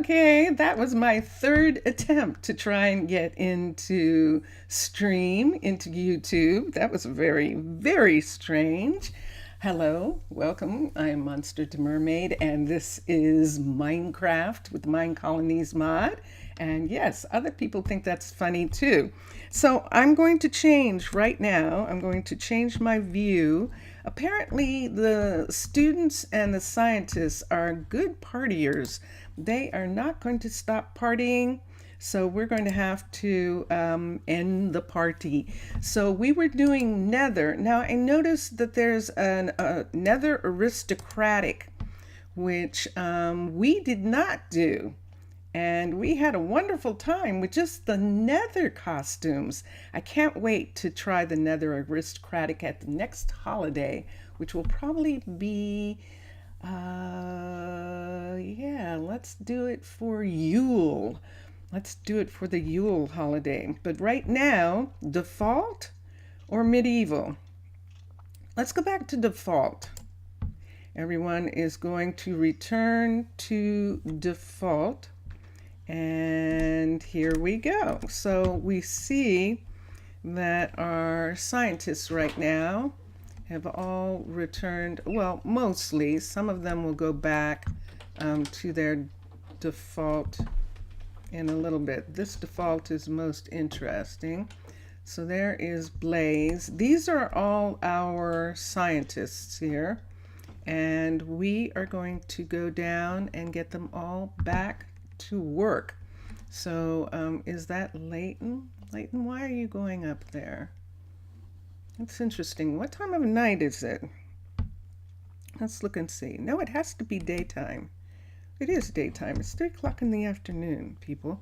Okay, that was my third attempt to try and get into into YouTube. That was very, very strange. Hello, welcome. I am Monster to Mermaid, and this is Minecraft with Minecolonies mod. And yes, other people think that's funny too. So I'm going to change right now. I'm going to change my view. Apparently, the students and the scientists are good partiers. They are not going to stop partying. So we're going to have to end the party. So we were doing Nether. Now I noticed that there's a Nether aristocratic, which we did not do. And we had a wonderful time with just the Nether costumes. I can't wait to try the Nether aristocratic at the next holiday, which will probably be, yeah, let's do it for Yule. Let's do it for the Yule holiday. But right now, default or medieval? Let's go back to default. Everyone is going to return to default. And here we go. So we see that our scientists right now have all returned, well, mostly. Some of them will go back to their default in a little bit. This default is most interesting. So there is Blaze. These are all our scientists here. And we are going to go down and get them all back to work. So is that Leighton? Leighton, why are you going up there? That's interesting. What time of night is it? Let's look and see. No, it has to be daytime. It is daytime. It's 3 o'clock in the afternoon, people.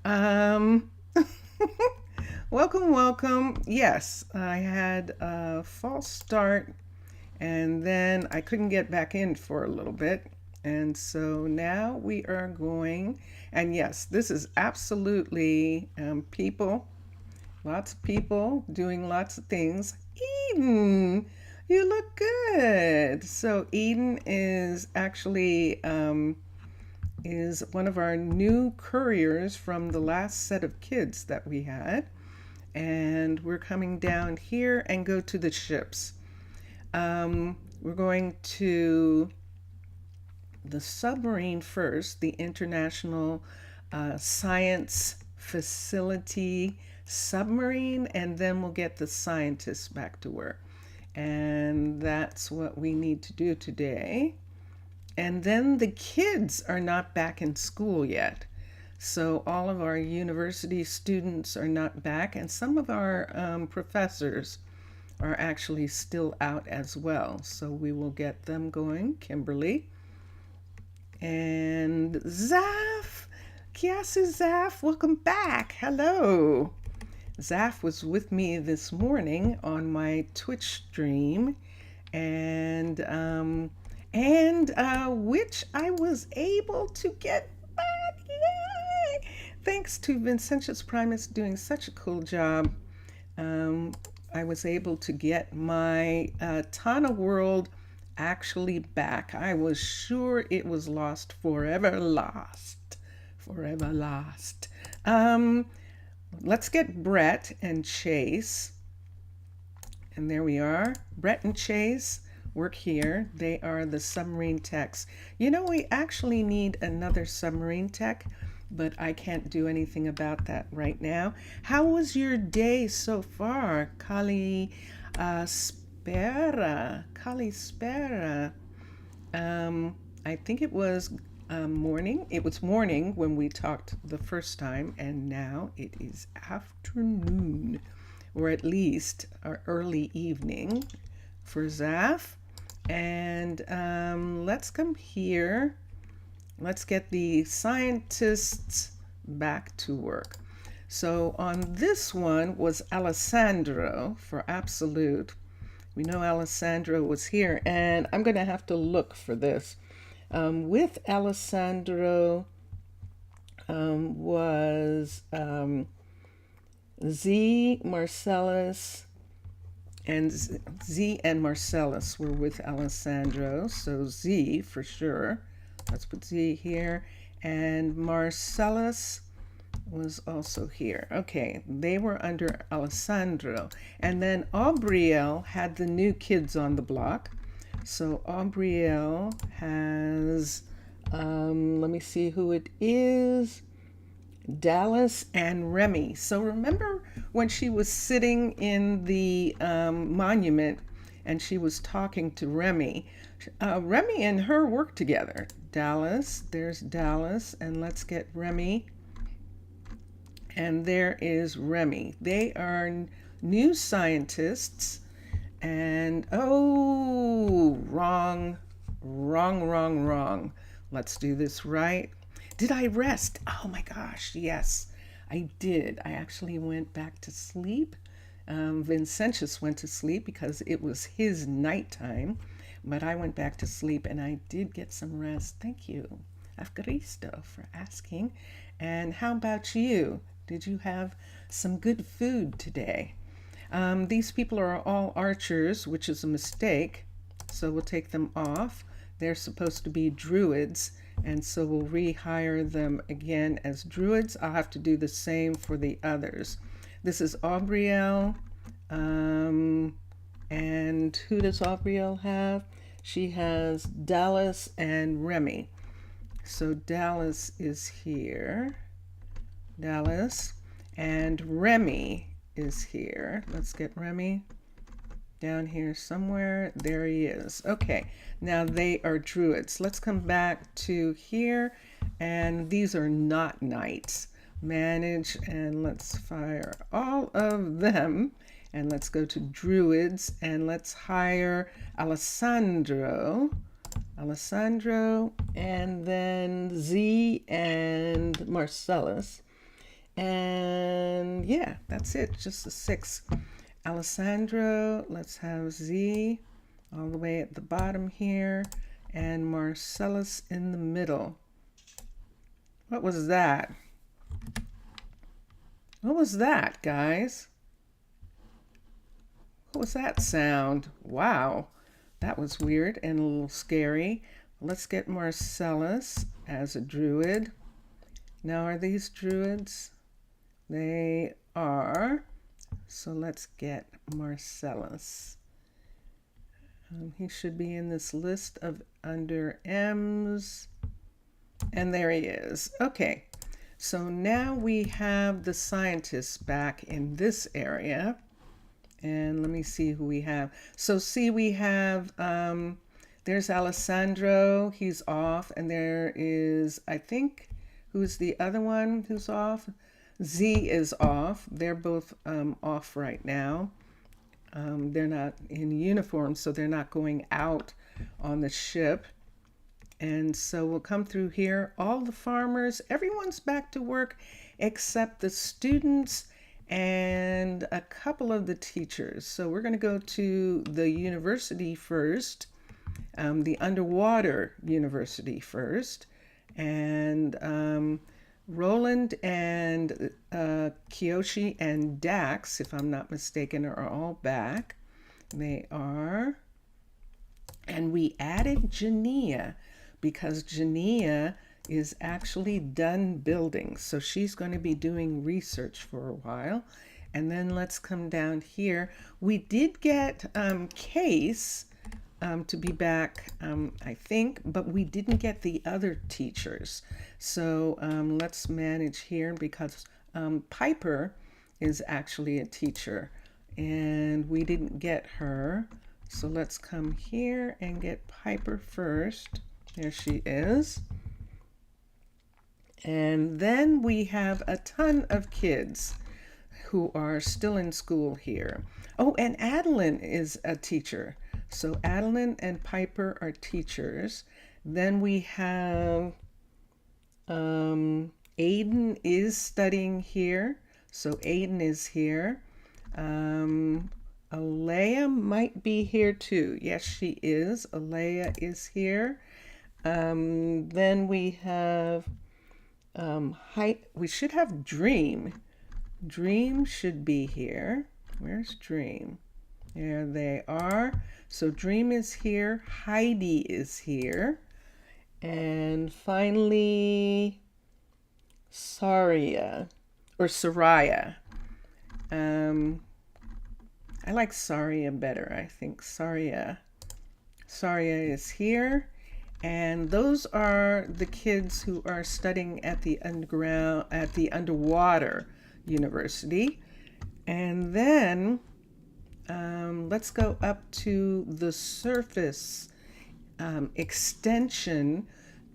Welcome, welcome. Yes, I had a false start and then I couldn't get back in for a little bit. And so now we are going, and yes, this is absolutely people, lots of people doing lots of things. Eden, you look good. So Eden is actually is one of our new couriers from the last set of kids that we had. And we're coming down here and go to the ships. We're going to the submarine first, the International Science Facility submarine, and then we'll get the scientists back to work. And that's what we need to do today. And then the kids are not back in school yet. So all of our university students are not back, and some of our professors are actually still out as well. So we will get them going. Kimberly. And Zaf, Kiasu Zaf, welcome back. Hello. Zaf was with me this morning on my Twitch stream, and which I was able to get back. Yay! Thanks to Vincentius Primus doing such a cool job. I was able to get my Tana World actually back. I was sure it was lost, forever lost, forever lost. Let's get Brett and Chase. And there we are. Brett and Chase work here. They are the submarine techs. You know, we actually need another submarine tech, but I can't do anything about that right now. How was your day so far, Kali? Kalispera. I think it was morning. It was morning when we talked the first time, and now it is afternoon, or at least early evening for Zaf. And let's come here. Let's get the scientists back to work. So on this one was Alessandro for Absolute. We know Alessandro was here, and I'm going to have to look for this. With Alessandro was Z, Marcellus, and Z and Marcellus were with Alessandro. So Z for sure. Let's put Z here. and Marcellus was also here. Okay, they were under Alessandro. And then Aubriel had the new kids on the block. So Aubriel has, let me see who it is, Dallas and Remy. So remember when she was sitting in the monument and she was talking to Remy. Remy and her work together. Dallas, there's Dallas, and let's get Remy. And there is Remy. They are new scientists. And oh, wrong. Let's do this right. Did I rest? Oh my gosh, yes, I did. I actually went back to sleep. Vincentius went to sleep because it was his nighttime, but I went back to sleep and I did get some rest. Thank you, Afgaristo, for asking. And how about you? Did you have some good food today? These people are all archers, which is a mistake, so we'll take them off. They're supposed to be druids, and so we'll rehire them again as druids. I'll have to do the same for the others. This is Aubriel, and who does Aubriel have? She has Dallas and Remy. So Dallas is here. Dallas, and Remy is here. Let's get Remy down here somewhere. There he is. Okay, now they are druids. Let's come back to here, and these are not knights. Manage, and let's fire all of them, and let's go to druids, and let's hire Alessandro, and then Z and Marcellus. And yeah, that's it, just the 6. Alessandro, let's have Z all the way at the bottom here, and Marcellus in the middle. What was that? What was that, guys? What was that sound? Wow, that was weird and a little scary. Let's get Marcellus as a druid. Now, are these druids? They are. So let's get Marcellus. He should be in this list of under M's. And there he is. Okay. So now we have the scientists back in this area. And let me see who we have. So see, we have, there's Alessandro. He's off. And there is, I think, who's the other one who's off? Z is off. They're both off right now. They're not in uniform, so they're not going out on the ship. And so we'll come through here. All the farmers, everyone's back to work except the students and a couple of the teachers. So we're going to go to the university first, the underwater university first. And Roland and Kiyoshi and Dax, if I'm not mistaken, are all back. They are. And we added Jania because Jania is actually done building. So she's going to be doing research for a while. And then let's come down here. We did get Case to be back, I think, but we didn't get the other teachers. So let's manage here because Piper is actually a teacher and we didn't get her. So let's come here and get Piper first. There she is. And then we have a ton of kids who are still in school here. Oh, and Adeline is a teacher. So Adeline and Piper are teachers. Then we have Aiden is studying here. So Aiden is here. Alea might be here too. Yes, she is. Alea is here. Then we have we should have Dream. Dream should be here. Where's Dream? There they are. So Dream is here. Heidi is here. And finally, Saria or Soraya. Um, I like Saria better. I think Saria is here. And those are the kids who are studying at the underwater university. And then let's go up to the surface extension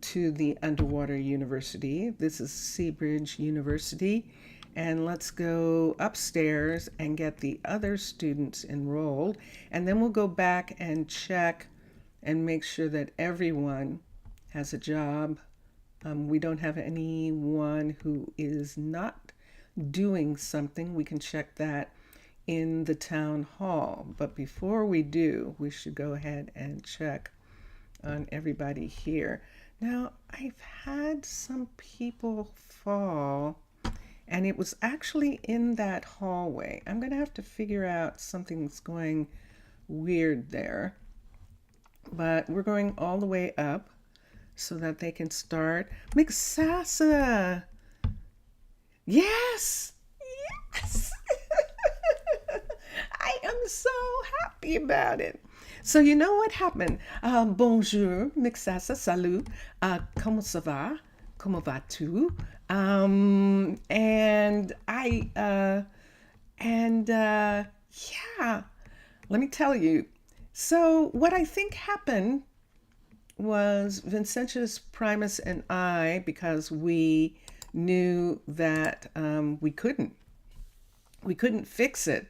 to the underwater university. This is Seabridge University. And let's go upstairs and get the other students enrolled. And then we'll go back and check and make sure that everyone has a job. We don't have anyone who is not doing something. We can check that in the town hall. But before we do, we should go ahead and check on everybody here. Now, I've had some people fall, and it was actually in that hallway. I'm going to have to figure out something's going weird there. But we're going all the way up so that they can start. McSassa! Yes! Yes! I am so happy about it. So you know what happened? Bonjour, Mixasa, salut. Comment ça va? Comment vas-tu? And yeah, let me tell you. So what I think happened was Vincentius Primus and I, because we knew that we couldn't fix it.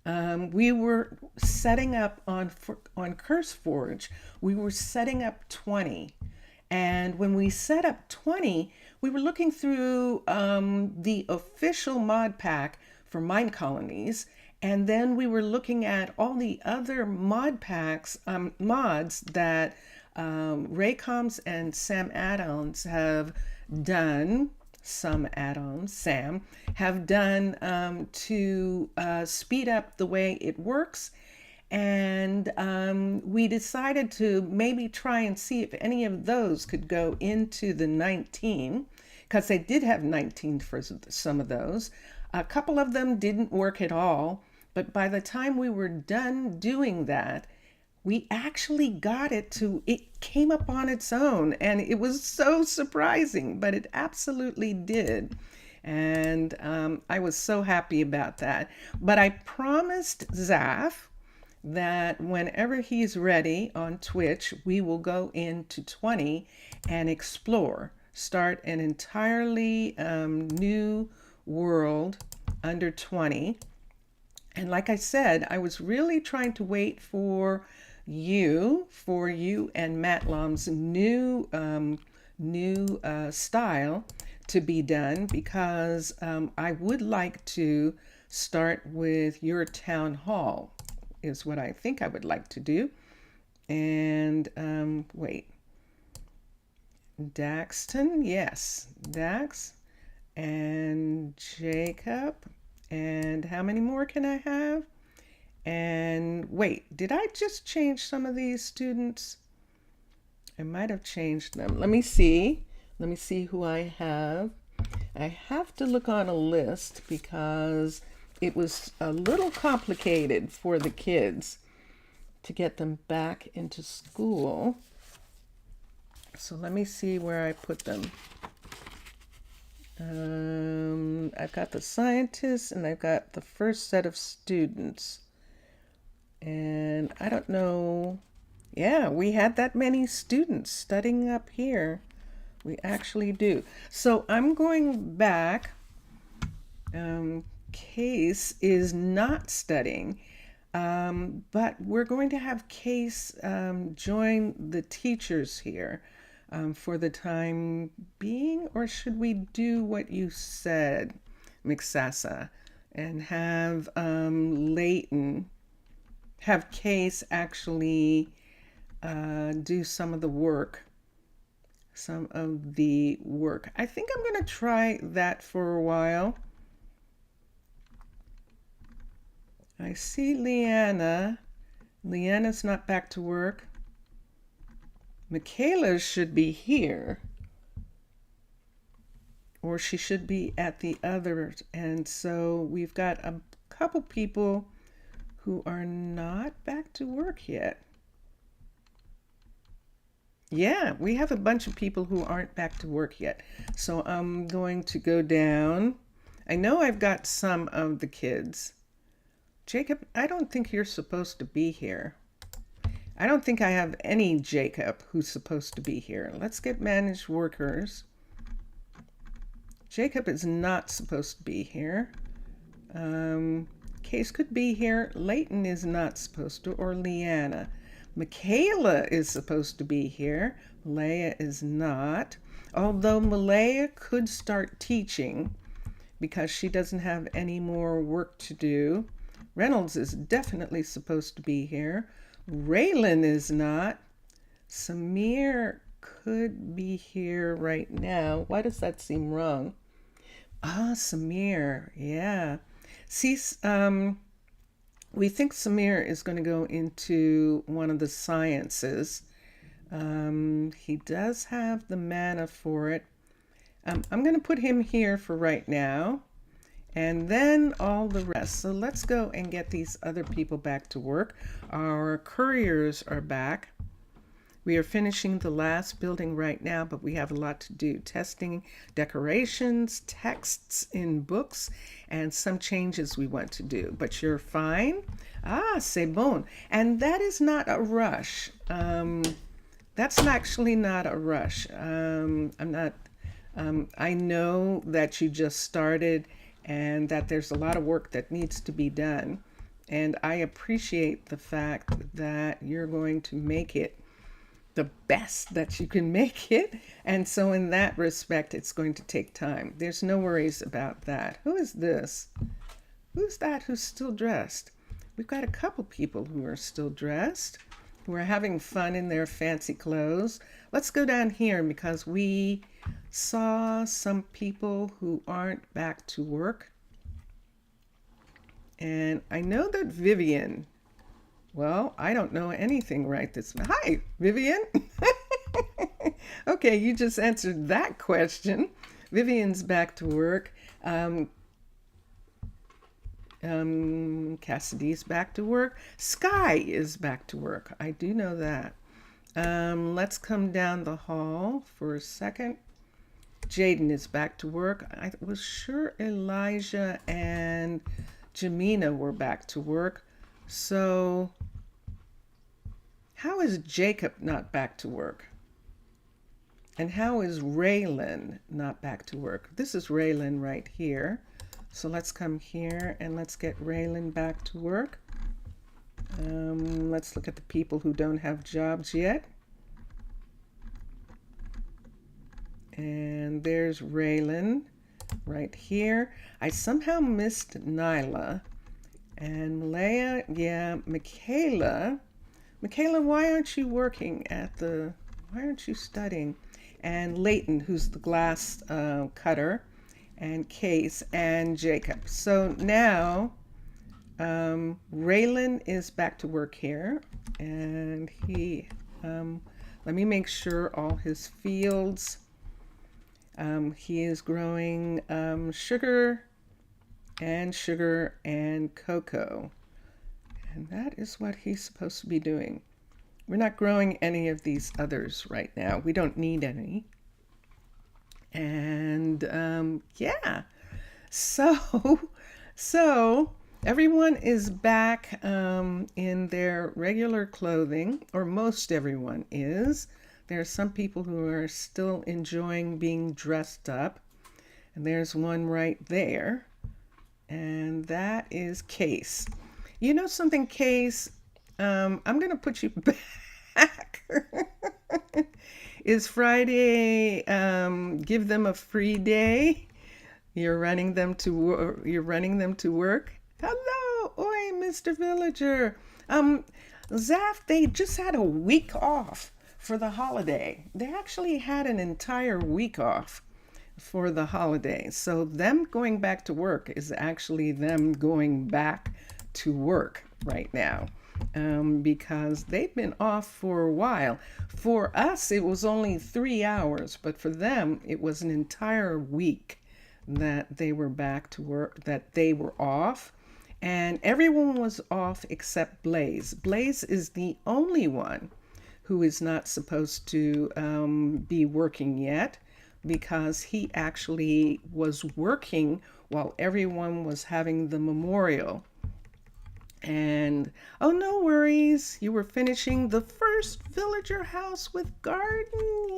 We were setting up on CurseForge. We were setting up 20, and when we set up 20, we were looking through the official mod pack for Minecolonies, and then we were looking at all the other mod packs, mods that Raycoms and Sam add-ons have done. Some add-ons, Sam, have done to speed up the way it works. And we decided to maybe try and see if any of those could go into the 19, because they did have 19 for some of those. A couple of them didn't work at all, but by the time we were done doing that, we actually got it came up on its own, and it was so surprising, but it absolutely did. And I was so happy about that. But I promised Zaf that whenever he's ready on Twitch, we will go into 20 and explore, start an entirely new world under 20. And like I said, I was really trying to wait for you and Matlom's new style to be done, because I would like to start with your town hall is what I think I would like to do. And wait, Daxton, yes, Dax and Jacob. And how many more can I have? And wait, did I just change some of these students? I might have changed them. Let me see. Let me see who I have. I have to look on a list because it was a little complicated for the kids to get them back into school. So let me see where I put them. I've got the scientists and I've got the first set of students. And I don't know. Yeah, we had that many students studying up here. We actually do. So I'm going back. Case is not studying, but we're going to have Case join the teachers here for the time being. Or should we do what you said, Mixasa, and have Leighton, have Case actually do some of the work? I think I'm going to try that for a while. I see. Leanna's not back to work. Michaela should be here, or she should be at the others. And so we've got a couple people who are not back to work yet. Yeah, we have a bunch of people who aren't back to work yet. So I'm going to go down. I know I've got some of the kids. Jacob, I don't think you're supposed to be here. I don't think I have any Jacob who's supposed to be here. Let's get managed workers. Jacob is not supposed to be here. Case could be here. Leighton is not supposed to, or Leanna. Michaela is supposed to be here. Malaya is not. Although Malaya could start teaching because she doesn't have any more work to do. Reynolds is definitely supposed to be here. Raylan is not. Samir could be here right now. Why does that seem wrong? Ah, Samir. Yeah. See, we think Samir is going to go into one of the sciences. He does have the mana for it. I'm going to put him here for right now, and then all the rest. So let's go and get these other people back to work. Our couriers are back. We are finishing the last building right now, but we have a lot to do. Testing decorations, texts in books, and some changes we want to do. But you're fine. Ah, c'est bon. And that is not a rush. That's actually not a rush. I know that you just started and that there's a lot of work that needs to be done. And I appreciate the fact that you're going to make it the best that you can make it. And so in that respect, it's going to take time. There's no worries about that. Who is this? Who's that who's still dressed? We've got a couple people who are still dressed, who are having fun in their fancy clothes. Let's go down here because we saw some people who aren't back to work. And I know that Vivian, well, I don't know anything right this minute. Hi, Vivian. Okay, you just answered that question. Vivian's back to work. Cassidy's back to work. Sky is back to work. I do know that. Let's come down the hall for a second. Jaden is back to work. I was sure Elijah and Jamina were back to work. So how is Jacob not back to work? And how is Raylan not back to work? This is Raylan right here. So let's come here and let's get Raylan back to work. Let's look at the people who don't have jobs yet. And there's Raylan right here. I somehow missed Nyla. And Malaya, yeah, Michaela. Michaela, why aren't you working why aren't you studying? And Leighton, who's the glass cutter, and Case, and Jacob. So now Raylan is back to work here. And he, let me make sure all his fields, he is growing sugar and cocoa. And that is what he's supposed to be doing. We're not growing any of these others right now. We don't need any. And yeah, so everyone is back in their regular clothing, or most everyone is. There are some people who are still enjoying being dressed up. And there's one right there. And that is Case. You know something, Case? I'm going to put you back. Is Friday, give them a free day? You're running them to work. Hello, oi, Mr. Villager. Zaf, they just had a week off for the holiday. They actually had an entire week off for the holiday. So them going back to work is actually them going back to work right now. because they've been off for a while. For us, it was only 3 hours, but for them, it was an entire week that they were back to work, that they were off. And everyone was off except Blaze. Blaze is the only one who is not supposed to be working yet, because he actually was working while everyone was having the memorial. And oh, no worries, you were finishing the first villager house with garden.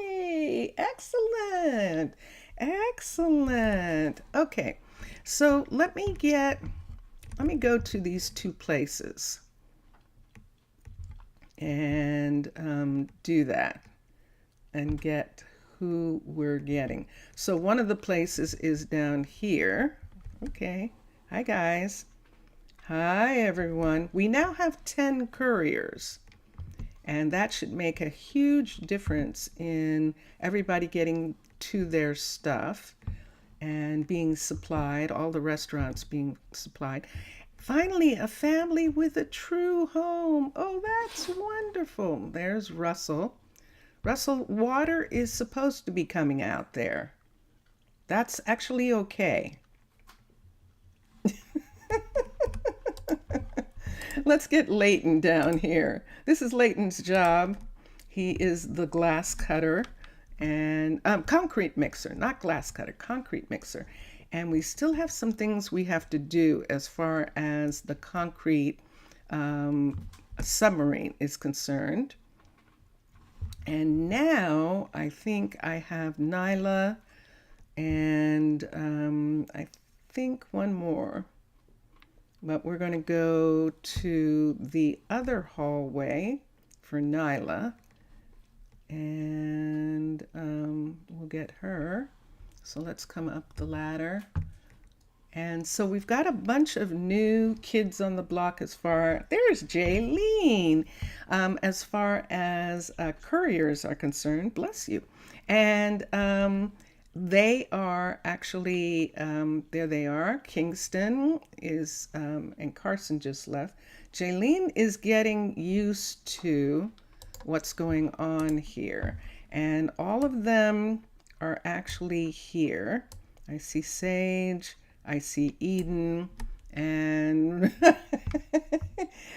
Yay! Excellent! Excellent. Okay, so let me go to these two places and do that and get who we're getting. So one of the places is down here. Okay. Hi, guys. Hi, everyone. We now have 10 couriers, and that should make a huge difference in everybody getting to their stuff and being supplied, all the restaurants being supplied. Finally, a family with a true home. Oh, that's wonderful. There's Russell. Russell, water is supposed to be coming out there. That's actually okay. Let's get Leighton down here. This is Leighton's job. He is the glass cutter and concrete mixer, not glass cutter, concrete mixer. And we still have some things we have to do as far as the concrete submarine is concerned. And now I think I have Nyla and I think one more. But we're going to go to the other hallway for Nyla, and we'll get her. So let's come up the ladder. And so we've got a bunch of new kids on the block there's Jaylene, as far as couriers are concerned, bless you. And they are actually, there they are. Kingston is, and Carson just left. Jaylene is getting used to what's going on here. And all of them are actually here. I see Sage, I see Eden, and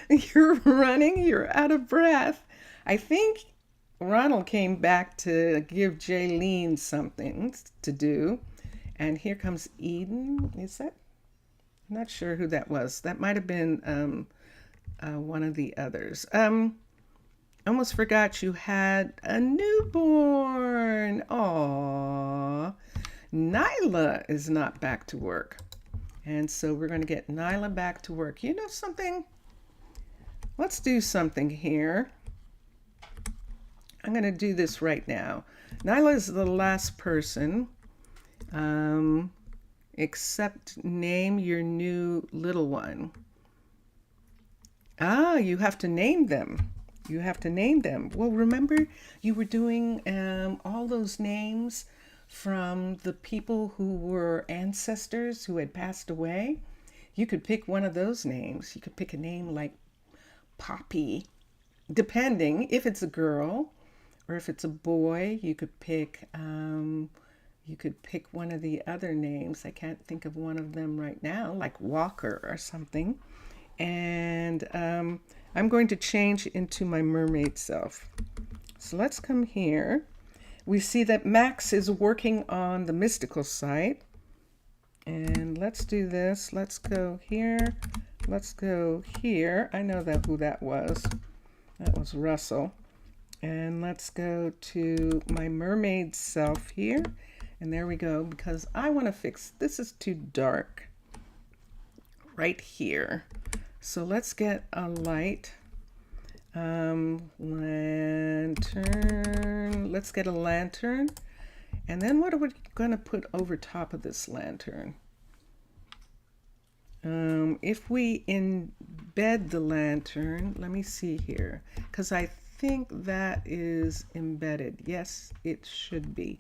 you're running, you're out of breath. I think Ronald came back to give Jaylene something to do. And here comes Eden. Is that? I'm not sure who that was. That might have been one of the others. Almost forgot you had a newborn. Aww. Nyla is not back to work. And so we're going to get Nyla back to work. You know something? Let's do something here. I'm going to do this right now. Nyla is the last person, except name your new little one. Ah, you have to name them. You have to name them. Well, remember you were doing all those names from the people who were ancestors who had passed away? You could pick one of those names. You could pick a name like Poppy, depending if it's a girl. Or if it's a boy, you could pick one of the other names. I can't think of one of them right now, like Walker or something. And I'm going to change into my mermaid self. So let's come here. We see that Max is working on the mystical site. And let's do this. Let's go here. Let's go here. I know who that was. That was Russell. And let's go to my mermaid self here. And there we go, because I want to fix, this is too dark right here. So let's get a light. Lantern. Let's get a lantern. And then what are we going to put over top of this lantern? If we embed the lantern, let me see here, because I think that is embedded. Yes, it should be.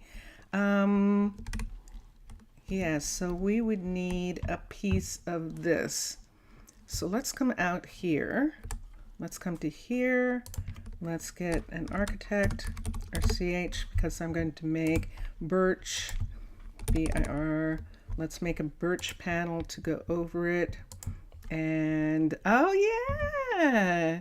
Yes, so we would need a piece of this. So let's come out here. Let's come to here. Let's get an architect or CH because I'm going to make birch, BIR. Let's make a birch panel to go over it. And oh yeah,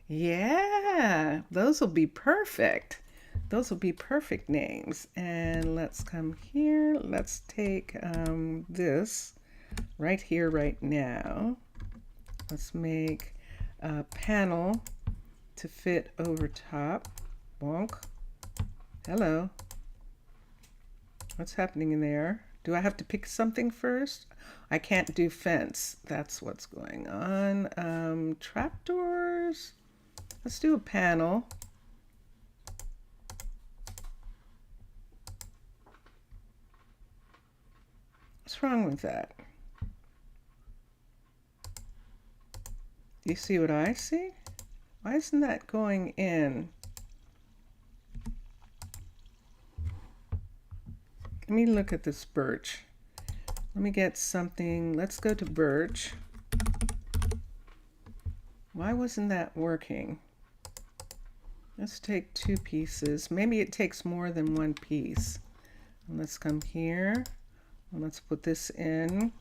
yeah, those will be perfect. Those will be perfect names. And let's come here. Let's take this right here, right now. Let's make a panel to fit over top. Bonk. Hello. What's happening in there? Do I have to pick something first? I can't do fence. That's what's going on. Trapdoors. Let's do a panel. What's wrong with that? Do you see what I see? Why isn't that going in? Let me look at this birch. Let me get something. Let's go to birch. Why wasn't that working? Let's take 2 pieces. Maybe it takes more than 1 piece. And let's come here. And let's put this in.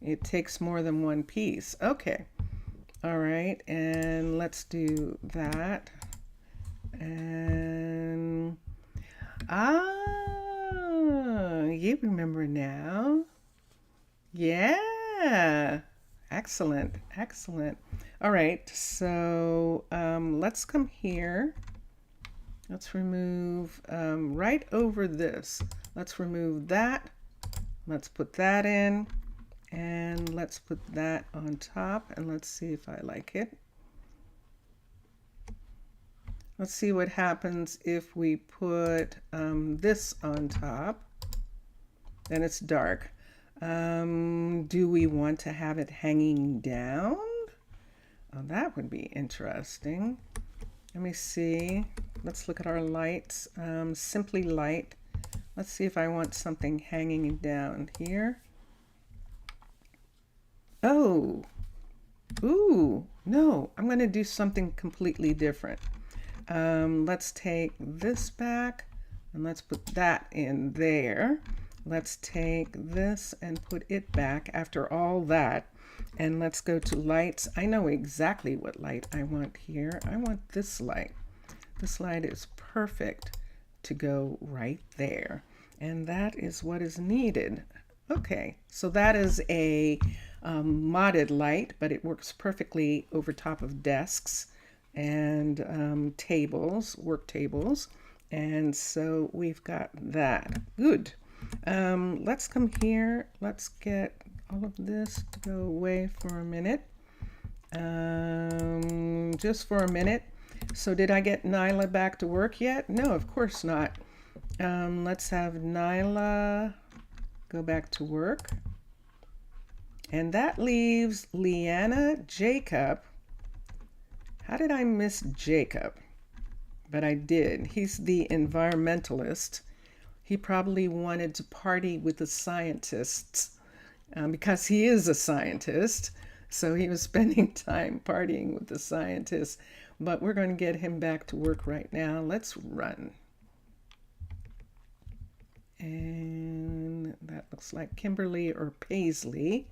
It takes more than 1 piece. Okay. All right. And let's do that. And you remember now. Yeah. Excellent. Excellent. All right. So let's come here. Let's remove right over this. Let's remove that. Let's put that in. And let's put that on top. And let's see if I like it. Let's see what happens if we put this on top. Then it's dark. Do we want to have it hanging down? Oh, that would be interesting. Let me see. Let's look at our lights. Simply light. Let's see if I want something hanging down here. Oh, ooh, no, I'm going to do something completely different. Let's take this back and let's put that in there. Let's take this and put it back after all that. And let's go to lights. I know exactly what light I want here. I want this light. This light is perfect to go right there. And that is what is needed. Okay, so that is a modded light, but it works perfectly over top of desks and tables, work tables. And so we've got that. Good. Let's come here. Let's get all of this to go away for a minute. Just for a minute. So did I get Nyla back to work yet? No, of course not. Let's have Nyla go back to work. And that leaves Leanna Jacob. How did I miss Jacob? But I did. He's the environmentalist. He probably wanted to party with the scientists because he is a scientist. So he was spending time partying with the scientists. But we're going to get him back to work right now. Let's run. And that looks like Kimberly or Paisley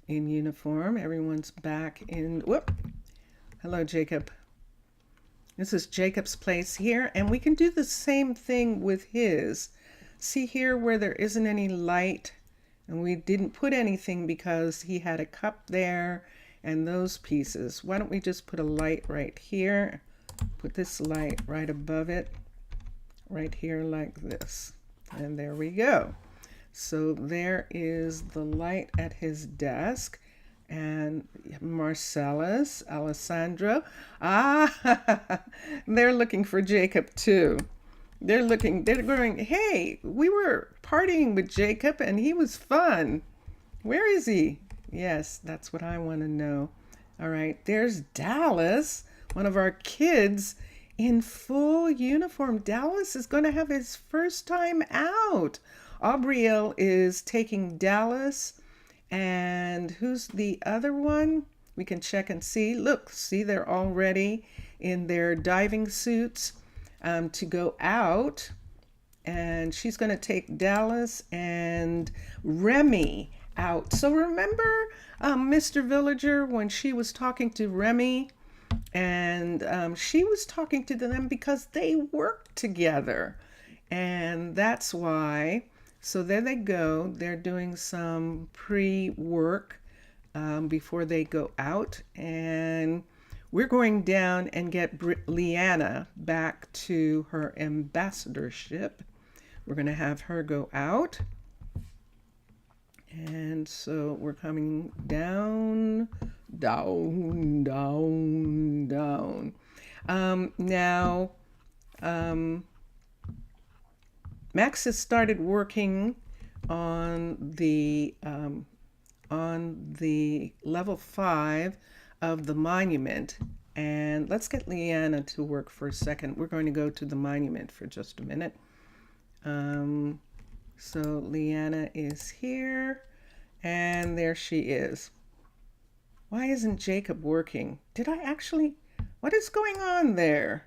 in uniform. Everyone's back in. Whoop. Hello, Jacob. This is Jacob's place here, and we can do the same thing with his. See here where there isn't any light, and we didn't put anything because he had a cup there and those pieces. Why don't we just put a light right here? Put this light right above it, right here like this. And there we go. So there is the light at his desk. And Marcellus, Alessandro. They're looking for Jacob too. They're going, hey, we were partying with Jacob and he was fun. Where is he? Yes, that's what I want to know. All right, there's Dallas, one of our kids in full uniform. Dallas is going to have his first time out. Aubrielle is taking Dallas And who's the other one? We can check and see. Look, see, they're already in their diving suits to go out. And she's going to take Dallas and Remy out. So remember Mr. Villager when she was talking to Remy, and she was talking to them because they work together. And that's why. So there they go. They're doing some pre-work before they go out. And we're going down and get Leanna back to her ambassadorship. We're going to have her go out. And so we're coming down, down, down, down. Now, Max has started working on the level 5 of the monument. And let's get Leanna to work for a second. We're going to go to the monument for just a minute. So Leanna is here, and there she is. Why isn't Jacob working? Did I actually? What is going on there?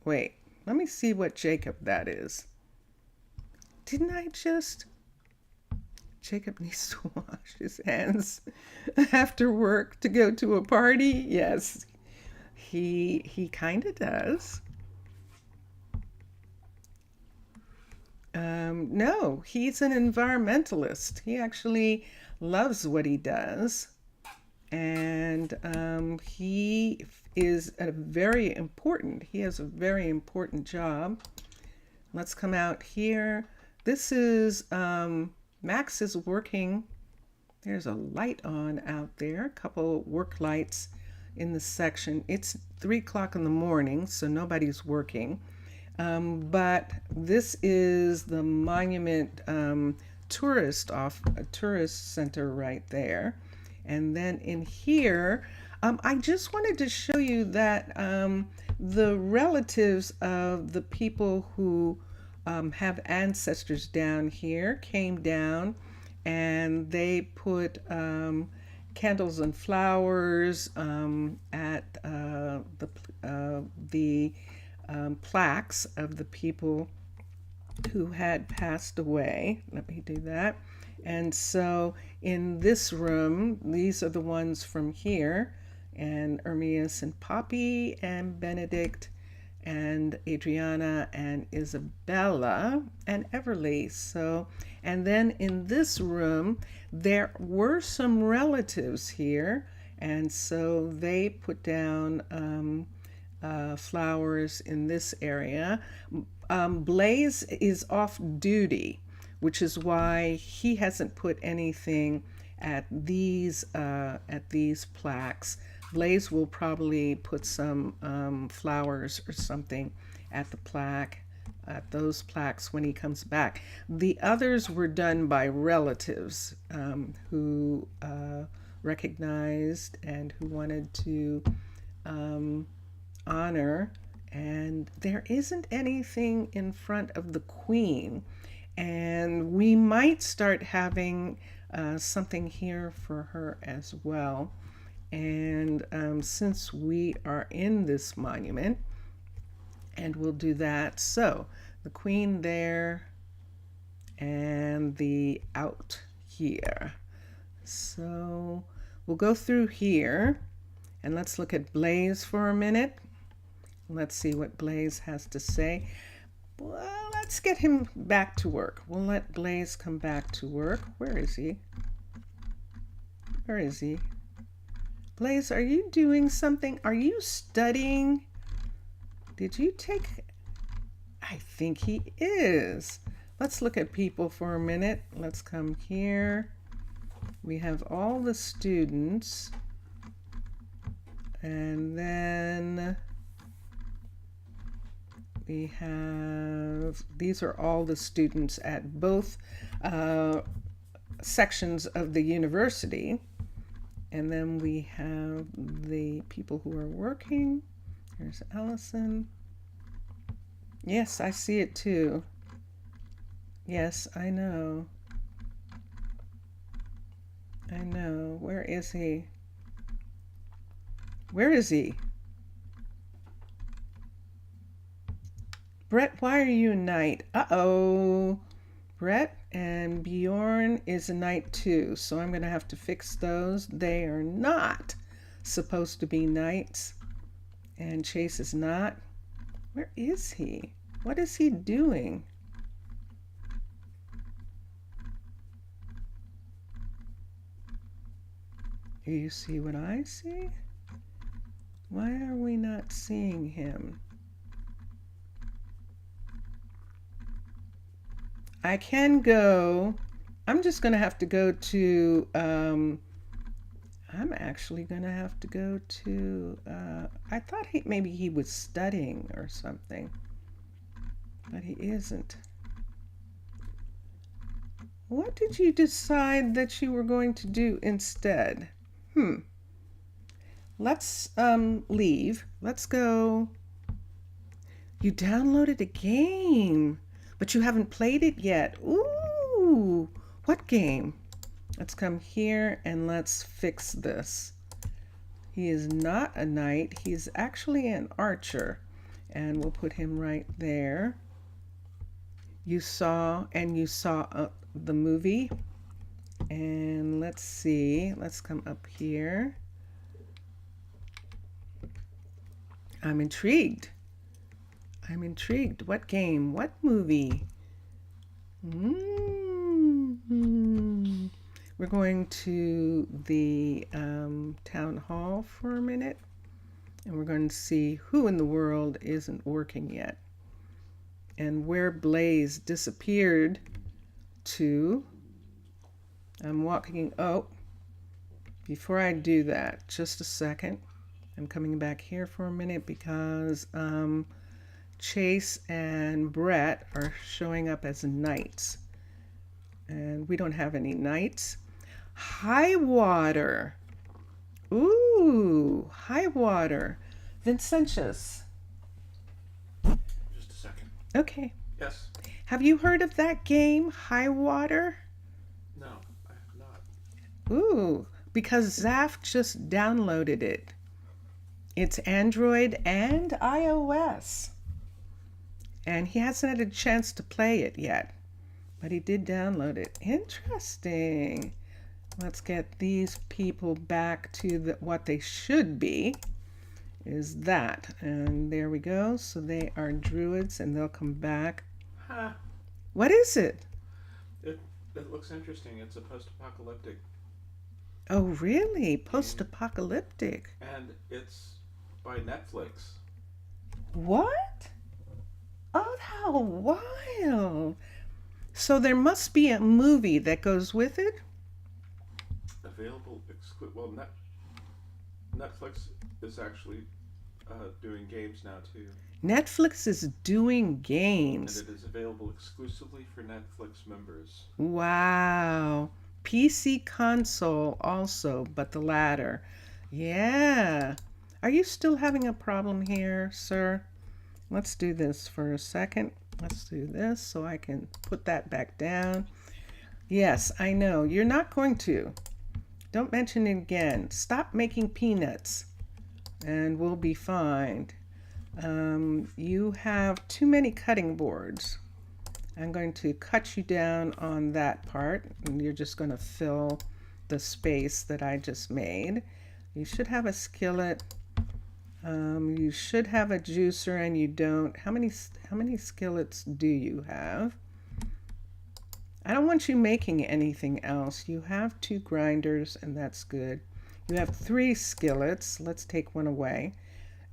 Wait, let me see what Jacob that is. Didn't I just? Jacob needs to wash his hands after work to go to a party. Yes, he kind of does. No, he's an environmentalist. He actually loves what he does. And he is he has a very important job. Let's come out here. This is, Max is working. There's a light on out there, a couple work lights in the section. It's 3 o'clock in the morning, so nobody's working. But this is the monument tourist center right there. And then in here, I just wanted to show you that the relatives of the people who have ancestors down here came down, and they put candles and flowers at the plaques of the people who had passed away. Let me do that. And so in this room, these are the ones from here, and Ermias and Poppy and Benedict and Adriana and Isabella and Everly. So, and then in this room, there were some relatives here, and so they put down flowers in this area. Blaze is off duty, which is why he hasn't put anything at these plaques. Blaze will probably put some flowers or something at the plaque, at those plaques when he comes back. The others were done by relatives who recognized and who wanted to honor. And there isn't anything in front of the Queen. And we might start having something here for her as well. And since we are in this monument, and we'll do that. So the Queen there and the out here. So we'll go through here and let's look at Blaze for a minute. Let's see what Blaze has to say. Well, let's get him back to work. We'll let Blaze come back to work. Where is he? Where is he? Blaze, are you doing something? Are you studying? Did you take... I think he is. Let's look at people for a minute. Let's come here. We have all the students. And then we have, these are all the students at both sections of the university. And then we have the people who are working. There's Allison. Yes, I see it too. Yes, I know. I know. Where is he? Where is he? Brett, why are you a knight? Uh-oh. Brett and Bjorn is a knight too, so I'm going to have to fix those. They are not supposed to be knights, and Chase is not. Where is he? What is he doing? Do you see what I see? Why are we not seeing him? I can go. I'm just going to have to go to, I'm actually going to have to go to, I thought maybe he was studying or something, but he isn't. What did you decide that you were going to do instead? Let's leave. Let's go. You downloaded a game, but you haven't played it yet. Ooh, what game? Let's come here and let's fix this. He is not a knight. He's actually an archer. And we'll put him right there. You saw the movie. And let's see. Let's come up here. I'm intrigued. I'm intrigued. What game? What movie? We're going to the town hall for a minute, and we're going to see who in the world isn't working yet and where Blaze disappeared to. I'm walking. Oh, before I do that, just a second. I'm coming back here for a minute because Chase and Brett are showing up as knights. And we don't have any knights. High water. Ooh, high water. Vincentius. Just a second. Okay. Yes. Have you heard of that game, High Water? No, I have not. Ooh, because Zaf just downloaded it. It's Android and iOS. And he hasn't had a chance to play it yet, but he did download it. Interesting. Let's get these people back to what they should be, is that. And there we go. So they are druids and they'll come back. Huh. What is it? It looks interesting. It's a post-apocalyptic. Oh, really? Post-apocalyptic. And it's by Netflix. What? Oh, how wild. So there must be a movie that goes with it? Available well, Netflix is actually doing games now too. Netflix is doing games. And it is available exclusively for Netflix members. Wow. PC console also, but the latter. Yeah. Are you still having a problem here, sir? Let's do this for a second. Let's do this so I can put that back down. Yes, I know. You're not going to. Don't mention it again. Stop making peanuts and we'll be fine. You have too many cutting boards. I'm going to cut you down on that part, and you're just going to fill the space that I just made. You should have a skillet. You should have a juicer, and you don't. How many skillets do you have? I don't want you making anything else. You have 2 grinders, and that's good. You have 3 skillets. Let's take one away.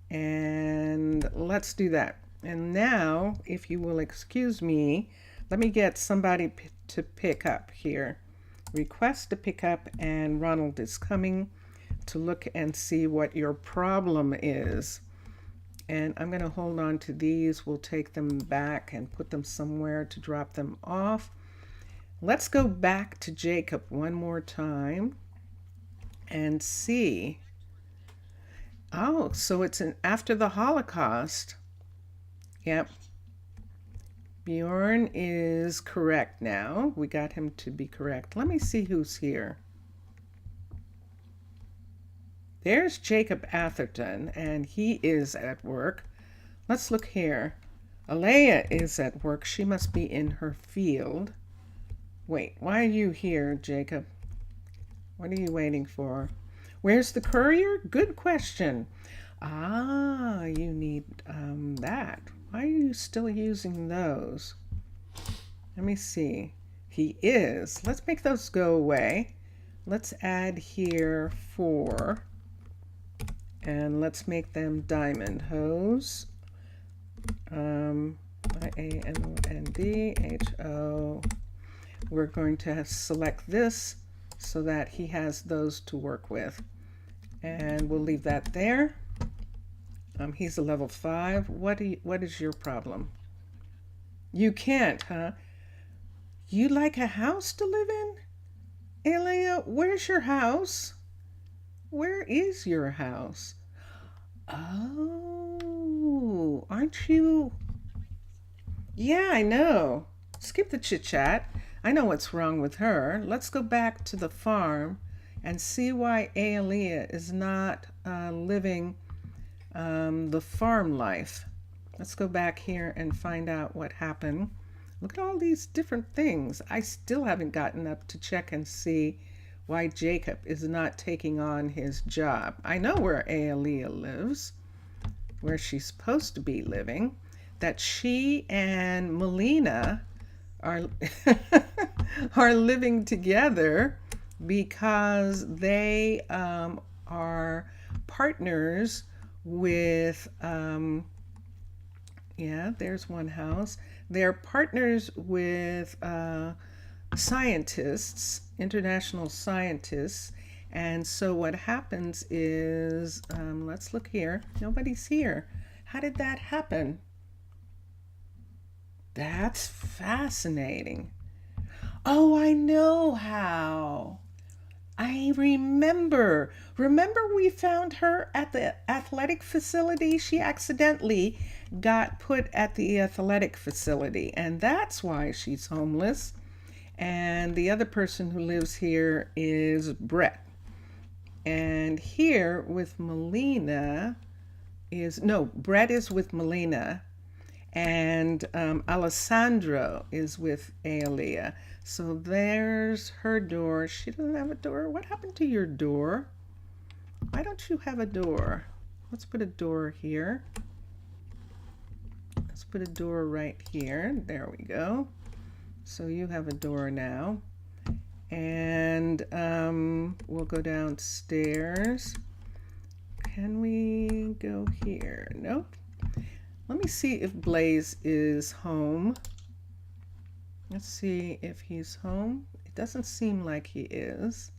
And let's do that. And now, if you will excuse me, let me get somebody to pick up here. Request to pick up, and Ronald is coming to look and see what your problem is. And I'm going to hold on to these. We'll take them back and put them somewhere to drop them off. Let's go back to Jacob one more time and see. Oh, so it's after the Holocaust. Yep. Bjorn is correct now. We got him to be correct. Let me see who's here. There's Jacob Atherton, and he is at work. Let's look here. Alea is at work. She must be in her field. Wait, why are you here, Jacob? What are you waiting for? Where's the courier? Good question. Ah, you need that. Why are you still using those? Let me see. He is. Let's make those go away. Let's add here 4. And let's make them diamond hose. I-A-M-O-N-D-H-O. We're going to select this so that he has those to work with. And we'll leave that there. He's a level 5. What is your problem? You can't, huh? You like a house to live in? Elia, where's your house? Where is your house? Oh, aren't you? Yeah, I know. Skip the chit chat. I know what's wrong with her. Let's go back to the farm and see why Aelia is not living the farm life. Let's go back here and find out what happened. Look at all these different things. I still haven't gotten up to check and see why Jacob is not taking on his job. I know where Aelia lives, where she's supposed to be living, that she and Melina are are living together because they are partners with yeah, there's one house. They're partners with scientists, international scientists. And so what happens is, let's look here. Nobody's here. How did that happen? That's fascinating. Oh, I know how. I remember. Remember we found her at the athletic facility? She accidentally got put at the athletic facility, and that's why she's homeless. And the other person who lives here is Brett. And here with Melina is, no, Brett is with Melina, and Alessandro is with Aelia. So there's her door. She doesn't have a door. What happened to your door? Why don't you have a door? Let's put a door here. Let's put a door right here. There we go. So you have a door now. And we'll go downstairs. Can we go here? Nope. Let me see if Blaze is home. Let's see if he's home. It doesn't seem like he is.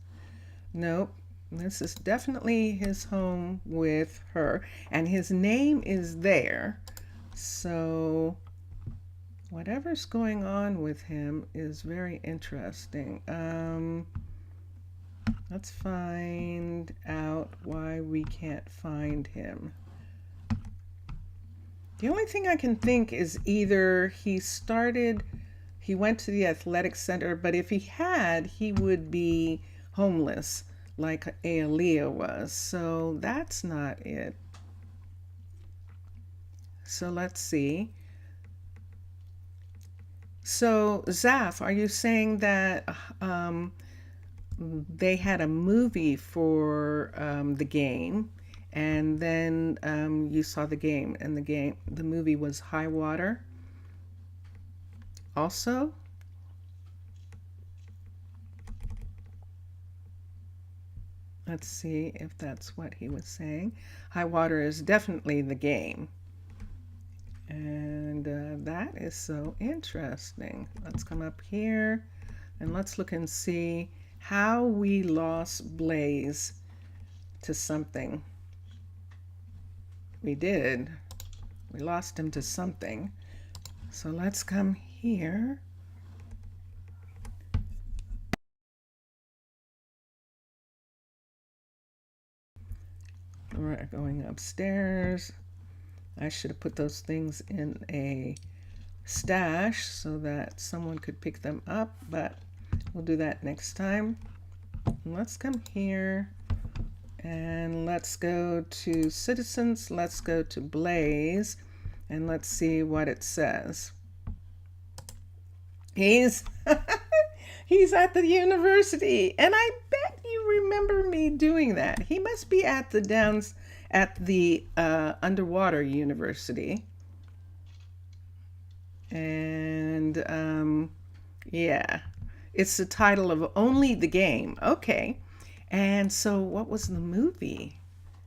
Nope. This is definitely his home with her. And his name is there. So whatever's going on with him is very interesting. Let's find out why we can't find him. The only thing I can think is either he went to the athletic center, but if he had, he would be homeless like Aelia was. So that's not it. So let's see. So Zaf, are you saying that they had a movie for the game, and then you saw the game, and the movie was High Water also? Let's see if that's what he was saying. High Water is definitely the game. And that is so interesting. Let's come up here and let's look and see how we lost Blaze to something. We did. We lost him to something. So let's come here. We're going upstairs. I should have put those things in a stash so that someone could pick them up, but we'll do that next time. Let's come here and let's go to citizens. Let's go to Blaze and let's see what it says. He's he's at the university, and I bet you remember me doing that. He must be at the underwater university. And yeah, it's the title of Only the Game. Okay. And so what was the movie?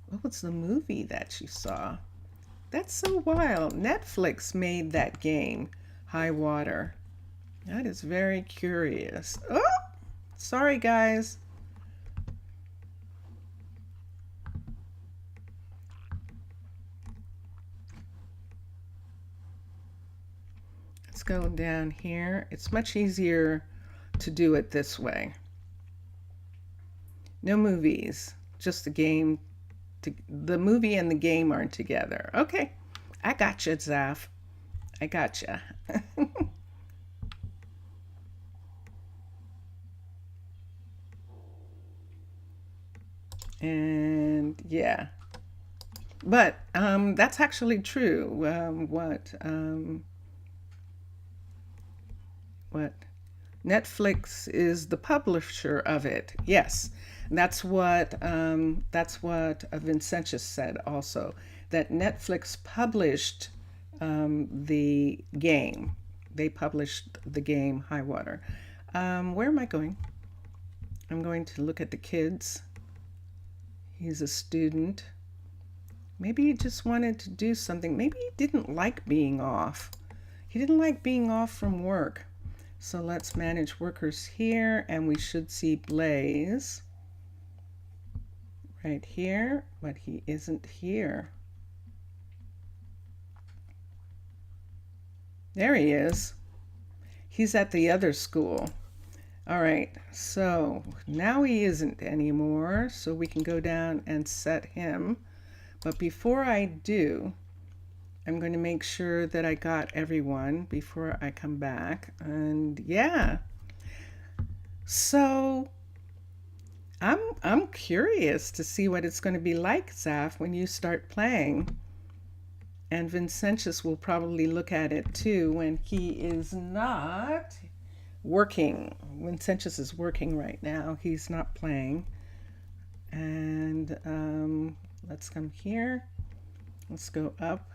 What was the movie that you saw? That's so wild. Netflix made that game, High Water. That is very curious. Oh, sorry, guys. Let's go down here. It's much easier to do it this way. No movies, just the game. The movie and the game aren't together. Okay, I gotcha, Zaf. I gotcha. And yeah, but that's actually true. What Netflix is the publisher of it. Yes, that's what Vincentius said also, that Netflix published the game. They published the game High Water. Where am I going? I'm going to look at the kids. He's a student. Maybe he just wanted to do something. Maybe he didn't like being off. He didn't like being off from work. So let's manage workers here, and we should see Blaze right here, but he isn't here. There he is. He's at the other school. All right, so now he isn't anymore, so we can go down and set him. But before I do, I'm going to make sure that I got everyone before I come back. And yeah, so I'm curious to see what it's going to be like, Zaf, when you start playing. And Vincentius will probably look at it too when he is not working. Vincentius is working right now. He's not playing. And let's come here. Let's go up.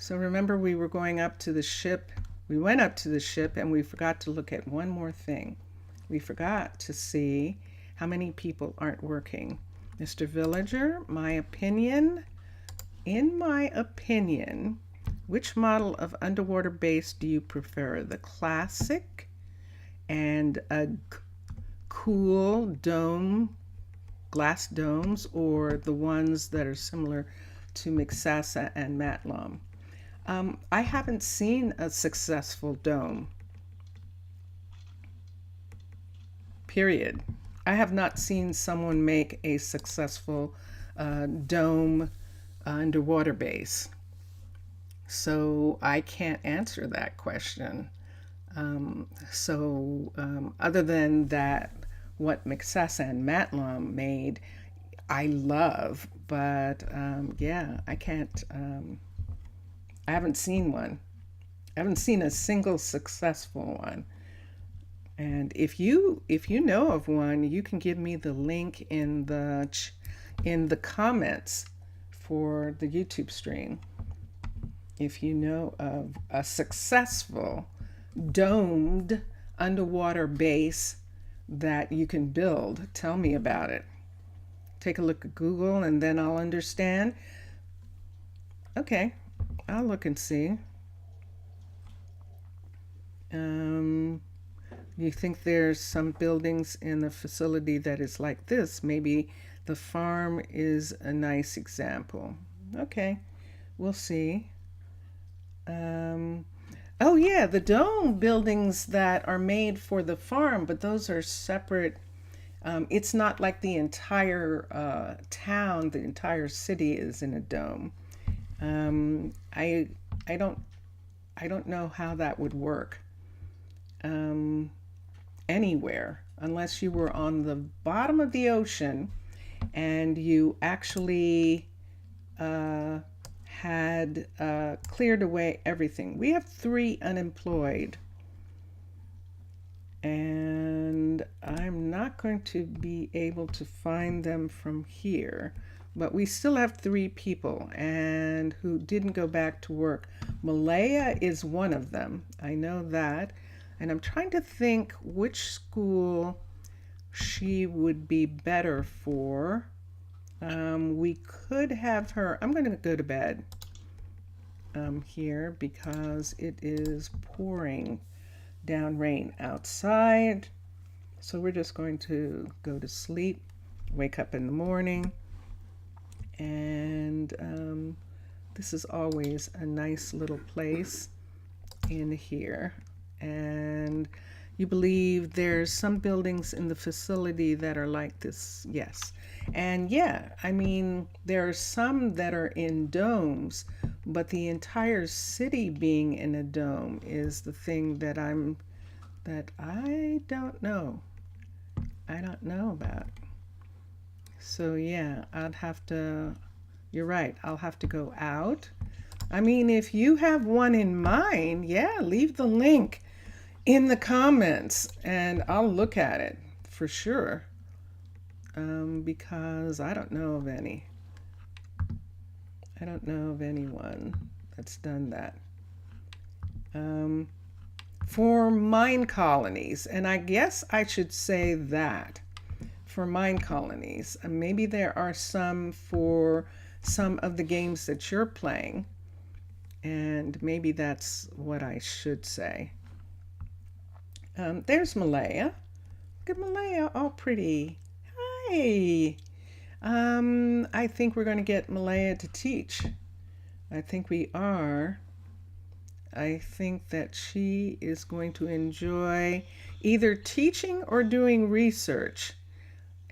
So remember, we were going up to the ship. We went up to the ship and we forgot to look at one more thing. We forgot to see how many people aren't working. Mr. Villager, my opinion, in my opinion, which model of underwater base do you prefer? The classic and a cool dome, glass domes, or the ones that are similar to Mixasa and Matlom? I haven't seen a successful dome. Period. I have not seen someone make a successful dome underwater base. So I can't answer that question. Other than that, what Mixasa and Matlom made, I love, but yeah, I can't. I haven't seen one. I haven't seen a single successful one. And if you know of one, you can give me the link in the comments for the YouTube stream. If you know of a successful domed underwater base that you can build, tell me about it. Take a look at Google and then I'll understand. Okay, I'll look and see. You think there's some buildings in the facility that is like this? Maybe the farm is a nice example. Okay, we'll see. Oh yeah, the dome buildings that are made for the farm, but those are separate. It's not like the entire town, the entire city is in a dome. I don't I don't know how that would work um, anywhere unless you were on the bottom of the ocean and you actually uh, had cleared away everything. We have 3 unemployed, and I'm not going to be able to find them from here. But we still have 3 people and who didn't go back to work. Malaya is one of them. I know that. And I'm trying to think which school she would be better for. We could have her. I'm going to go to bed here because it is pouring down rain outside. So we're just going to go to sleep, wake up in the morning, and this is always a nice little place in here. And you believe there's some buildings in the facility that are like this? Yes. And yeah, I mean, there are some that are in domes, but the entire city being in a dome is the thing that I don't know. I don't know about. So yeah, you're right, I'll have to go out. I mean, if you have one in mind, yeah, leave the link in the comments and I'll look at it for sure. Because I don't know of any. I don't know of anyone that's done that. For Minecolonies, and I guess I should say that for Minecolonies, maybe there are some for some of the games that you're playing, and maybe that's what I should say. There's Malaya. Look at Malaya, all pretty. Hi. I think we're going to get Malaya to teach. I think we are. I think that she is going to enjoy either teaching or doing research.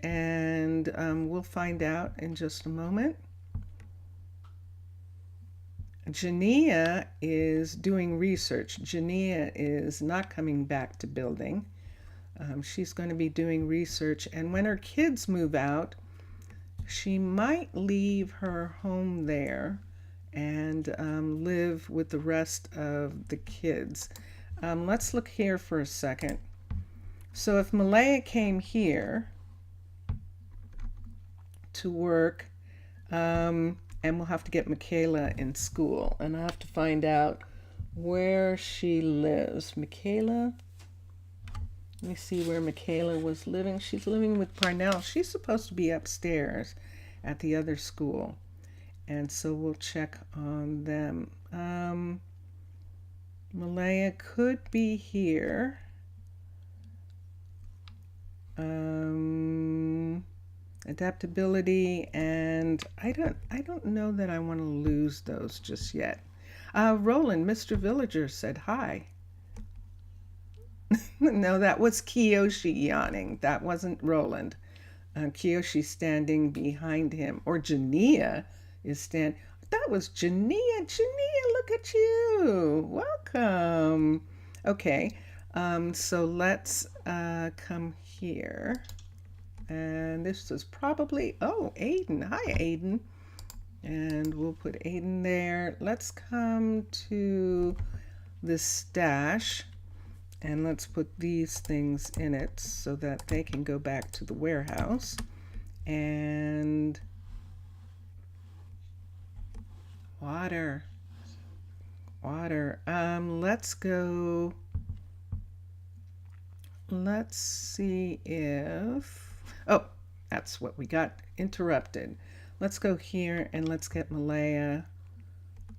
And we'll find out in just a moment. Jania is doing research. Jania is not coming back to building. She's going to be doing research. And when her kids move out, she might leave her home there and live with the rest of the kids. Let's look here for a second. So if Malaya came here to work, and we'll have to get Michaela in school, and I'll have to find out where she lives. Michaela, let me see where Michaela was living. She's living with Parnell. She's supposed to be upstairs at the other school. And so we'll check on them. Malaya could be here. Adaptability, and I don't know that I want to lose those just yet. Roland, Mr. Villager said hi. No, that was Kiyoshi yawning. That wasn't Roland. Kiyoshi's standing behind him, or Jania is standing. That was Jania. Jania, look at you. Welcome. Okay, so let's come here. And this is probably, oh, Aiden. Hi, Aiden. And we'll put Aiden there. Let's come to the stash. And let's put these things in it so that they can go back to the warehouse. And water. Let's go. Let's see if, oh, that's what we got interrupted. Let's go here and let's get Malaya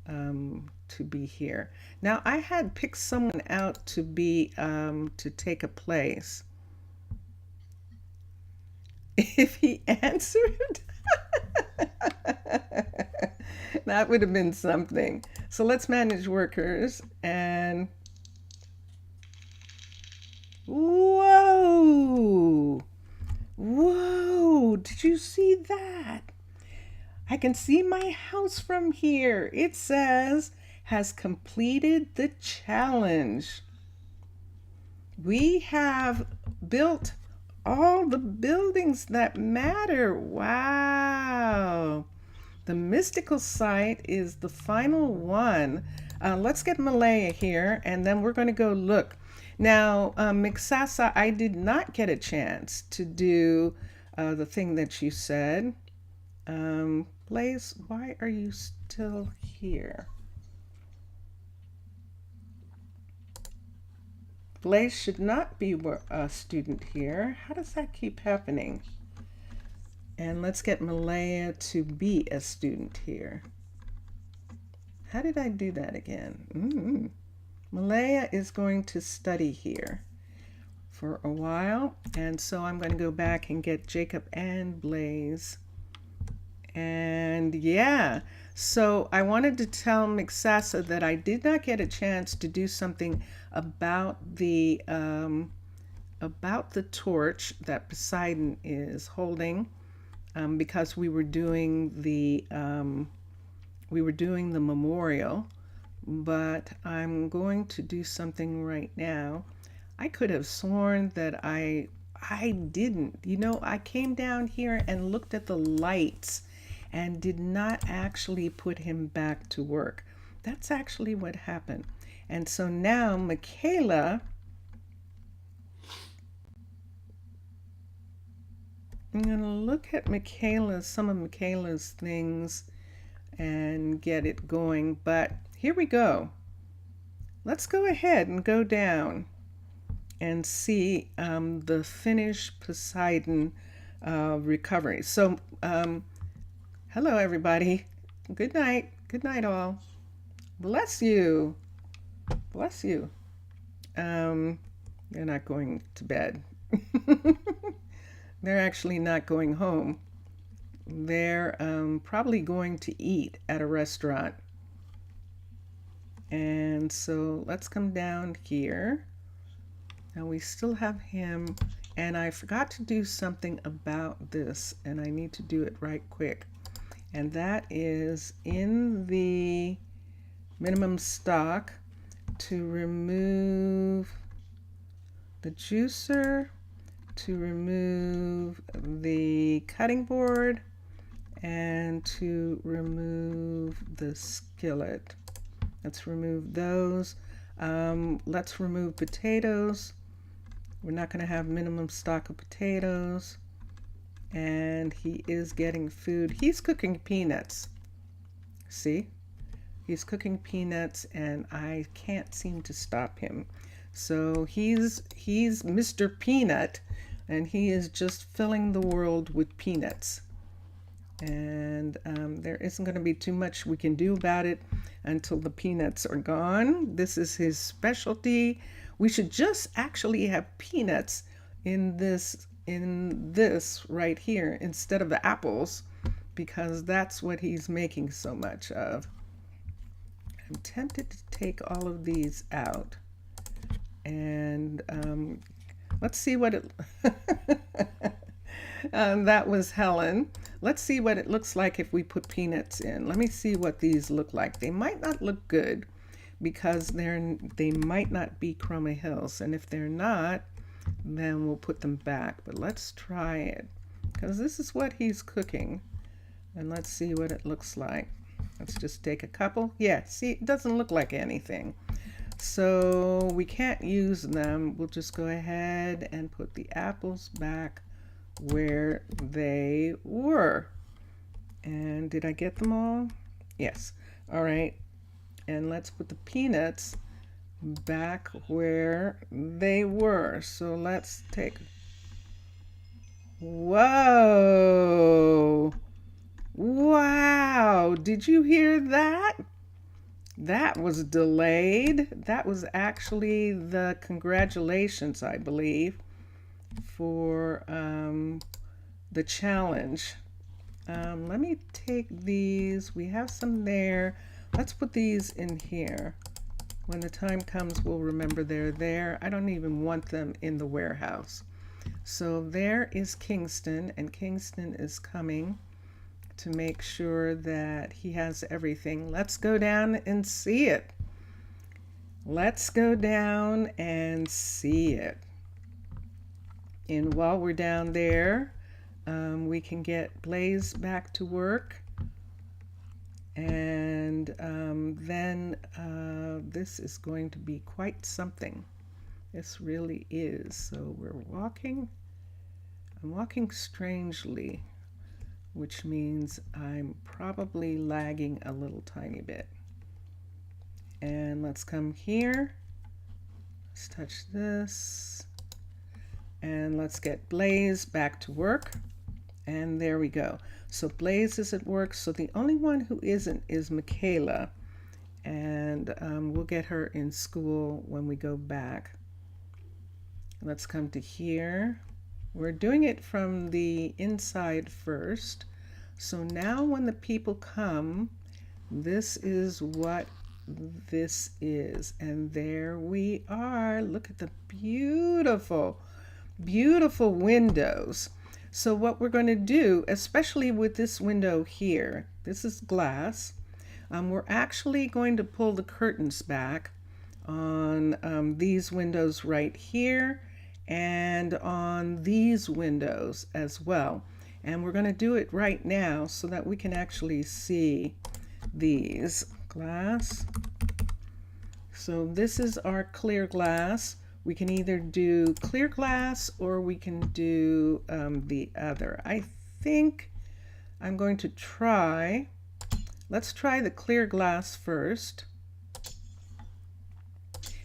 to be here. Now I had picked someone out to be to take a place. If he answered, that would have been something. So let's manage workers and whoa, whoa, did you see that? I can see my house from here. It says, has completed the challenge. We have built all the buildings that matter. Wow. The mystical site is the final one. Let's get Malaya here, and then we're going to go look. Now, Mixasa, I did not get a chance to do the thing that you said. Blaze, why are you still here? Blaze should not be a student here. How does that keep happening? And let's get Malaya to be a student here. How did I do that again? Malaya is going to study here for a while. And so I'm going to go back and get Jacob and Blaze. And yeah, so I wanted to tell Mixasa that I did not get a chance to do something about the torch that Poseidon is holding, because we were doing the memorial. But I'm going to do something right now. I could have sworn that I didn't. You know, I came down here and looked at the lights and did not actually put him back to work. That's actually what happened. And so now Michaela, I'm going to look at some of Michaela's things and get it going. But here we go. Let's go ahead and go down and see the finished Poseidon recovery. So, hello, everybody. Good night. Good night, all. Bless you. Bless you. They're not going to bed. They're actually not going home. They're probably going to eat at a restaurant. And so let's come down here. Now we still have him. And I forgot to do something about this, and I need to do it right quick. And that is in the minimum stock to remove the juicer, to remove the cutting board, and to remove the skillet. Let's remove those. Let's remove potatoes. We're not going to have minimum stock of potatoes. And he is getting food. He's cooking peanuts. See? He's cooking peanuts, and I can't seem to stop him. So he's Mr. Peanut, and he is just filling the world with peanuts. And there isn't going to be too much we can do about it until the peanuts are gone. This is his specialty. We should just actually have peanuts in this right here instead of the apples, because that's what he's making so much of. I'm tempted to take all of these out, and let's see what it that was Helen. Let's see what it looks like if we put peanuts in. Let me see what these look like. They might not look good because they might not be Chroma Hills, and if they're not, then we'll put them back. But let's try it, because this is what he's cooking, and let's see what it looks like. Let's just take a couple. Yeah, see, it doesn't look like anything. So we can't use them. We'll just go ahead and put the apples back where they were. And did I get them all? Yes. All right. And let's put the peanuts back where they were. So let's take... Whoa! Wow! Did you hear that? That was delayed. That was actually the congratulations, I believe, for the challenge. Let me take these. We have some there. Let's put these in here. When the time comes, we'll remember they're there. I don't even want them in the warehouse. So there is Kingston, and Kingston is coming to make sure that he has everything. Let's go down and see it. Let's go down and see it. And while we're down there, we can get Blaze back to work. And then this is going to be quite something. This really is. So we're walking. I'm walking strangely, which means I'm probably lagging a little tiny bit. And let's come here. Let's touch this. And let's get Blaze back to work. And there we go. So Blaze is at work. So the only one who isn't is Michaela. And we'll get her in school when we go back. Let's come to here. We're doing it from the inside first. So now when the people come, this is what this is. And there we are. Look at the beautiful, beautiful windows. So what we're going to do, especially with this window here, this is glass. We're actually going to pull the curtains back on these windows right here and on these windows as well. And we're going to do it right now so that we can actually see these glass. So this is our clear glass. We can either do clear glass or we can do the other. I think I'm going to try, let's try the clear glass first.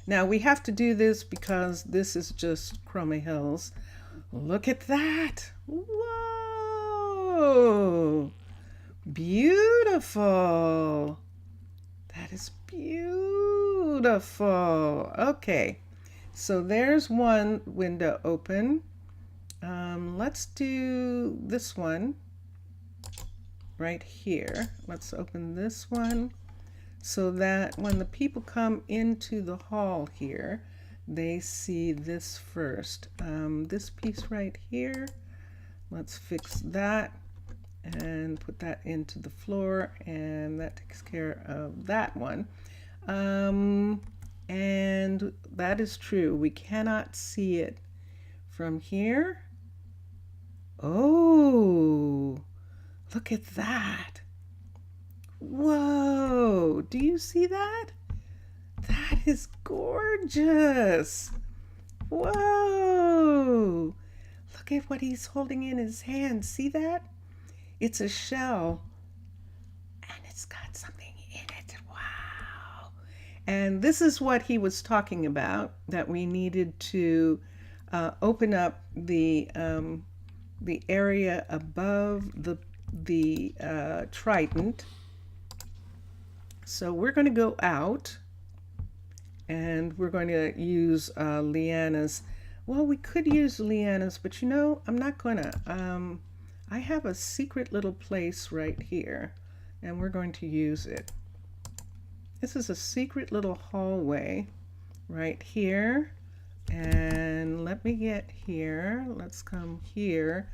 Now we have to do this because this is just Chroma Hills. Look at that. Whoa. Beautiful. That is beautiful. Okay. So there's one window open. Let's do this one right here. Let's open this one so that when the people come into the hall here, they see this first. This piece right here, let's fix that and put that into the floor, and that takes care of that one. And that is true. We cannot see it from here. Oh, look at that. Whoa, do you see that? That is gorgeous. Whoa, look at what he's holding in his hand. See that? It's a shell and it's got something in it. Wow. And this is what he was talking about, that we needed to open up the area above the trident. So we're going to go out and we're going to use lianas. Well, we could use lianas, but you know, I'm not going to. I have a secret little place right here, and we're going to use it. This is a secret little hallway right here. And let me get here. Let's come here.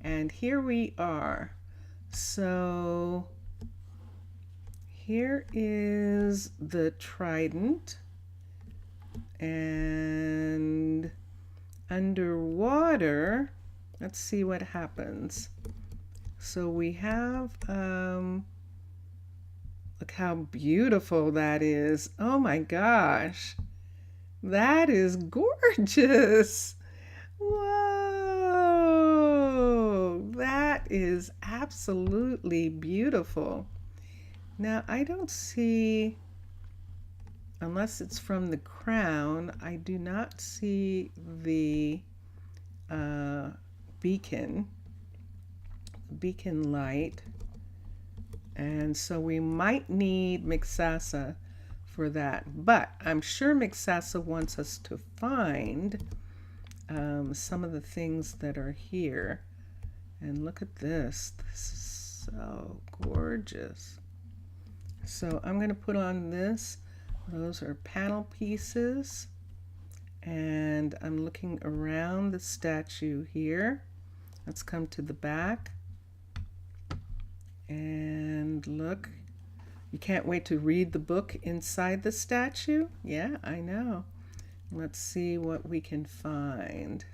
And here we are. So here is the trident. And underwater, let's see what happens. So we have, look how beautiful that is. Oh my gosh. That is gorgeous. Whoa, that is absolutely beautiful. Now I don't see, unless it's from the crown, I do not see the beacon light. And so we might need Mixasa for that, but I'm sure Mixasa wants us to find some of the things that are here. And look at this. This is so gorgeous. So I'm going to put on this. Those are panel pieces. And I'm looking around the statue here. Let's come to the back. And look, you can't wait to read the book inside the statue? Yeah, I know. Let's see what we can find.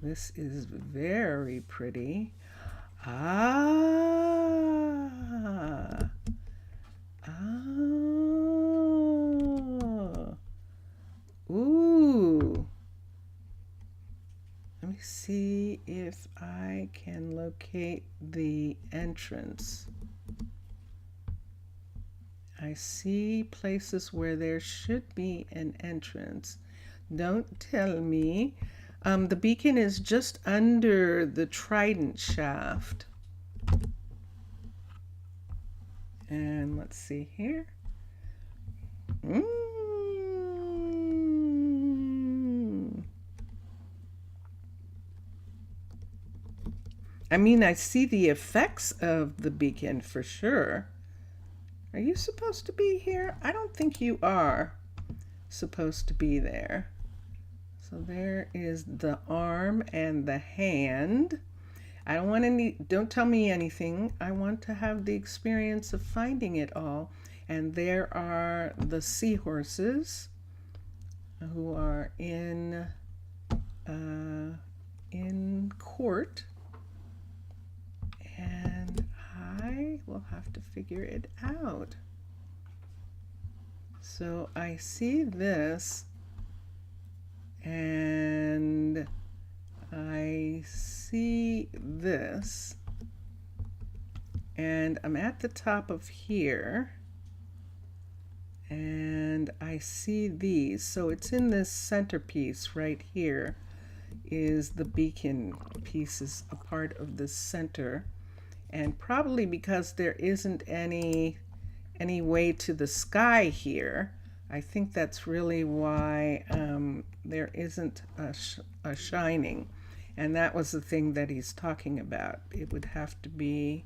This is very pretty. Ah. Oh. Ooh. Let me see if I can locate the entrance. I see places where there should be an entrance. Don't tell me. The beacon is just under the trident shaft. And let's see here. I mean, I see the effects of the beacon for sure. Are you supposed to be here? I don't think you are supposed to be there. So there is the arm and the hand. I don't want any, don't tell me anything. I want to have the experience of finding it all. And there are the seahorses who are in court. And I will have to figure it out. So I see this, and I see this, and I'm at the top of here, and I see these. So it's in this centerpiece right here is the beacon pieces, a part of the center. And probably because there isn't any way to the sky here, I think that's really why there isn't a shining. And that was the thing that he's talking about. It would have to be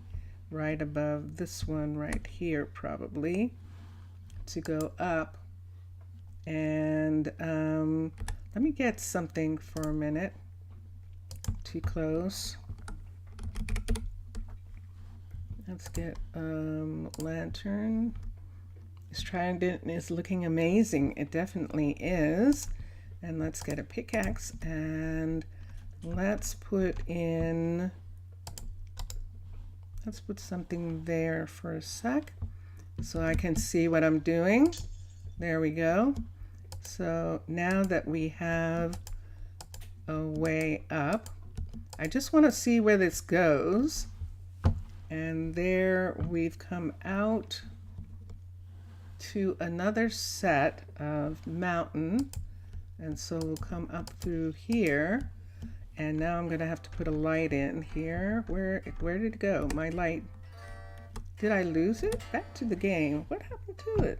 right above this one right here probably to go up. And let me get something for a minute. Too close. Let's get lantern. This trident is looking amazing. It definitely is. And let's get a pickaxe and let's put something there for a sec so I can see what I'm doing. There we go. So now that we have a way up, I just want to see where this goes. And there we've come out to another set of mountain. And so we'll come up through here. And now I'm going to have to put a light in here. Where did it go? My light. Did I lose it? Back to the game. What happened to it?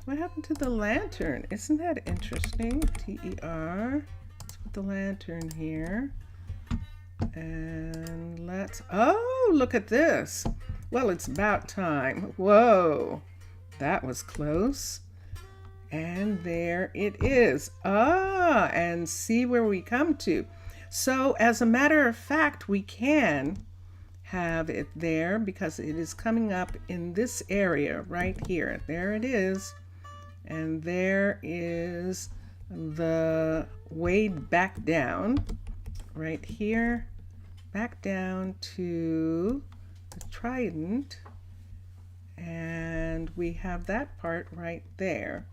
What happened to the lantern? Isn't that interesting? TER. Let's put the lantern here. And oh, look at this. Well, it's about time. Whoa, that was close. And there it is. Ah, and see where we come to. So as a matter of fact, we can have it there because it is coming up in this area right here. There it is. And there is the way back down right here, back down to the trident. And we have that part right there.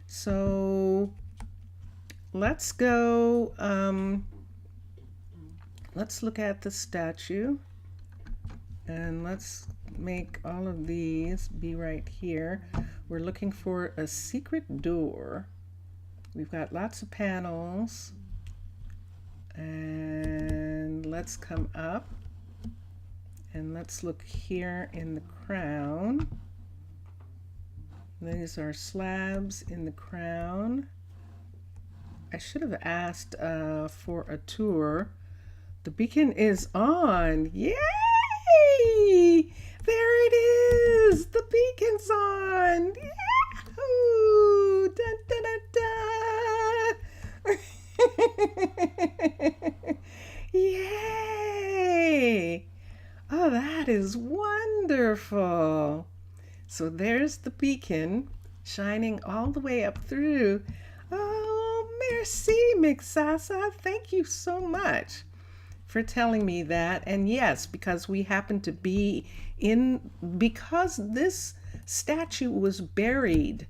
So let's go, let's look at the statue and let's make all of these be right here. We're looking for a secret door. We've got lots of panels, and let's come up and let's look here in the crown. These are slabs in the crown. I should have asked for a tour. The beacon is on. Yay! There it is. The beacon's on. Yahoo! Dun, dun, dun, dun. Yay! Wonderful. So there's the beacon shining all the way up through. Oh, merci, Mixasa. Thank you so much for telling me that. And yes, because we happen to be because this statue was buried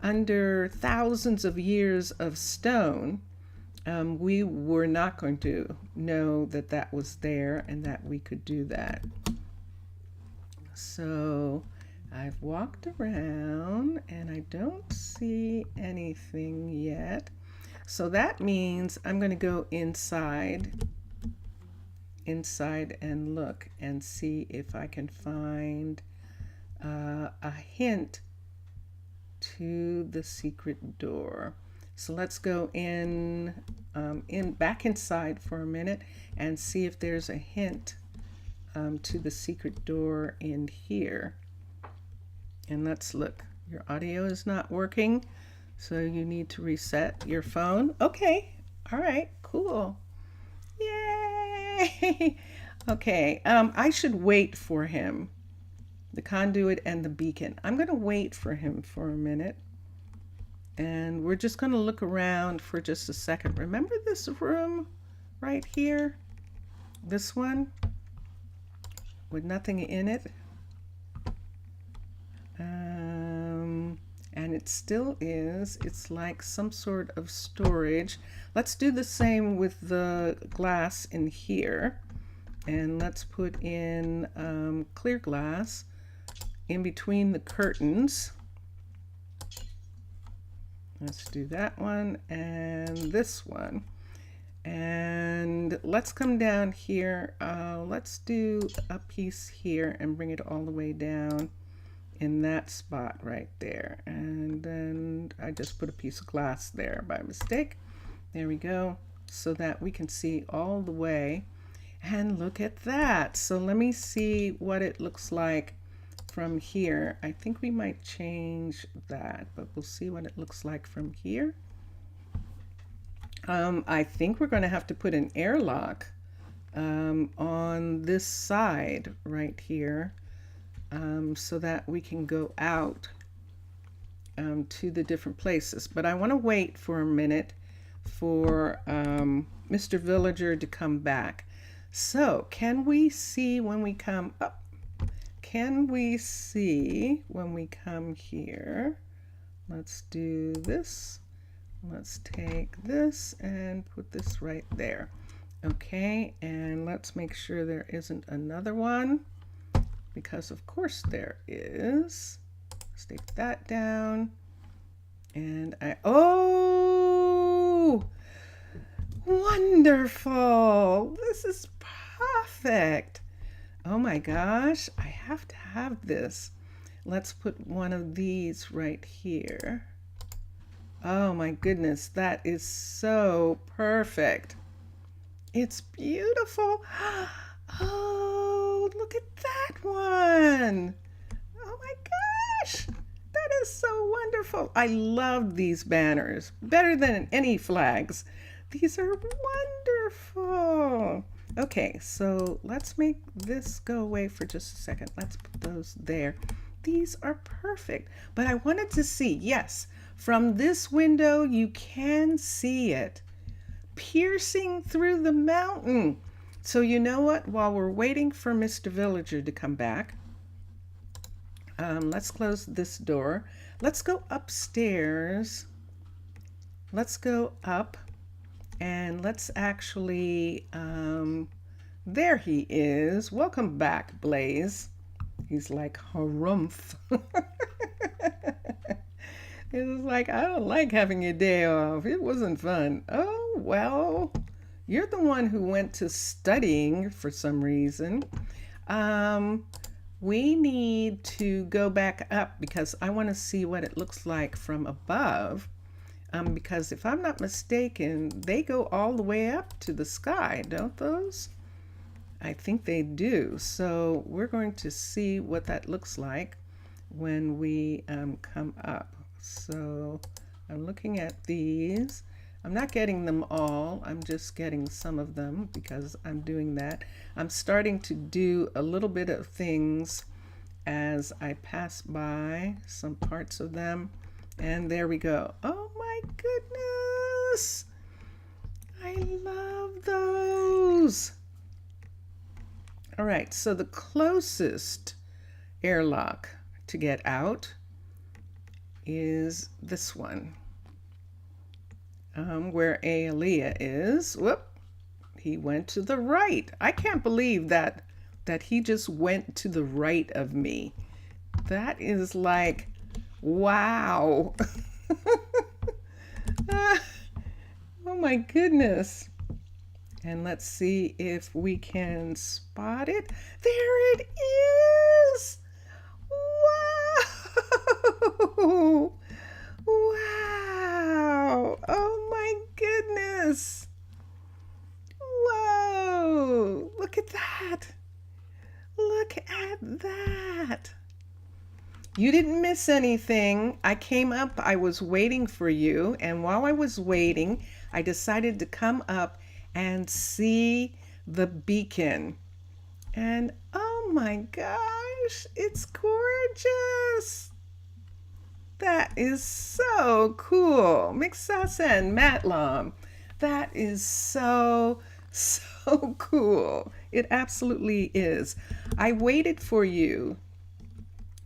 under thousands of years of stone, we were not going to know that that was there and that we could do that. So I've walked around and I don't see anything yet. So that means I'm going to go inside and look and see if I can find a hint to the secret door. So let's go back inside for a minute and see if there's a hint to the secret door in here. And let's look. Your audio is not working, so you need to reset your phone. Okay, all right, cool. Yay! Okay, I should wait for him. The conduit and the beacon. I'm going to wait for him for a minute. And we're just going to look around for just a second. Remember this room right here? This one with nothing in it. And it still is. It's like some sort of storage. Let's do the same with the glass in here. And let's put in clear glass in between the curtains. Let's do that one and this one. And let's come down here. Let's do a piece here and bring it all the way down in that spot right there. And then I just put a piece of glass there by mistake. There we go. So that we can see all the way. And look at that. So let me see what it looks like from here. I think we might change that, but we'll see what it looks like from here. I think we're going to have to put an airlock on this side right here so that we can go out to the different places. But I want to wait for a minute for Mr. Villager to come back. So can we see when we come up? Can we see when we come here? Let's do this. Let's take this and put this right there. Okay, and let's make sure there isn't another one, because of course there is. Let's take that down. And oh, wonderful. This is perfect. Oh my gosh, I have to have this. Let's put one of these right here. Oh my goodness, that is so perfect. It's beautiful. Oh, look at that one. Oh my gosh, that is so wonderful. I love these banners, better than any flags. These are wonderful. Okay, so let's make this go away for just a second. Let's put those there. These are perfect. But I wanted to see, yes, from this window you can see it piercing through the mountain. So you know what? While we're waiting for Mr. Villager to come back, let's close this door. Let's go upstairs. Let's go up. And let's actually, there he is. Welcome back, Blaze. He's like, harumph. It was like, I don't like having your day off. It wasn't fun. Oh, well, you're the one who went to studying for some reason. We need to go back up because I want to see what it looks like from above. Because if I'm not mistaken, they go all the way up to the sky, don't those? I think they do. So we're going to see what that looks like when we come up. So I'm looking at these. I'm not getting them all. I'm just getting some of them because I'm doing that. I'm starting to do a little bit of things as I pass by some parts of them. And there we go. Oh my goodness! I love those. All right, so the closest airlock to get out is this one, where Aaliyah is. Whoop, he went to the right. I can't believe that he just went to the right of me. That is like, wow. Oh my goodness. And let's see if we can spot it. There it is. Wow. Wow. Oh my goodness. Whoa. Look at that. Look at that. You didn't miss anything. I came up, I was waiting for you, and while I was waiting, I decided to come up and see the beacon. And oh my gosh, it's gorgeous. That is so cool. Mixasen Matlam. That is so cool. It absolutely is. I waited for you,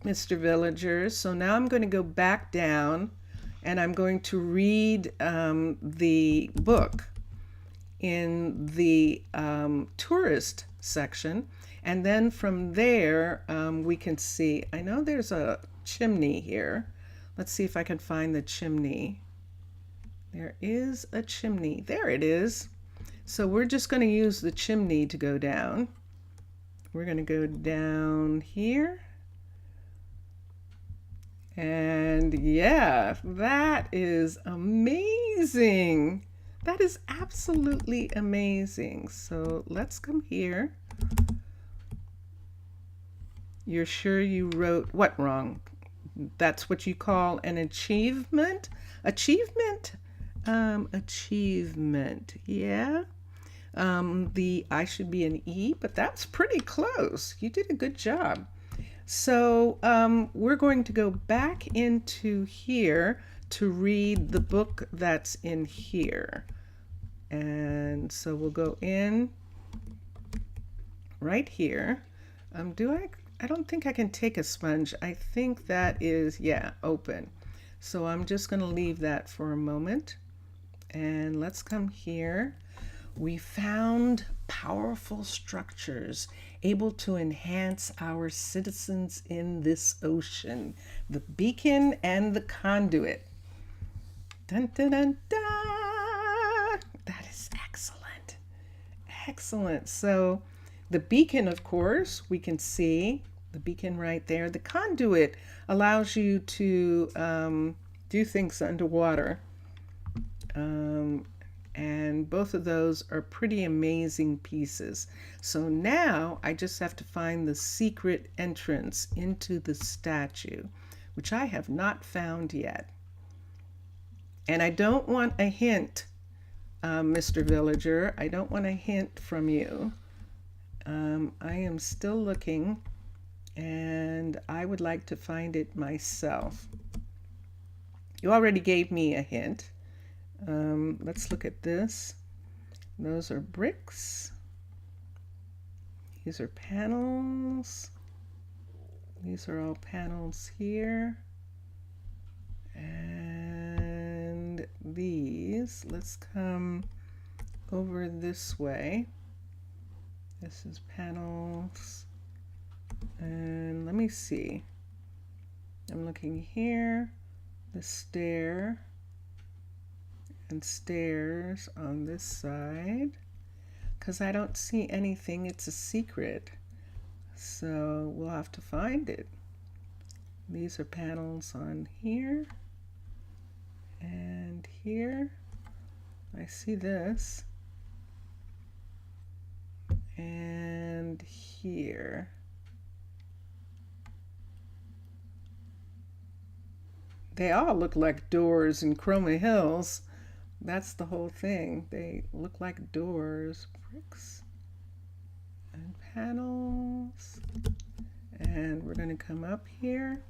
Mr. Villager. So now I'm going to go back down and I'm going to read the book in the tourist section. And then from there, we can see, I know there's a chimney here. Let's see if I can find the chimney. There is a chimney. There it is. So we're just going to use the chimney to go down. We're going to go down here. And yeah, that is amazing. That is absolutely amazing. So let's come here. You're sure you wrote what wrong? That's what you call an achievement? Achievement? Achievement. Yeah. The I should be an E, but that's pretty close. You did a good job. So we're going to go back into here to read the book that's in here. And so we'll go in right here. I don't think I can take a sponge. I think that is, yeah, open. So I'm just going to leave that for a moment. And let's come here. We found powerful structures able to enhance our citizens in this ocean. The beacon and the conduit. Dun, dun, dun, dun. That is excellent. Excellent. So the beacon, of course, we can see the beacon right there. The conduit allows you to do things underwater. And both of those are pretty amazing pieces. So now I just have to find the secret entrance into the statue, which I have not found yet. And I don't want a hint, Mr. Villager. I don't want a hint from you. I am still looking, and I would like to find it myself. You already gave me a hint. Let's look at this. Those are bricks. These are panels. These are all panels here. And these, let's come over this way. This is panels. And let me see. I'm looking here. The stair. And stairs on this side, because I don't see anything. It's a secret, so we'll have to find it. These are panels on here and here. I see this, and here. They all look like doors in Chroma Hills. That's the whole thing. They look like doors, bricks, and panels, And we're going to come up here.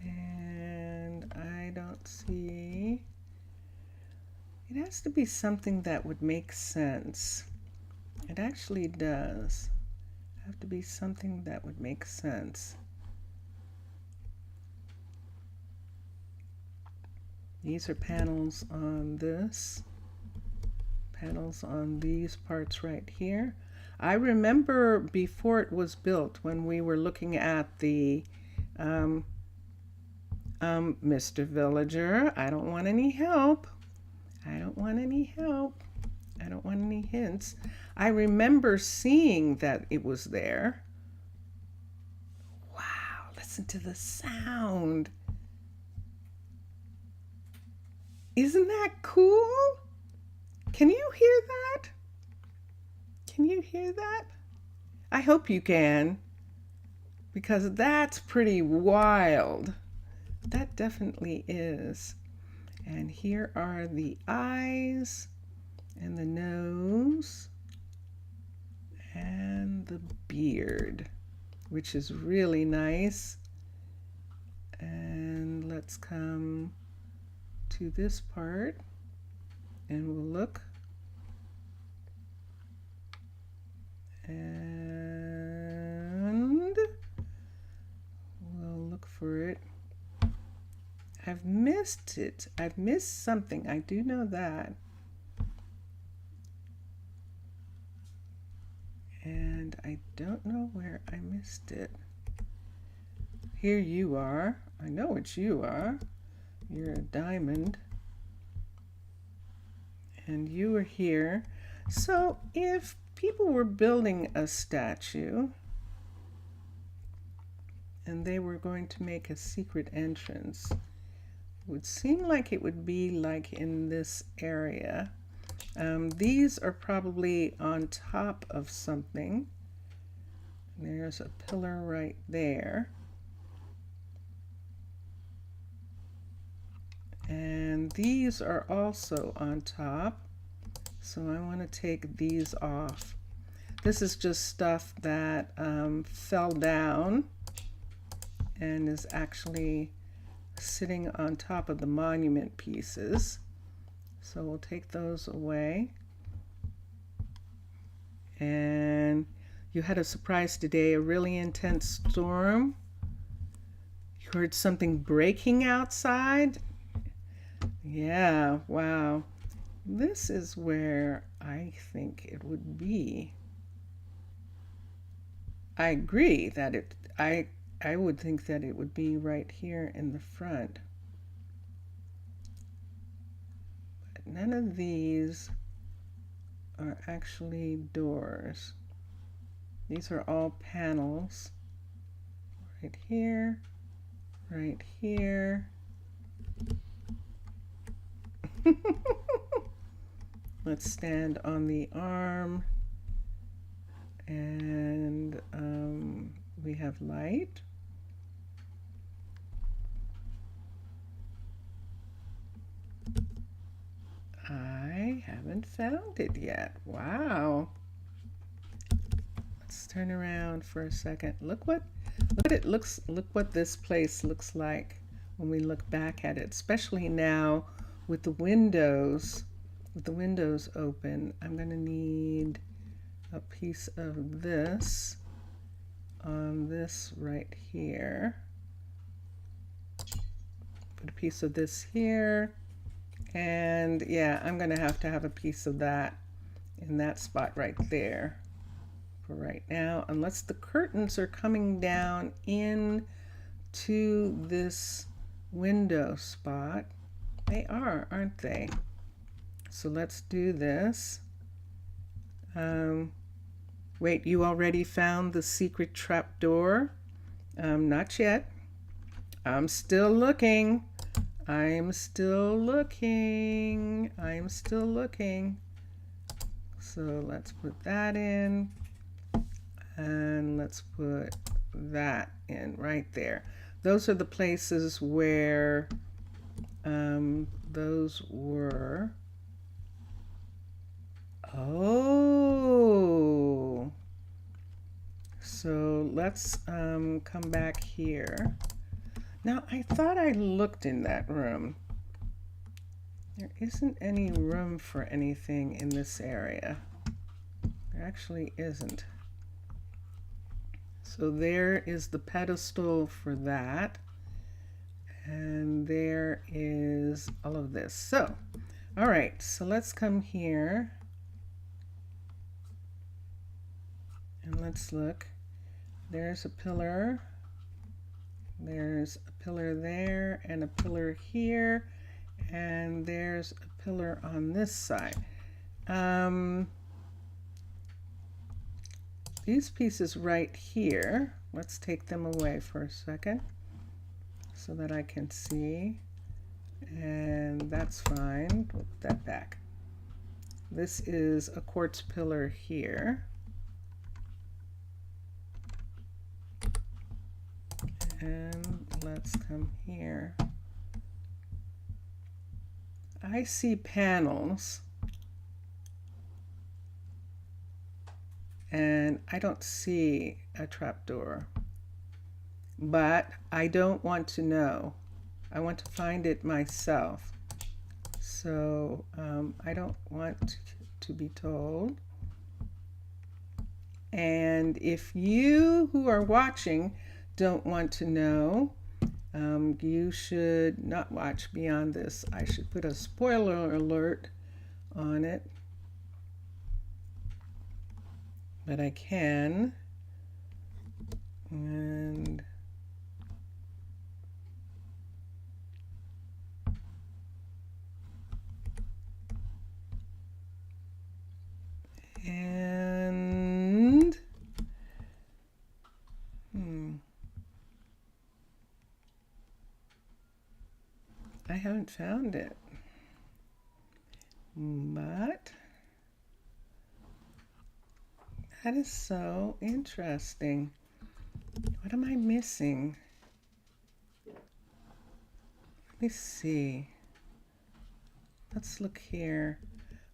And I don't see. It has to be something that would make sense. It actually does have to be something that would make sense. These are panels on this, panels on these parts right here. I remember before it was built, when we were looking at the Mr. Villager, I don't want any help. I don't want any help. I don't want any hints. I remember seeing that it was there. Wow, listen to the sound. Isn't that cool? Can you hear that? Can you hear that? I hope you can, because that's pretty wild. That definitely is. And here are the eyes and the nose and the beard, which is really nice. And let's come to this part and we'll look. And we'll look for it. I've missed it. I've missed something. I do know that. And I don't know where I missed it. Here you are. I know it's you are. You're a diamond. And you are here. So if people were building a statue and they were going to make a secret entrance, it would seem like it would be like in this area. These are probably on top of something. There's a pillar right there. And these are also on top. So I want to take these off. This is just stuff that fell down and is actually sitting on top of the monument pieces. So we'll take those away. And you had a surprise today, a really intense storm. You heard something breaking outside. Yeah, wow. This is where I think it would be. I agree that I would think that it would be right here in the front. But none of these are actually doors. These are all panels. Right here, right here. Let's stand on the arm, and we have light. I haven't found it yet. Wow. Let's turn around for a second. Look what it looks. Look what this place looks like when we look back at it, especially now with the windows. With the windows open, I'm going to need a piece of this on this right here. Put a piece of this here. And yeah, I'm going to have a piece of that in that spot right there for right now, unless the curtains are coming down in to this window spot. They are, aren't they? So let's do this. Wait, you already found the secret trap door? Not yet. I'm still looking. I'm still looking. I'm still looking. So let's put that in. And let's put that in right there. Those are the places where those were. Oh, So let's come back here. Now, I thought I looked in that room. There isn't any room for anything in this area. There actually isn't. So there is the pedestal for that. And there is all of this. So, all right, so let's come here. And let's look. There's a pillar. There's a pillar there and a pillar here. And there's a pillar on this side. These pieces right here, let's take them away for a second so that I can see. And that's fine. We'll put that back. This is a quartz pillar here. And let's come here. I see panels, and I don't see a trapdoor, but I don't want to know. I want to find it myself. So I don't want to be told. And if you who are watching don't want to know, you should not watch beyond this. I should put a spoiler alert on it, but I can. And I haven't found it, but that is so interesting. What am I missing? Let me see. Let's look here.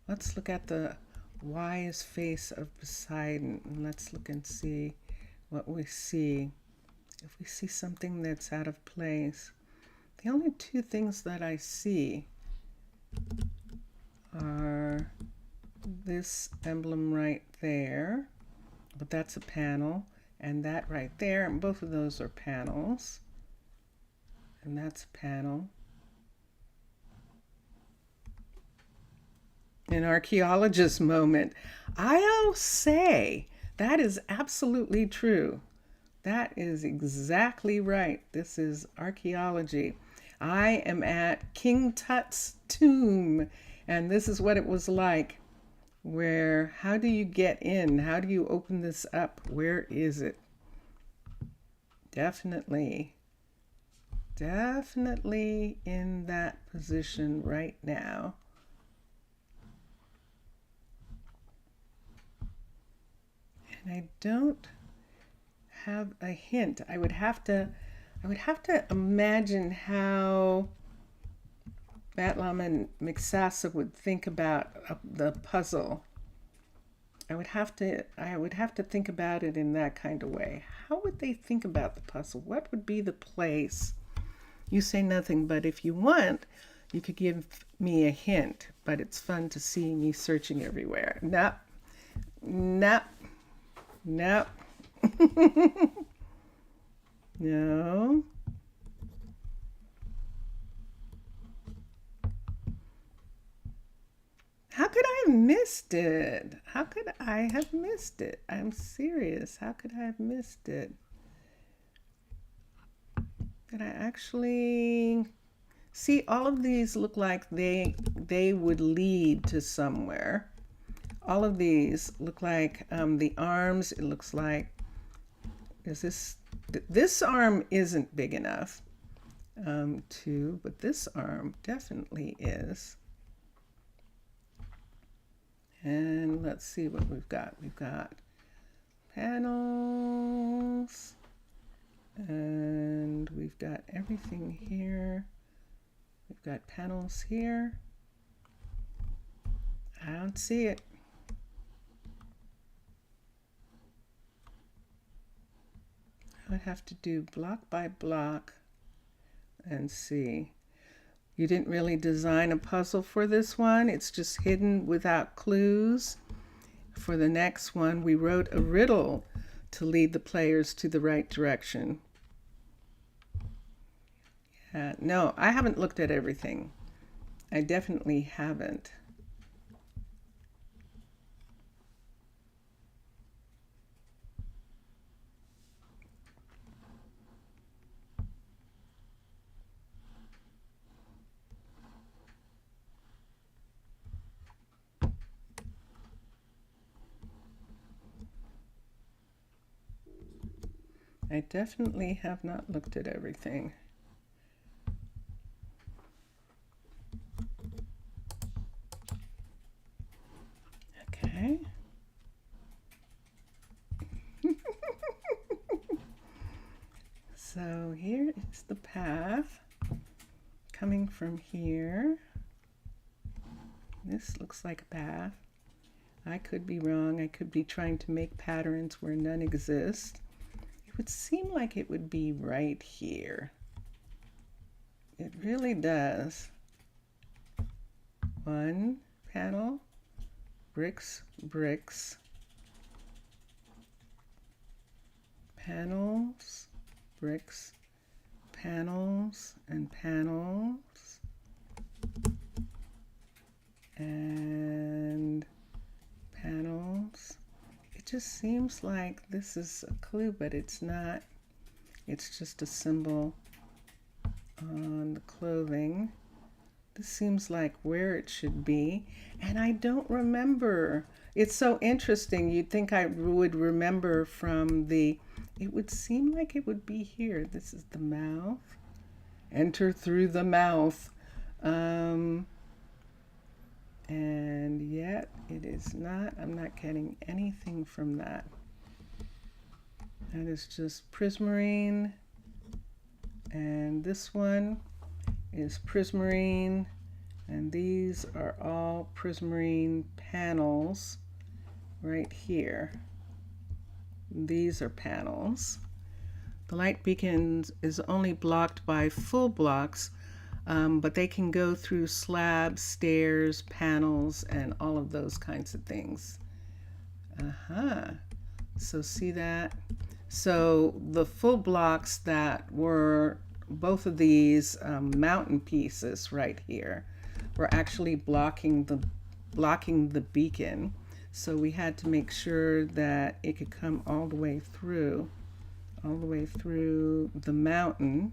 Let's look at the wise face of Poseidon, and let's look and see what we see. If we see something that's out of place. The only two things that I see are this emblem right there, but that's a panel, and that right there, and both of those are panels, and that's a panel. An archaeologist moment. I'll say that is absolutely true. That is exactly right. This is archaeology. I am at King Tut's tomb, and this is what it was like. Where, how do you get in? How do you open this up? Where is it? Definitely in that position right now. And I don't have a hint. I would have to imagine how Matlam and Mixasa would think about the puzzle. I would have to think about it in that kind of way. How would they think about the puzzle? What would be the place? You say nothing, but if you want, you could give me a hint. But it's fun to see me searching everywhere. Nope. No. How could I have missed it? How could I have missed it? I'm serious. How could I have missed it? Did I actually see all of these look like they would lead to somewhere? All of these look like the arms. It looks like this arm isn't big enough but this arm definitely is. And let's see what we've got. We've got panels, and we've got everything here. We've got panels here. I don't see it. I would have to do block by block and see. You didn't really design a puzzle for this one. It's just hidden without clues. For the next one, we wrote a riddle to lead the players to the right direction. No, I haven't looked at everything. I definitely haven't. I definitely have not looked at everything. Okay. So here is the path coming from here. This looks like a path. I could be wrong. I could be trying to make patterns where none exist. It would seem like it would be right here. It really does. One panel, bricks, bricks, panels, bricks, panels, and panels, and panels. It just seems like this is a clue, but it's not. It's just a symbol on the clothing. This seems like where it should be, and I don't remember. It's so interesting. You'd think I would remember from the, it would seem like it would be here. This is the mouth. Enter through the mouth. And yet it is not. I'm not getting anything from that. That is just prismarine. And this one is prismarine, and these are all prismarine panels right here. These are panels. The light beacon is only blocked by full blocks, but they can go through slabs, stairs, panels, and all of those kinds of things. So see that? So the full blocks that were both of these mountain pieces right here were actually blocking the beacon. So we had to make sure that it could come all the way through the mountain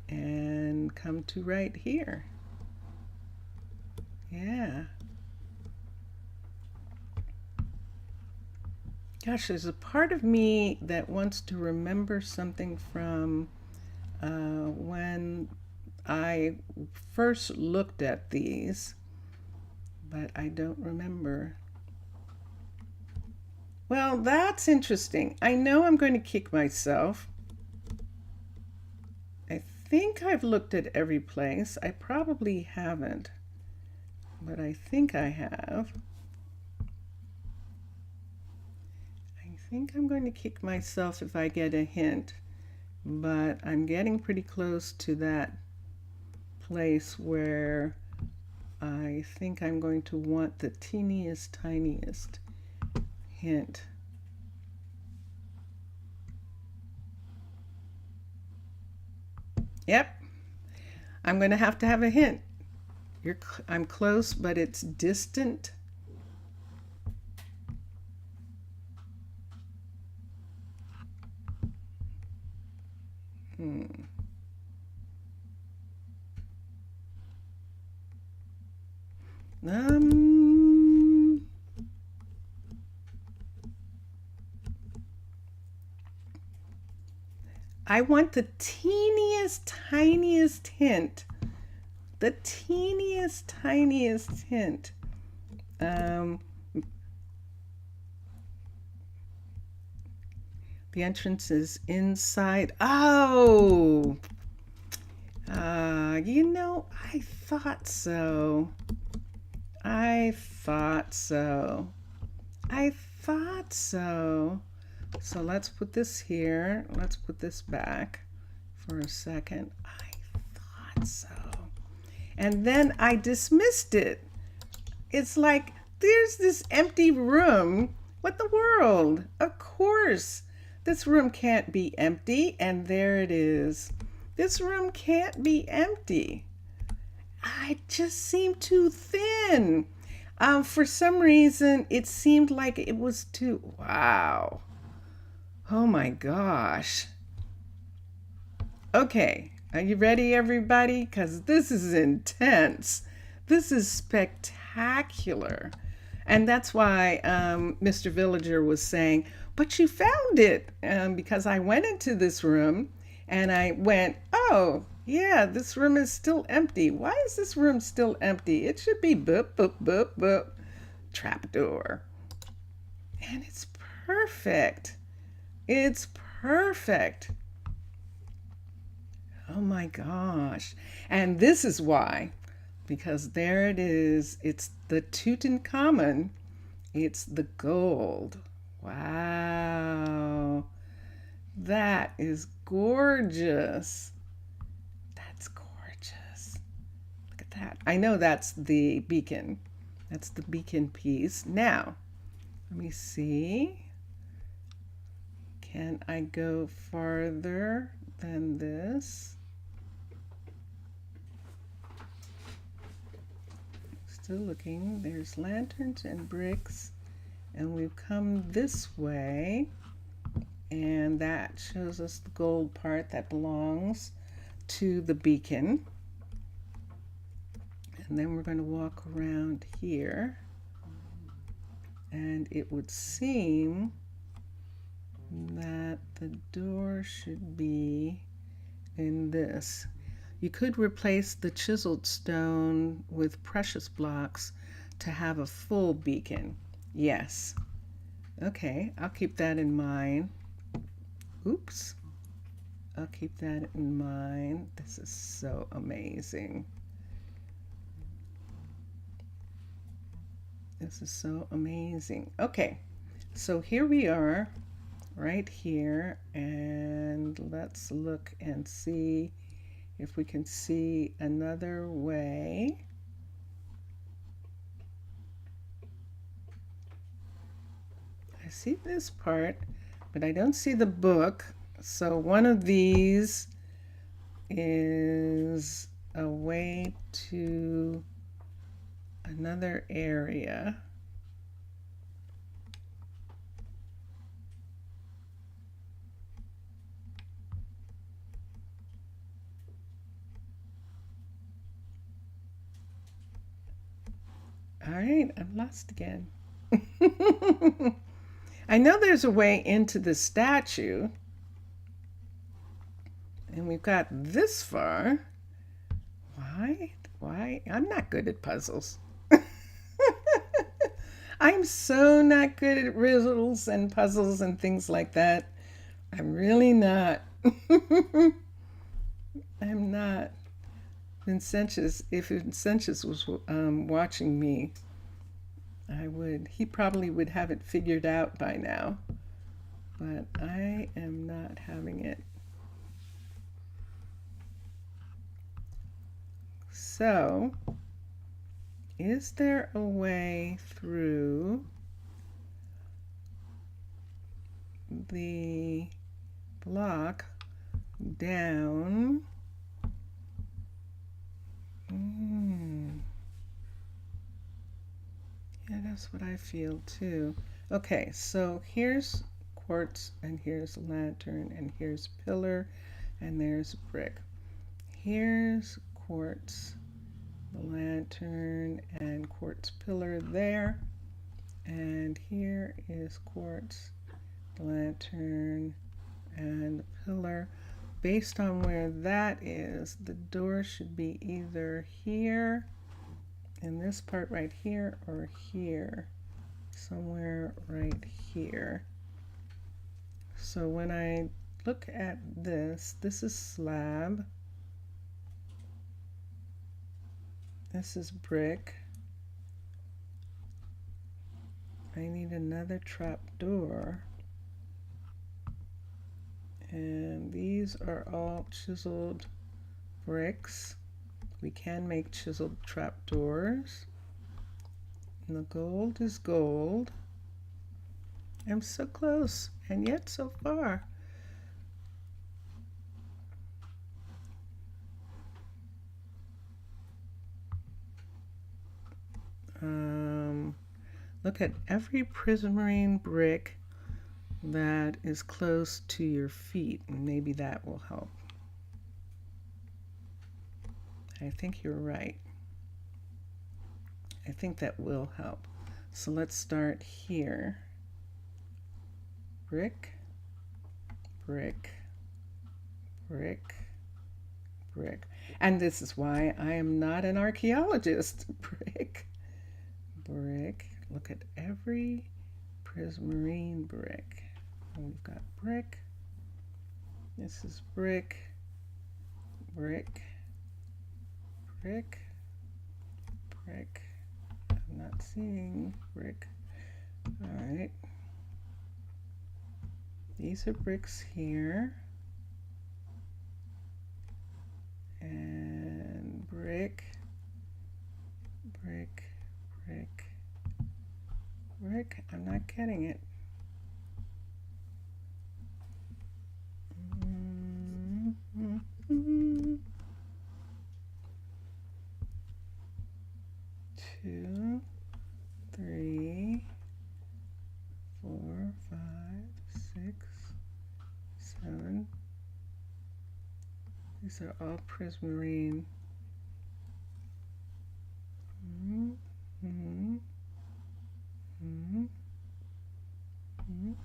and come to right here. Yeah. Gosh, there's a part of me that wants to remember something from when I first looked at these, but I don't remember. Well, that's interesting. I know I'm going to kick myself. I think I've looked at every place. I probably haven't, but I think I have. I think I'm going to kick myself if I get a hint, but I'm getting pretty close to that place where I think I'm going to want the teeniest, tiniest hint. Yep, I'm going to have a hint. I'm close, but it's distant. I want the teeniest, tiniest hint. The teeniest, tiniest hint. The entrance is inside. Oh! You know, I thought so. I thought so. So let's put this here. Let's put this back for a second. I thought so. And then I dismissed it. It's like there's this empty room. What the world? Of course. This room can't be empty. And there it is. This room can't be empty. I just seemed too thin. For some reason, it seemed like it was too. Wow. Oh my gosh. Okay, are you ready, everybody? Because this is intense. This is spectacular. And that's why Mr. Villager was saying, but you found it. Because I went into this room and I went, oh, yeah, this room is still empty. Why is this room still empty? It should be boop, boop, boop, boop, trapdoor. And it's perfect. It's perfect. Oh my gosh. And this is why, because there it is. It's the Tutankhamun. It's the gold. Wow. That is gorgeous. That's gorgeous. Look at that. I know that's the beacon. That's the beacon piece. Now, let me see. Can I go farther than this? Still looking. There's lanterns and bricks. And we've come this way. And that shows us the gold part that belongs to the beacon. And then we're going to walk around here. And it would seem that the door should be in this. You could replace the chiseled stone with precious blocks to have a full beacon. Yes. Okay, I'll keep that in mind. Oops. I'll keep that in mind. This is so amazing. This is so amazing. Okay, so here we are, right here, and let's look and see if we can see another way. I see this part, but I don't see the book. So one of these is a way to another area. All right, I'm lost again. I know there's a way into the statue. And we've got this far. Why? Why? I'm not good at puzzles. I'm so not good at riddles and puzzles and things like that. I'm really not. I'm not. Vincentius, if Vincentius was watching me, he probably would have it figured out by now. But I am not having it. So, is there a way through the block down? Yeah, that's what I feel too. Okay, so here's quartz, and here's lantern, and here's pillar, and there's brick. Here's quartz, the lantern, and quartz pillar there. And here is quartz, the lantern, and the pillar. Based on where that is, the door should be either here, in this part right here, or here, somewhere right here. So when I look at this, this is slab, this is brick. I need another trap door. And these are all chiseled bricks. We can make chiseled trapdoors. And the gold is gold. I'm so close, and yet so far. Look at every prismarine brick that is close to your feet, and maybe that will help. I think you're right. I think that will help. So let's start here. Brick, brick, brick, brick. And this is why I am not an archaeologist. Brick, brick. Look at every prismarine brick. And we've got brick. This is brick, brick, brick, brick. I'm not seeing brick. All right. These are bricks here. And brick, brick, brick, brick. I'm not getting it. Two, three, 4, 5, 6, 7. These are all prismarine.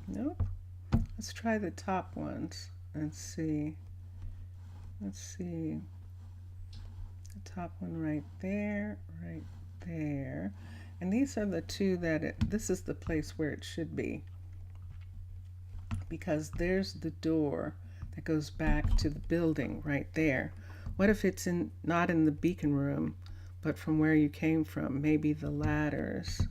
Nope. Let's try the top ones and see. Let's see. The top one right there, right there. And these are the two that this is the place where it should be. Because there's the door that goes back to the building right there. What if it's not in the beacon room, but from where you came from? Maybe the ladders.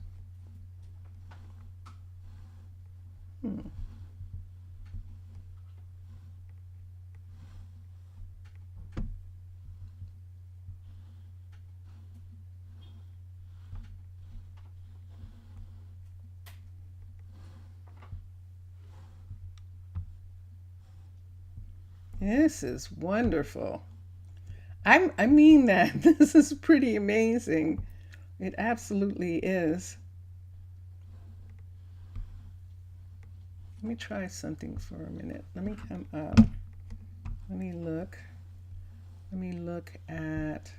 This is wonderful. I mean that. This is pretty amazing. It absolutely is. Let me try something for a minute. Let me come up. Let me look. Let me look at,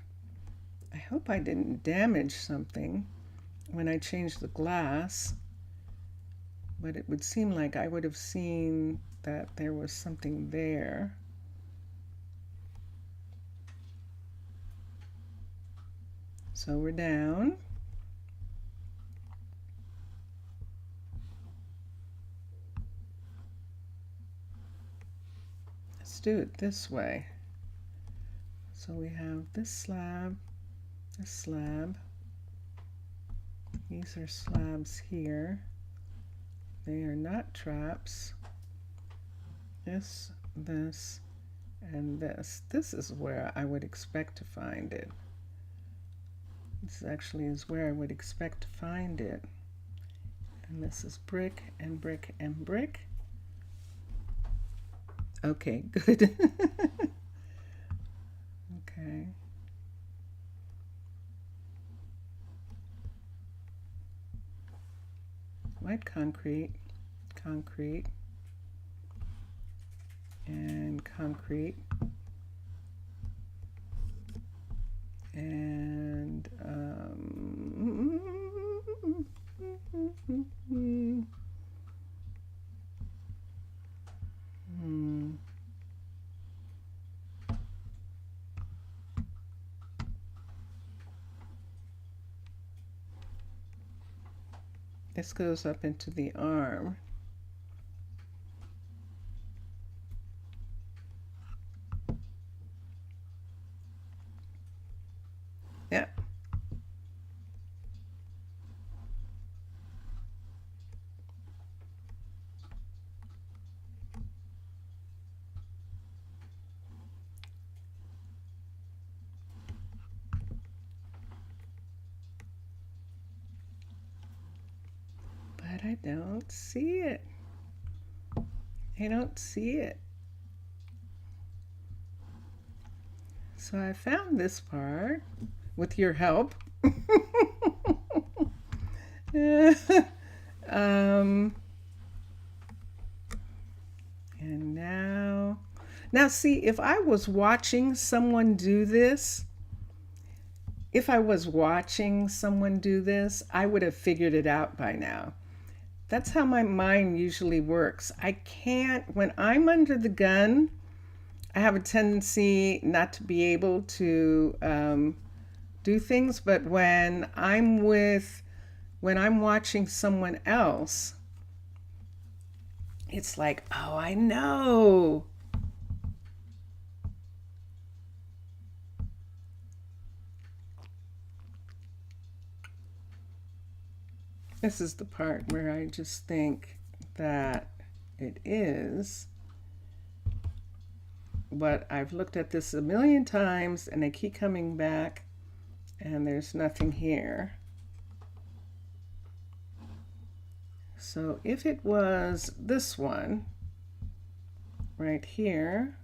I hope I didn't damage something when I changed the glass, but it would seem like I would have seen that there was something there. So we're down. Let's do it this way. So we have this slab, this slab. These are slabs here. They are not traps. This, this, and this. This is where I would expect to find it. This actually is where I would expect to find it. And this is brick and brick and brick. Okay, good. Okay. White concrete, concrete, and concrete. And this goes up into the arm. Yeah. don't see it. I don't see it. So I found this part with your help. um, and now see, if I was watching someone do this, I would have figured it out by now. That's how my mind usually works. I can't, when I'm under the gun, I have a tendency not to be able to do things. But when I'm watching someone else, it's like, oh, I know. This is the part where I just think that it is. But I've looked at this a million times and I keep coming back and there's nothing here. So if it was this one right here,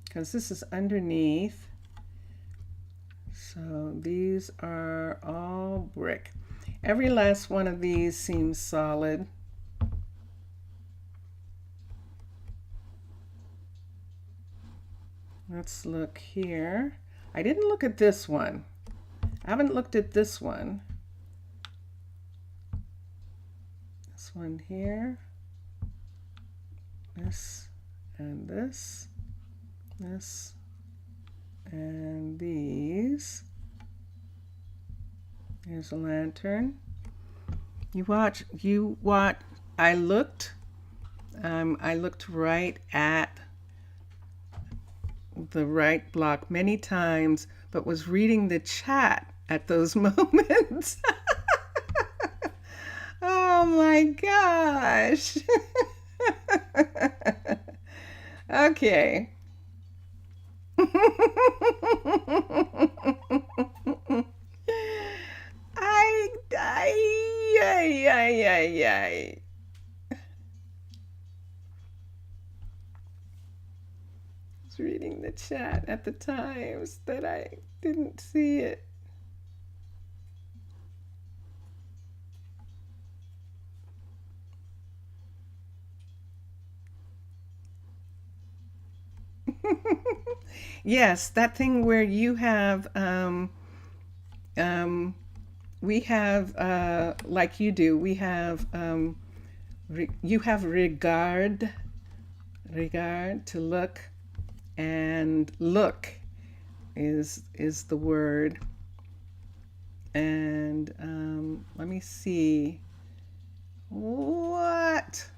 because this is underneath, so these are all brick. Every last one of these seems solid. Let's look here. I didn't look at this one. I haven't looked at this one. This one here. This and this. This and these. There's a lantern. You watch. I looked right at the right block many times, but was reading the chat at those moments. Oh my gosh. Okay. I was reading the chat at the times that I didn't see it. Yes, that thing where you have we have like you do, we have you have regard to look, and look is the word. And let me see what.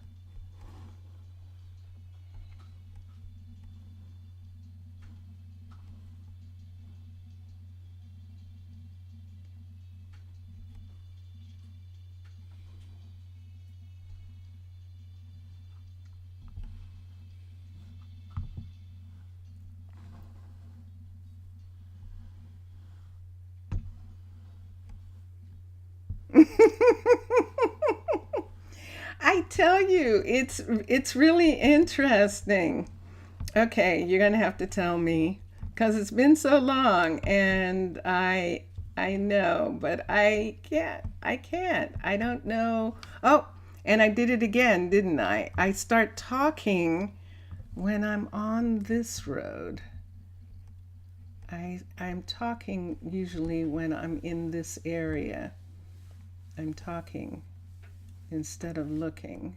I tell you, it's really interesting. Okay, you're gonna have to tell me because it's been so long, and I know, but I can't. I can't. I don't know. Oh, and I did it again, didn't I? I start talking when I'm on this road. I'm talking usually when I'm in this area. I'm talking instead of looking.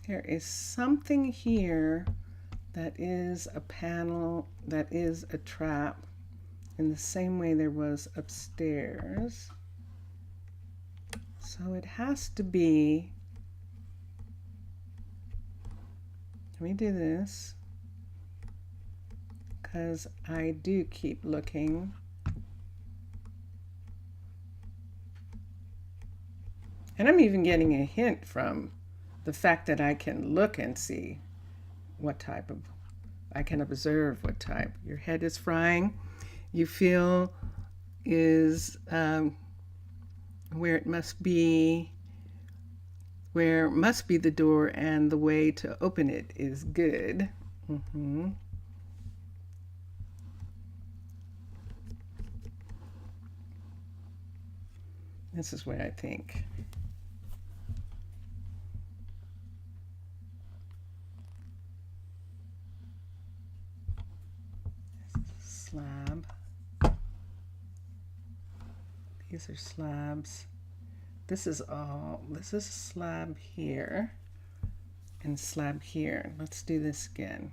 There is something here that is a panel, that is a trap, in the same way there was upstairs. So it has to be, let me do this, because I do keep looking. And I'm even getting a hint from the fact that I can look and see what type of, I can observe what type. Your head is frying. You feel is where it must be, where must be the door, and the way to open it is good. Mm-hmm. This is what I think. Slab. These are slabs. This is a slab here and slab here. Let's do this again.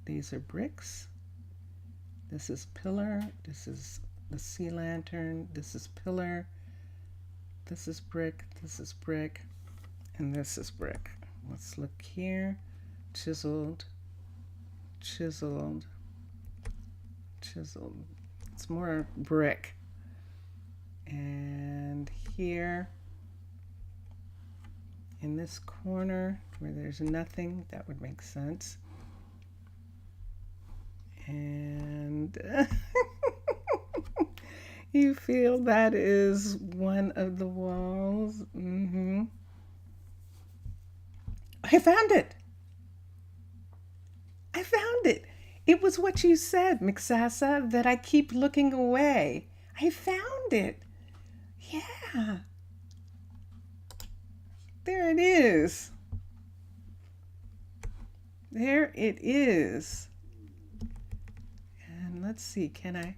These are bricks. This is pillar. This is the sea lantern. This is pillar. This is brick. This is brick. And this is brick. Let's look here. Chiseled, chiseled, chiseled. It's more brick. And here in this corner where there's nothing, that would make sense. And you feel that is one of the walls. Mm-hmm. I found it. I found it. It was what you said, Mixasa, that I keep looking away. I found it. Yeah. There it is. There it is. And let's see, can I?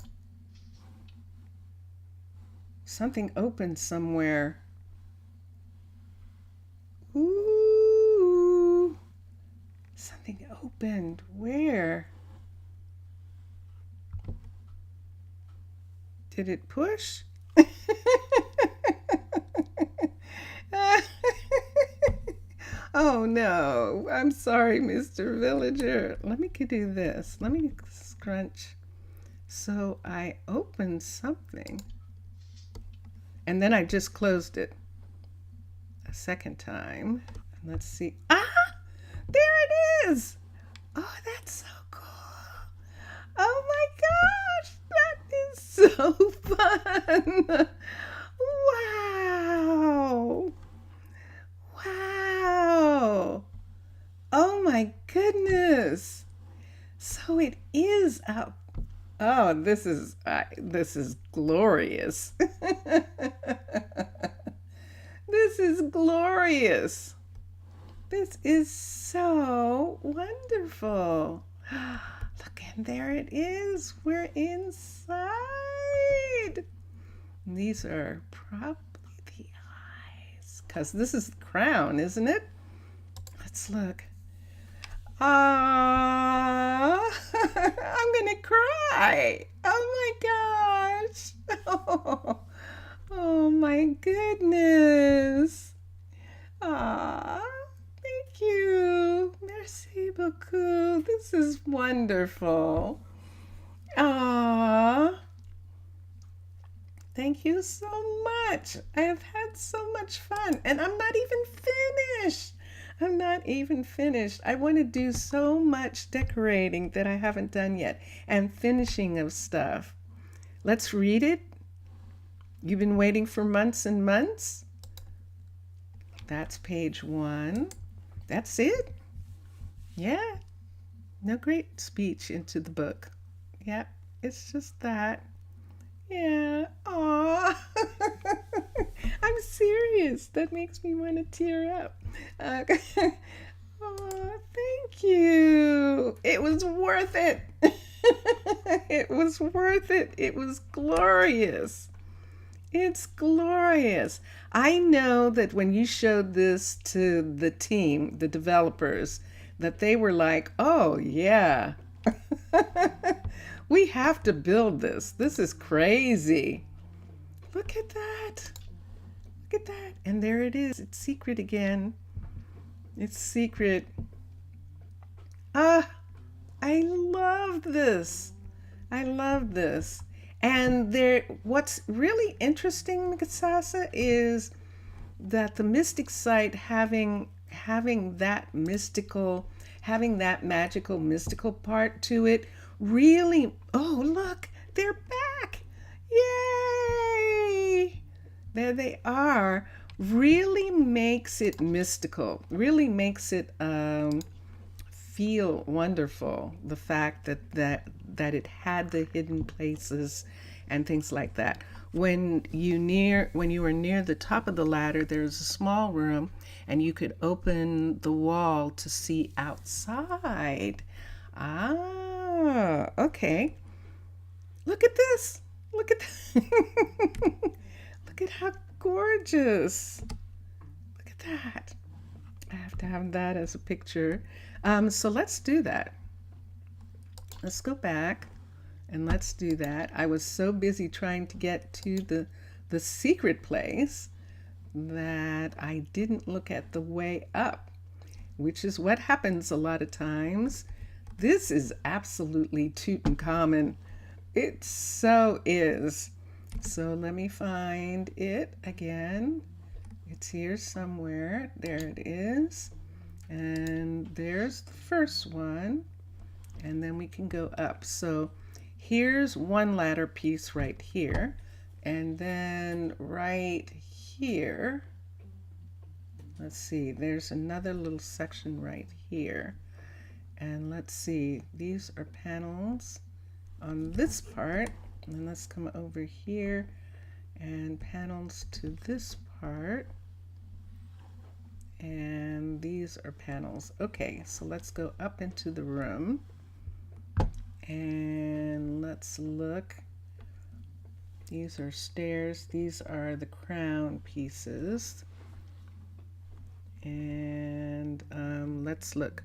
Something opened somewhere. Ooh. Something opened. Where? Did it push? Oh no, I'm sorry, Mr. Villager. Let me do this. Let me scrunch. So I opened something and then I just closed it a second time. Let's see. Ah, there it is. Oh, that's so cool. Oh my gosh, that is so fun. Wow. Wow. Oh my goodness. So it is up. Oh, this is glorious. This is glorious. This is so wonderful. Look, and there it is. We're inside. These are probably the eyes, because this is the crown, isn't it? Let's look. Ah, I'm gonna cry. Oh my gosh. Oh, oh my goodness. Ah, thank you. Merci beaucoup. This is wonderful. Ah, thank you so much. I have had so much fun, and I'm not even finished. I'm not even finished. I want to do so much decorating that I haven't done yet, and finishing of stuff. Let's read it. You've been waiting for months and months. That's page 1. That's it. Yeah. No great speech into the book. Yeah, it's just that. Yeah. Aw. I'm serious. That makes me want to tear up. Oh, thank you. It was worth it. It was worth it. It was glorious. It's glorious. I know that when you showed this to the team, the developers, that they were like, oh, yeah. We have to build this. This is crazy. Look at that. Look at that. And there it is. It's secret again. It's secret. Ah, I love this. I love this. And there, what's really interesting, Mikasasa, is that the mystic site having that mystical, having that magical, mystical part to it, really, oh, look, they're back. Yay! There they are. Really makes it mystical. Really makes it feel wonderful. The fact that it had the hidden places and things like that. When you were near the top of the ladder, there's a small room, and you could open the wall to see outside. Ah, okay. Look at this. Look at look at how gorgeous. Look at that. I have to have that as a picture. So let's do that. Let's go back and let's do that. I was so busy trying to get to the secret place that I didn't look at the way up, which is what happens a lot of times. This is absolutely Tutankhamun. It so is. So let me find it again. It's here somewhere. There it is. And there's the first one. And then we can go up. So here's one ladder piece right here. And then right here, let's see, there's another little section right here. And let's see, these are panels on this part. And let's come over here and panels to this part. And these are panels. Okay, so let's go up into the room and let's look. These are stairs. These are the crown pieces. And let's look.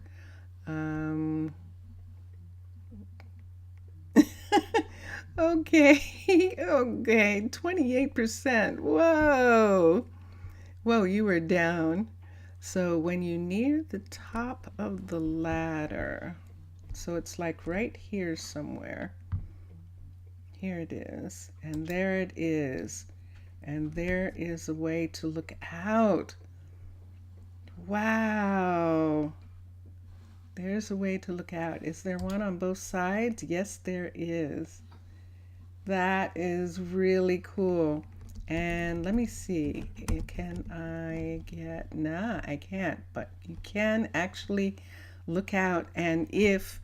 Okay, okay, 28%. Whoa. Whoa, you were down. So when you near the top of the ladder, so it's like right here somewhere. Here it is, and there it is. And there is a way to look out. Wow. There's a way to look out. Is there one on both sides? Yes, there is. That is really cool. And let me see, can I get, nah, I can't, but you can actually look out. And if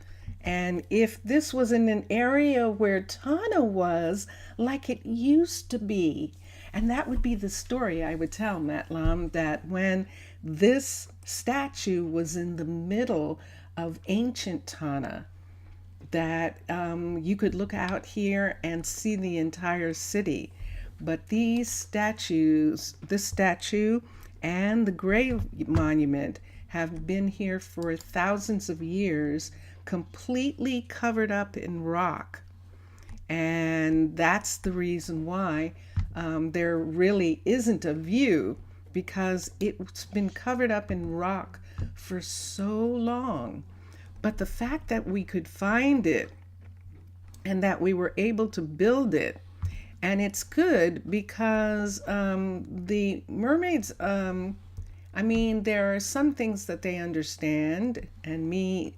this was in an area where Tana was, like it used to be, and that would be the story I would tell, Matlam, that when this statue was in the middle of ancient Tana, that you could look out here and see the entire city. But these statues, this statue and the grave monument, have been here for thousands of years, completely covered up in rock. And that's the reason why there really isn't a view, because it's been covered up in rock for so long. But the fact that we could find it and that we were able to build it, and it's good because the mermaids, I mean, there are some things that they understand, and me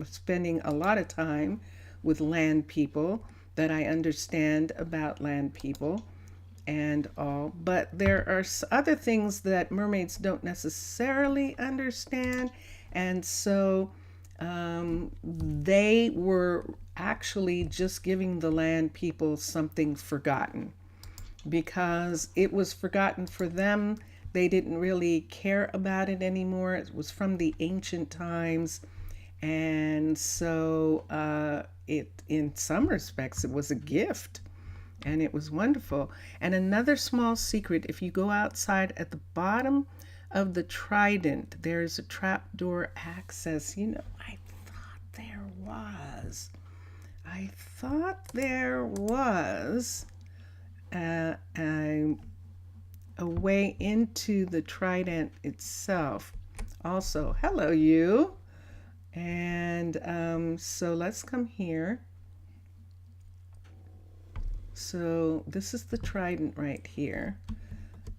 spending a lot of time with land people, that I understand about land people and all. But there are other things that mermaids don't necessarily understand, and so they were actually just giving the land people something forgotten, because it was forgotten for them. They didn't really care about it anymore. It was from the ancient times. And so it, in some respects, it was a gift, and it was wonderful. And another small secret, if you go outside at the bottom of the trident, there's a trapdoor access. You know, I thought there was. I thought there was a way into the trident itself. Also, hello, you. And so let's come here. So this is the trident right here.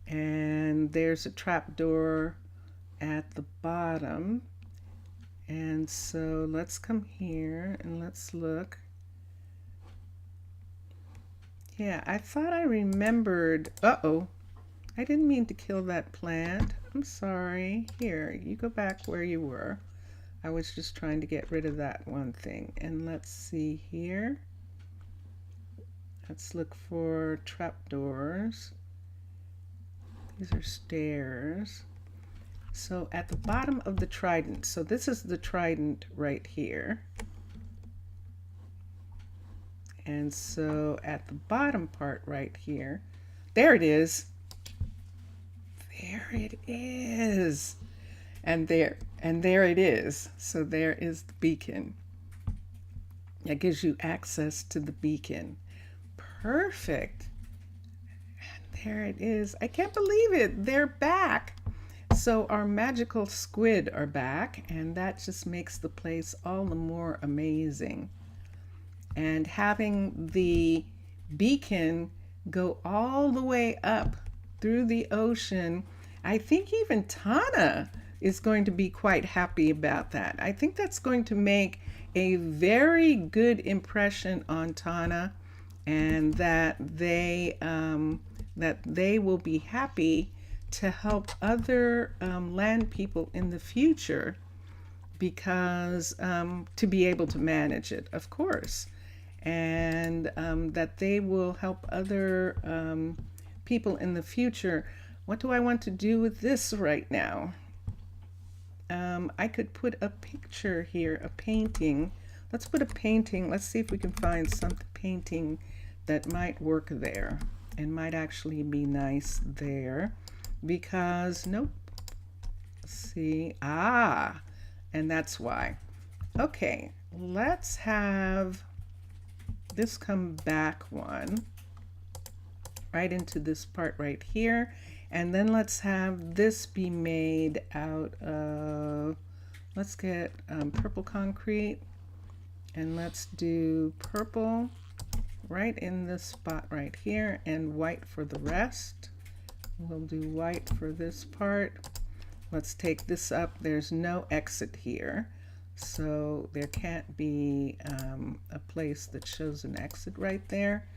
And there's a trapdoor at the bottom. And so let's come here and let's look. Yeah, I thought I remembered. Uh-oh. I didn't mean to kill that plant. I'm sorry. Here, you go back where you were. I was just trying to get rid of that one thing. And let's see here. Let's look for trapdoors. These are stairs. So at the bottom of the trident, so this is the trident right here. And so at the bottom part right here, there it is. There it is. And there it is. So there is the beacon. That gives you access to the beacon. Perfect. And there it is. I can't believe it. They're back. So our magical squid are back, and that just makes the place all the more amazing. And having the beacon go all the way up through the ocean, I think even Tana is going to be quite happy about that. I think that's going to make a very good impression on Tana, and that they will be happy to help other land people in the future, because to be able to manage it, of course, and that they will help other people in the future. What do I want to do with this right now? I could put a picture here, a painting. Let's put a painting. Let's see if we can find some painting that might work there and might actually be nice there, because nope. See, and that's why. Okay, let's have this come back one right into this part right here, and then let's have this be made out of, let's get purple concrete, and let's do purple right in this spot right here, and white for the rest. We'll do white for this part. Let's take this up. There's no exit here, so there can't be a place that shows an exit right there.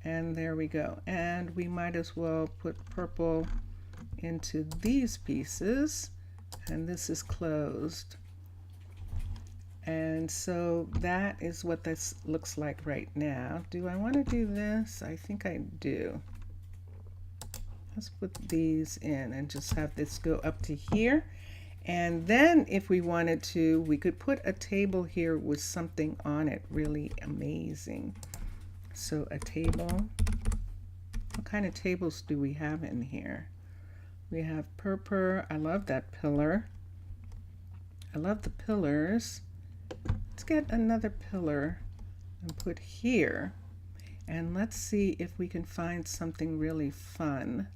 And there we go. And we might as well put purple into these pieces, and this is closed. And so that is what this looks like right now. Do I want to do this? I think I do. Let's put these in and just have this go up to here. And then if we wanted to, we could put a table here with something on it really amazing. So a table. What kind of tables do we have in here? We have purple. I love that pillar. I love the pillars. Let's get another pillar and put here. And let's see if we can find something really fun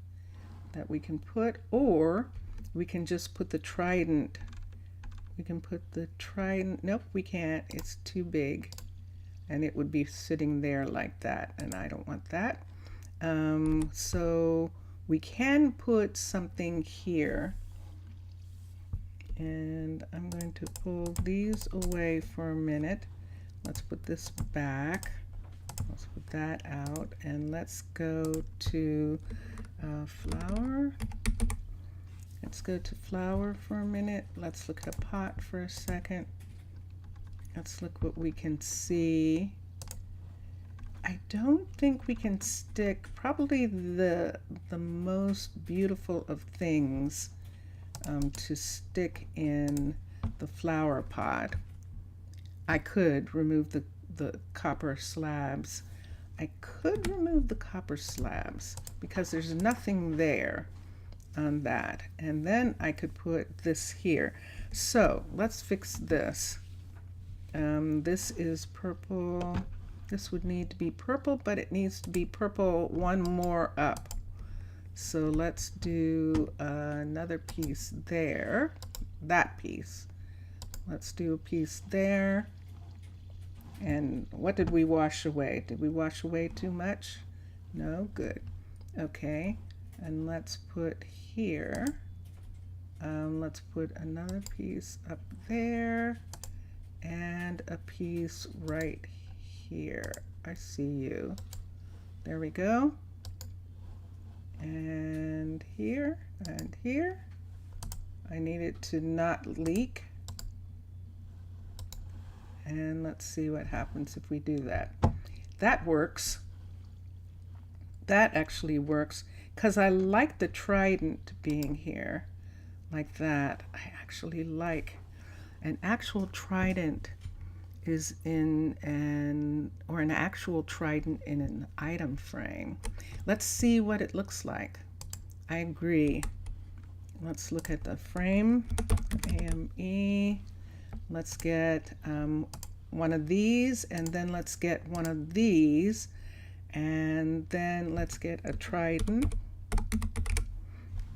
that we can put, or we can just put the trident. We can put the trident. Nope, we can't. It's too big. And it would be sitting there like that, and I don't want that. So we can put something here. And I'm going to pull these away for a minute. Let's put this back. Let's put that out, and let's go to flower. Let's go to flower for a minute. Let's look at a pot for a second. Let's look what we can see. I don't think we can stick probably the most beautiful of things to stick in the flower pot. I could remove the copper slabs. I could remove the copper slabs because there's nothing there on that. And then I could put this here. So let's fix this. This is purple. This would need to be purple, but it needs to be purple one more up. So let's do another piece there. That piece. Let's do a piece there. And what did we wash away? Did we wash away too much? No? Good. Okay. And let's put here. Let's put another piece up there. And a piece right here. I see you. There we go. and here and here. I need it to not leak. And let's see what happens if we do that. That works. That actually works because I like the trident being here like that. I actually like an actual trident is in an actual trident in an item frame. Let's see what it looks like. I agree. Let's look at the frame, AME. Let's get one of these, and then let's get one of these, and then let's get a trident.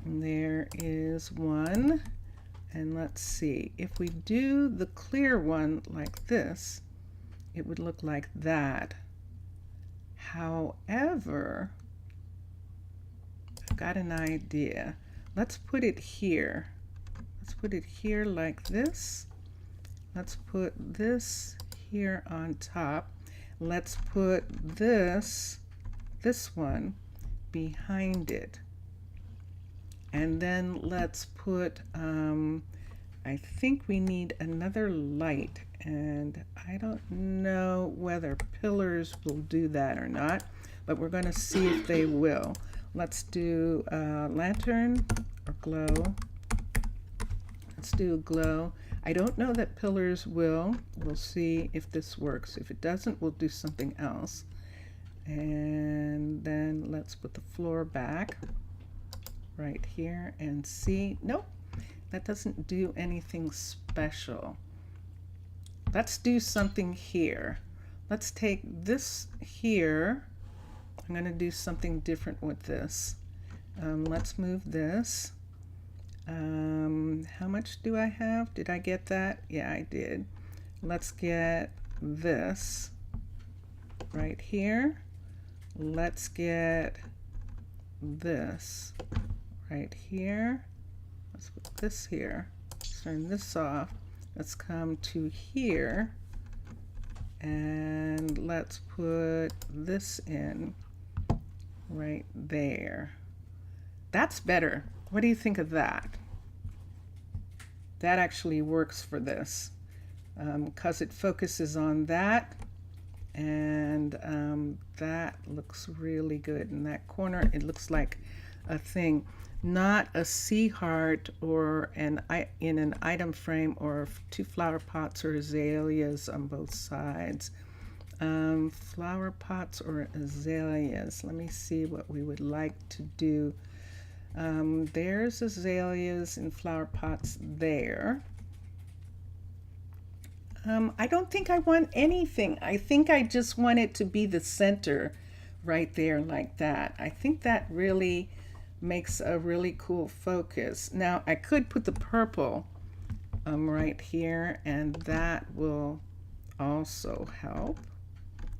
And there is one. And let's see, if we do the clear one like this, it would look like that. However, I've got an idea. Let's put it here. Let's put it here like this. Let's put this here on top. Let's put this one behind it. And then let's put, I think we need another light, and I don't know whether pillars will do that or not, but we're going to see if they will. Let's do lantern or glow. Let's do glow. I don't know that pillars will. We'll see if this works. If it doesn't, we'll do something else. And then let's put the floor back right here and see. Nope, that doesn't do anything special. Let's do something here. Let's take this here. I'm going to do something different with this. Let's move this. How much do I have? Did I get that? Yeah, I did. Let's get this right here. Let's get this right here. Let's put this here. Let's turn this off. Let's come to here and let's put this in right there. That's better. What do you think of that? That actually works for this because it focuses on that, and that looks really good. In that corner, it looks like a thing, not a sea heart or in an item frame or two flower pots or azaleas on both sides. Flower pots or azaleas. Let me see what we would like to do. There's azaleas and flower pots there. I don't think I want anything. I think I just want it to be the center right there like that. I think that really makes a really cool focus. Now I could put the purple right here, and that will also help.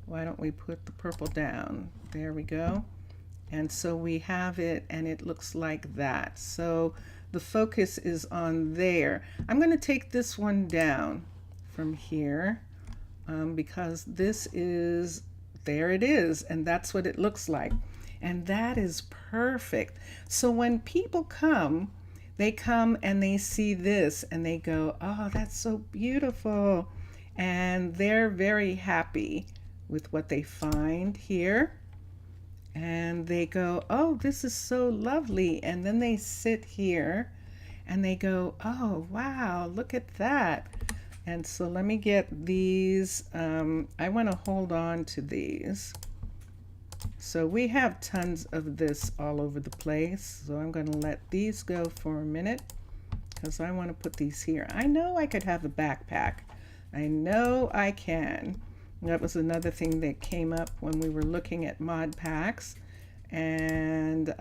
Why don't we put the purple down? There we go. And so we have it, and it looks like that. So the focus is on there. I'm going to take this one down from here because this is, there it is, and that's what it looks like. And that is perfect. So when people come, they come and they see this and they go, oh, that's so beautiful. And they're very happy with what they find here. And they go, oh, this is so lovely. And then they sit here and they go, oh, wow, look at that. And so let me get these. I want to hold on to these. So we have tons of this all over the place. So I'm going to let these go for a minute because I want to put these here. I know I could have a backpack. I know I can. That was another thing that came up when we were looking at mod packs. And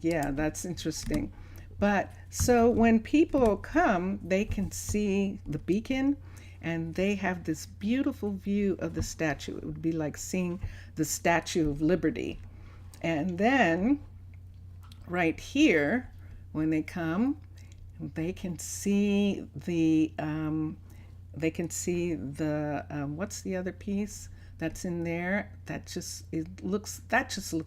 yeah, that's interesting. But so when people come, they can see the beacon and they have this beautiful view of the statue. It would be like seeing the Statue of Liberty. And then right here, when they come, they can see the what's the other piece? that's in there. That just looks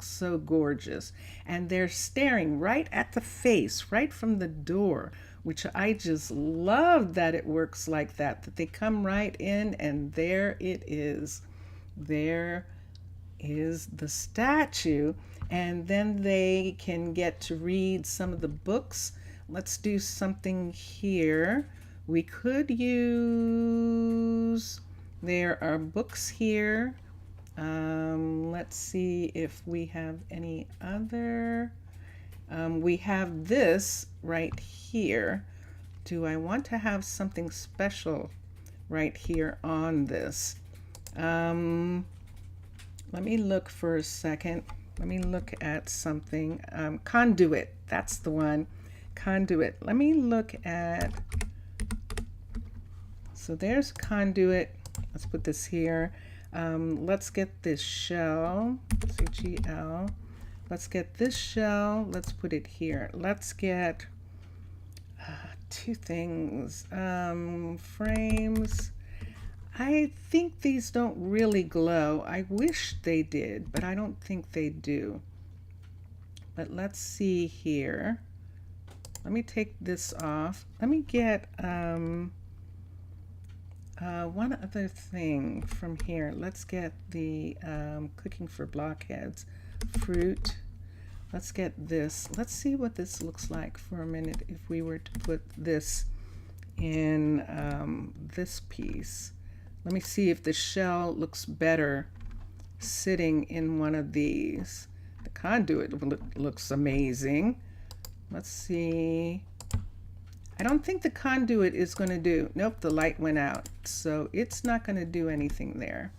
so gorgeous. And they're staring right at the face, right from the door, which I just love that it works like that, that they come right in and there it is. There is the statue, and then they can get to read some of the books. Let's do something here. We could use, there are books here. Let's see if we have any other. We have this right here. Do I want to have something special right here on this? Let me look for a second. Let me look at something. Conduit, that's the one. Conduit. Let me look at, so there's conduit. Let's put this here. Let's get this shell, CGL. Let's get this shell. Let's put it here. Let's get two things. Frames. I think these don't really glow. I wish they did, but I don't think they do. But let's see here. Let me take this off. Let me get one other thing from here. Let's get the cooking for blockheads fruit. Let's get this. Let's see what this looks like for a minute if we were to put this in this piece. Let me see if the shell looks better sitting in one of these. The conduit looks amazing. Let's see. I don't think the conduit is going to do. Nope, the light went out. So it's not going to do anything there.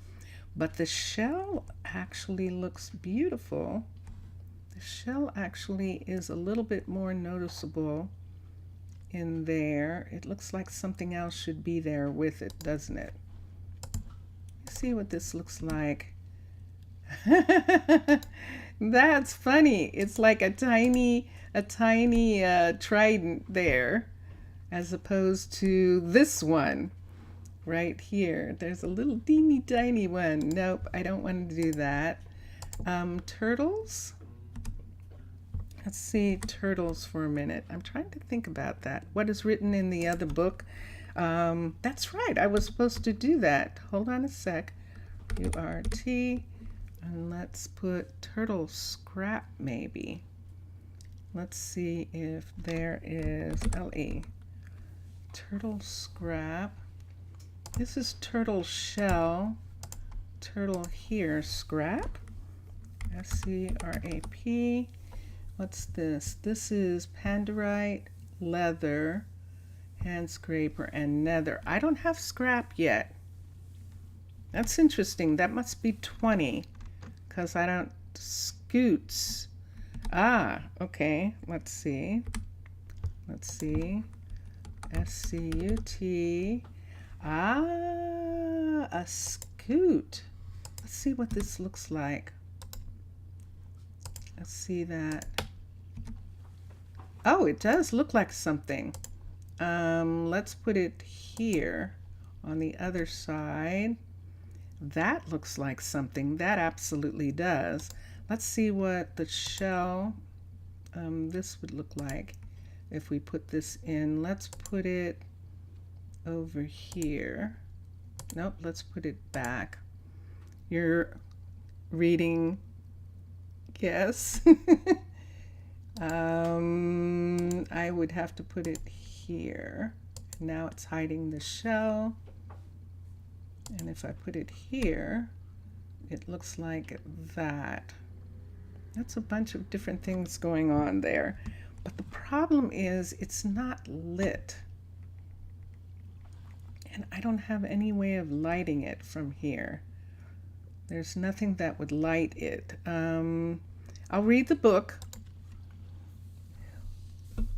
But the shell actually looks beautiful. The shell actually is a little bit more noticeable in there. It looks like something else should be there with it, doesn't it? Let's see what this looks like. That's funny. It's like a tiny trident there, as opposed to this one right here. There's a little teeny tiny one. Nope, I don't want to do that. Turtles. Let's see turtles for a minute. I'm trying to think about that. What is written in the other book? That's right. I was supposed to do that. Hold on a sec. URT. And let's put turtle scrap maybe. Let's see if there is LE. Turtle scrap. This is turtle shell. Turtle here, scrap. SCRAP. What's this? This is pandarite, leather, hand scraper, and nether. I don't have scrap yet. That's interesting. That must be 20 because I don't scoots. Ah, okay. Let's see. Let's see. SCUT. Ah, a scoot. Let's see what this looks like. Let's see that. Oh, it does look like something. Let's put it here on the other side. That looks like something. That absolutely does. Let's see what the shell, this would look like if we put this in. Let's put it over here. Nope, let's put it back. You're reading, yes. I would have to put it here. Now it's hiding the shell. And if I put it here, it looks like that. That's a bunch of different things going on there. But the problem is it's not lit. And I don't have any way of lighting it from here. There's nothing that would light it. I'll read the book.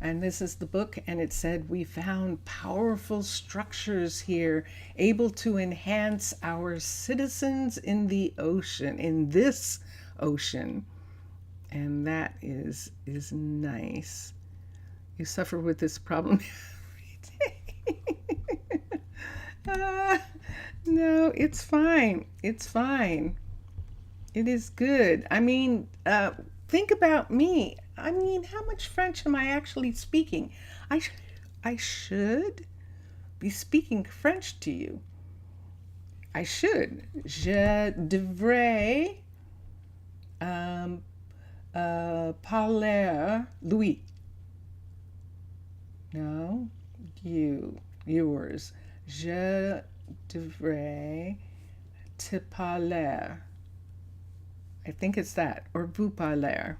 And this is the book, and it said, we found powerful structures here able to enhance our citizens in the ocean, in this ocean. And that is nice. You suffer with this problem every day. No, it's fine. It's fine. It is good. I mean, think about me. I mean, how much French am I actually speaking? I, sh- I should be speaking French to you. I should. Je devrais um, parler lui. No, yours. Je devrais te parler. I think it's that, or vous parler.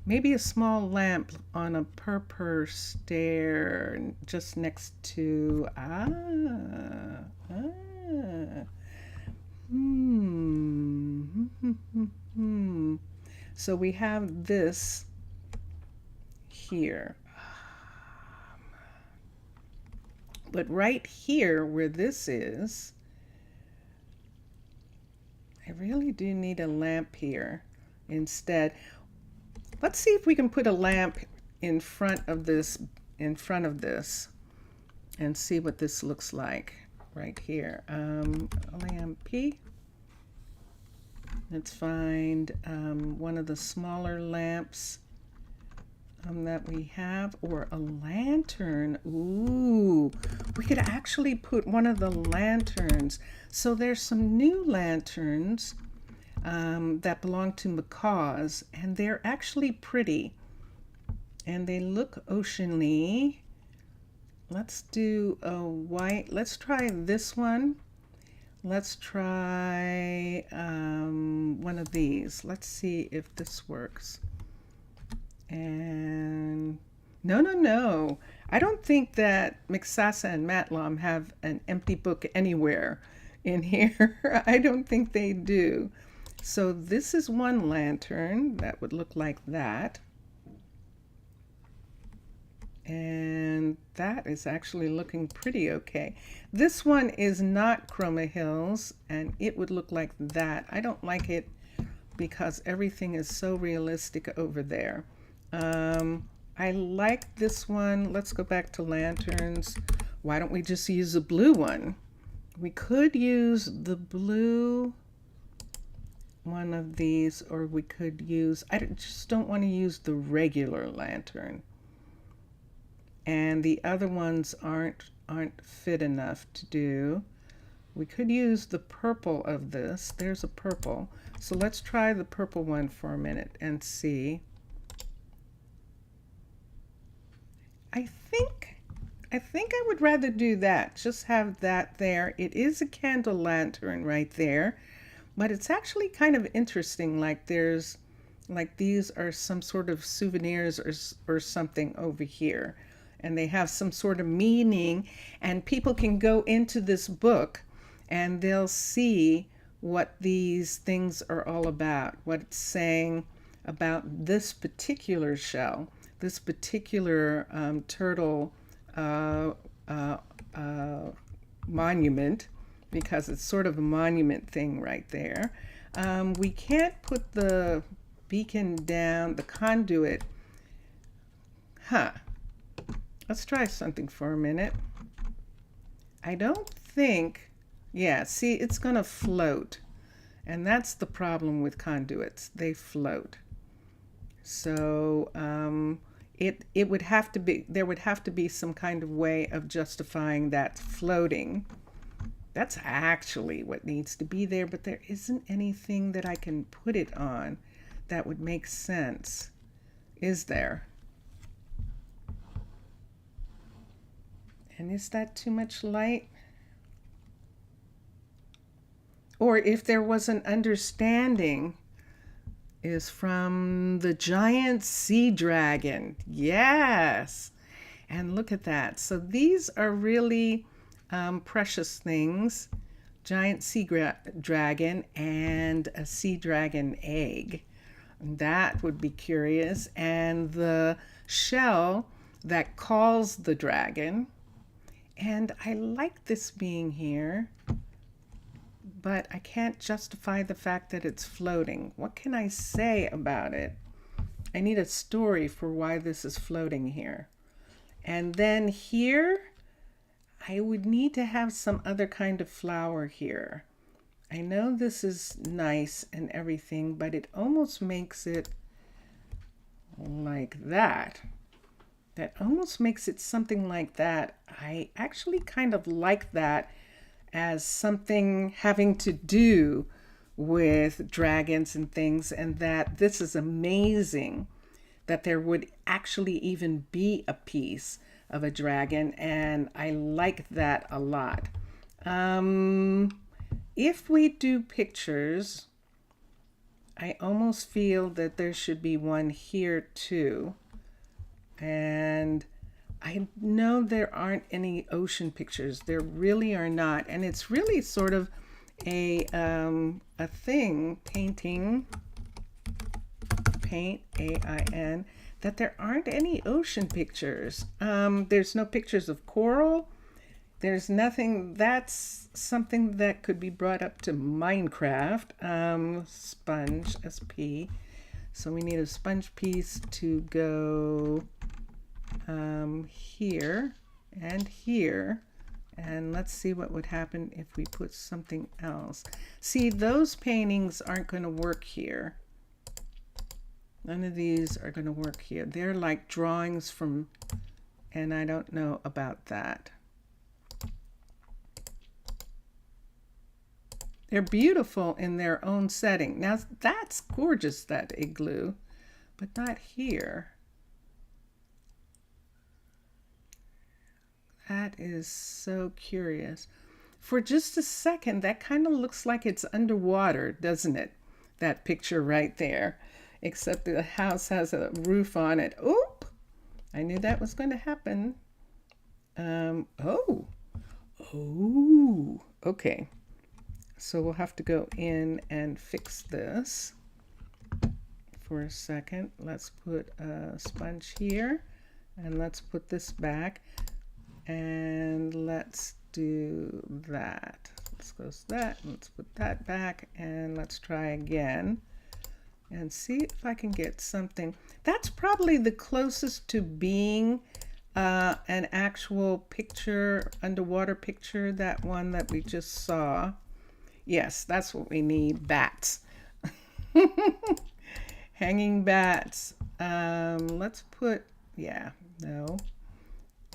Maybe a small lamp on a purple stair just next to hmm. So we have this here. But right here where this is, I really do need a lamp here instead. Let's see if we can put a lamp in front of this, and see what this looks like right here. Lampy. Let's find one of the smaller lamps that we have, or a lantern. Ooh, we could actually put one of the lanterns. So there's some new lanterns that belong to Macaws, and they're actually pretty, and they look oceany. Let's do a white. Let's try this one. Let's try one of these. Let's see if this works. And no, no, no. I don't think that Mixasa and Matlam have an empty book anywhere in here. I don't think they do. So this is one lantern that would look like that. And that is actually looking pretty okay. This one is not Chroma Hills, and it would look like that. I don't like it because everything is so realistic over there. I like this one. Let's go back to lanterns. Why don't we just use a blue one? We could use the blue one of these, or we could use, I just don't want to use the regular lantern. And the other ones aren't fit enough to do. We could use the purple of this. There's a purple. So let's try the purple one for a minute and see. I think I would rather do that. Just have that there. It is a candle lantern right there, but it's actually kind of interesting. Like there's, like these are some sort of souvenirs or something over here, and they have some sort of meaning, and people can go into this book and they'll see what these things are all about, what it's saying about this particular shell, this particular turtle uh, uh, monument, because it's sort of a monument thing right there. We can't put the beacon down, the conduit. Let's try something for a minute. I don't think, yeah, see, it's going to float. And that's the problem with conduits. They float. So it would have to be, there would have to be some kind of way of justifying that floating. That's actually what needs to be there, but there isn't anything that I can put it on that would make sense, is there? And is that too much light? Or if there was an understanding, is from the giant sea dragon. Yes. And look at that. So these are really precious things. Giant sea dragon and a sea dragon egg. That would be curious. And the shell that calls the dragon. And I like this being here, but I can't justify the fact that it's floating. What can I say about it? I need a story for why this is floating here. And then here, I would need to have some other kind of flower here. I know this is nice and everything, but it almost makes it like that. That almost makes it something like that. I actually kind of like that as something having to do with dragons and things, and that this is amazing that there would actually even be a piece of a dragon, and I like that a lot. If we do pictures, I almost feel that there should be one here too. And I know there aren't any ocean pictures. There really are not. And it's really sort of a thing, painting, paint, A-I-N, that there aren't any ocean pictures. There's no pictures of coral. There's nothing. That's something that could be brought up to Minecraft. Sponge, SP. So we need a sponge piece to go here and here. And let's see what would happen if we put something else. See, those paintings aren't going to work here. None of these are going to work here. They're like drawings from, and I don't know about that. They're beautiful in their own setting. Now that's gorgeous, that igloo, but not here. That is so curious. For just a second, that kind of looks like it's underwater, doesn't it? That picture right there. Except the house has a roof on it. Oop! I knew that was going to happen. Oh, okay. So we'll have to go in and fix this for a second. Let's put a sponge here, and let's put this back, and let's do that. Let's close that, let's put that back, and let's try again and see if I can get something. That's probably the closest to being an actual picture, underwater picture, that one that we just saw. Yes, that's what we need, bats. Hanging bats. Let's put, yeah, no.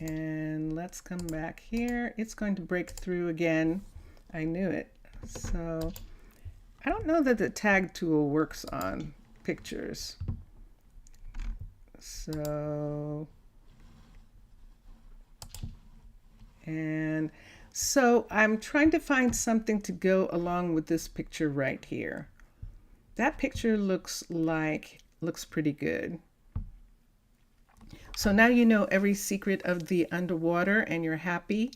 And let's come back here. It's going to break through again. I knew it. So I don't know that the tag tool works on pictures. So, and so I'm trying to find something to go along with this picture right here. That picture looks pretty good. So now you know every secret of the underwater, and you're happy.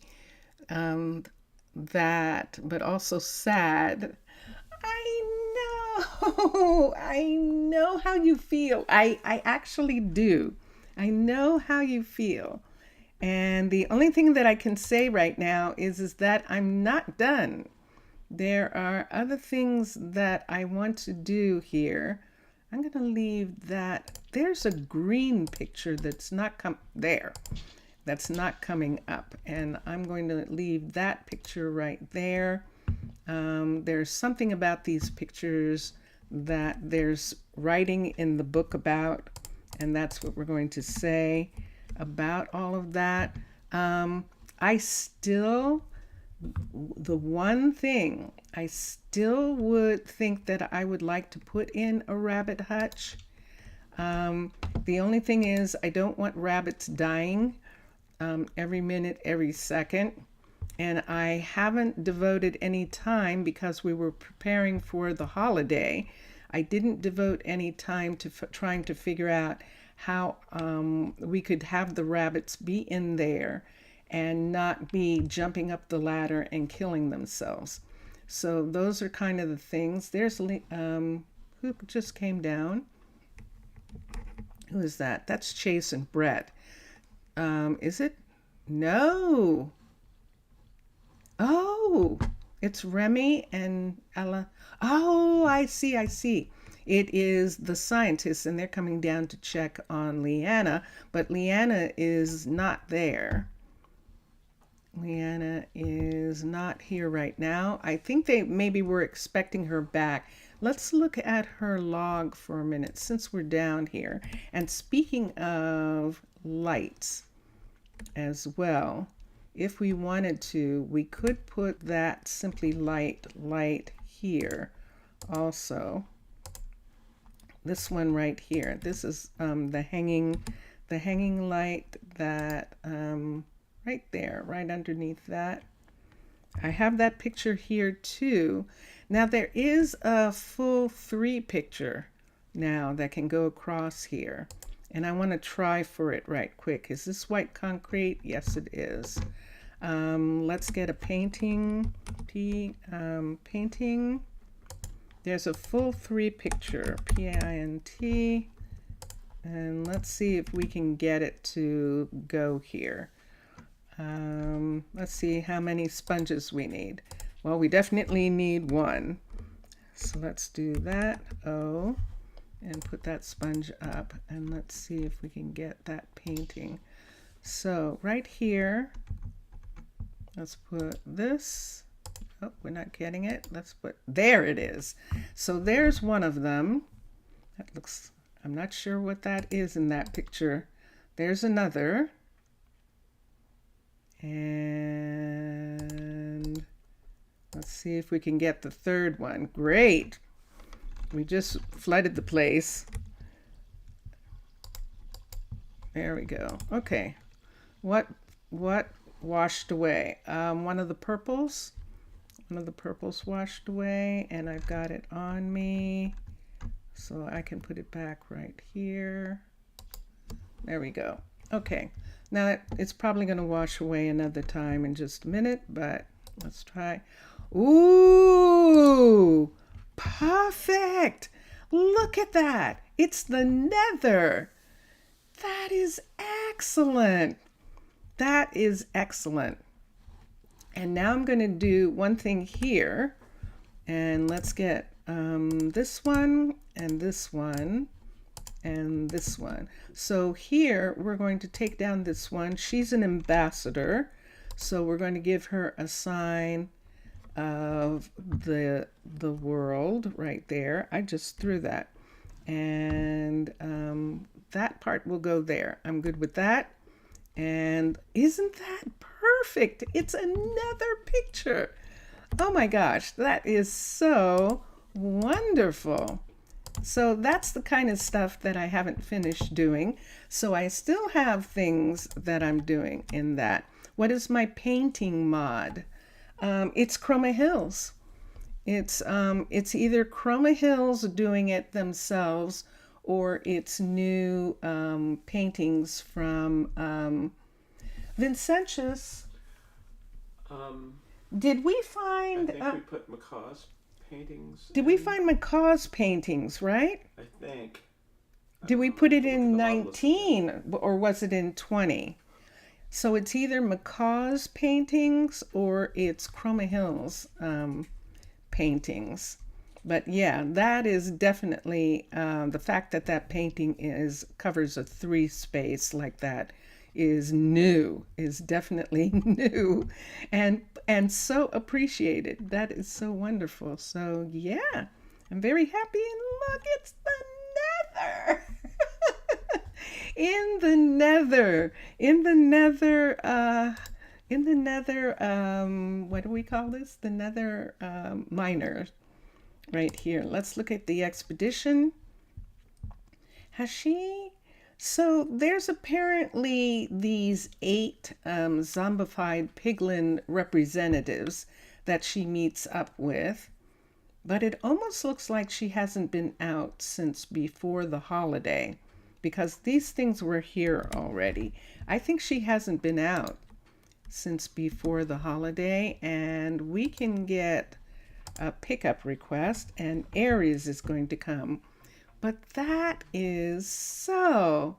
That, but also sad. I know how you feel. I actually do. I know how you feel. And the only thing that I can say right now is that I'm not done. There are other things that I want to do here. I'm going to leave that. There's a green picture that's not that's not coming up. And I'm going to leave that picture right there. There's something about these pictures that there's writing in the book about, and that's what we're going to say about all of that. The one thing I still would think that I would like to put in a rabbit hutch. The only thing is I don't want rabbits dying every minute, every second. And I haven't devoted any time, because we were preparing for the holiday. I didn't devote any time to trying to figure out how we could have the rabbits be in there and not be jumping up the ladder and killing themselves. So those are kind of the things. There's who just came down. Who is that? That's Chase and Brett. Is it? No. Oh, it's Remy and Ella. Oh, I see. It is the scientists, and they're coming down to check on Leanna, but Leanna is not there. Leanna is not here right now. I think they maybe were expecting her back. Let's look at her log for a minute since we're down here. And speaking of lights as well, if we wanted to, we could put that simply light here also. This one right here. This is the hanging light that right there, right underneath that. I have that picture here too. Now there is a full 3 picture now that can go across here. And I want to try for it right quick. Is this white concrete? Yes, it is. Let's get a painting. Painting. There's a full 3 picture. P-A-I-N-T. And let's see if we can get it to go here. Let's see how many sponges we need. Well, we definitely need 1. So let's do that. O. And put that sponge up. And let's see if we can get that painting. So right here, let's put this. Oh, we're not getting it. Let's put, there it is. So there's one of them. That looks, I'm not sure what that is in that picture. There's another. And let's see if we can get the 3rd one. Great. We just flooded the place. There we go. Okay. What washed away? One of the purples. One of the purples washed away, and I've got it on me. So I can put it back right here. There we go. Okay. Now it's probably going to wash away another time in just a minute, but let's try. Ooh, perfect. Look at that. It's the nether. That is excellent. That is excellent. And now I'm going to do one thing here. And let's get this one and this one and this one. So here we're going to take down this one. She's an ambassador. So we're going to give her a sign of the world right there. I just threw that. And that part will go there. I'm good with that. And isn't that perfect? It's another picture. Oh my gosh, that is so wonderful. So that's the kind of stuff that I haven't finished doing. So I still have things that I'm doing in that. What is my painting mod? It's Chroma Hills. It's either Chroma Hills doing it themselves, or it's new paintings from Vincentius. Did we find? I think we put Macaw's paintings. Did we find Macaw's paintings? Right? I think. Did we put it in 19 or was it in 20? So it's either Macaw's paintings or it's Chroma Hills paintings. But yeah, that is definitely the fact that that painting covers a 3 space like that is new, is definitely new, and so appreciated. That is so wonderful. So yeah, I'm very happy. And look, it's the nether. In the nether, what do we call this? The nether miner right here. Let's look at the expedition. Has she? So there's apparently these 8 zombified piglin representatives that she meets up with, but it almost looks like she hasn't been out since before the holiday, because these things were here already. I think she hasn't been out since before the holiday, and we can get a pickup request and Aries is going to come. But that is so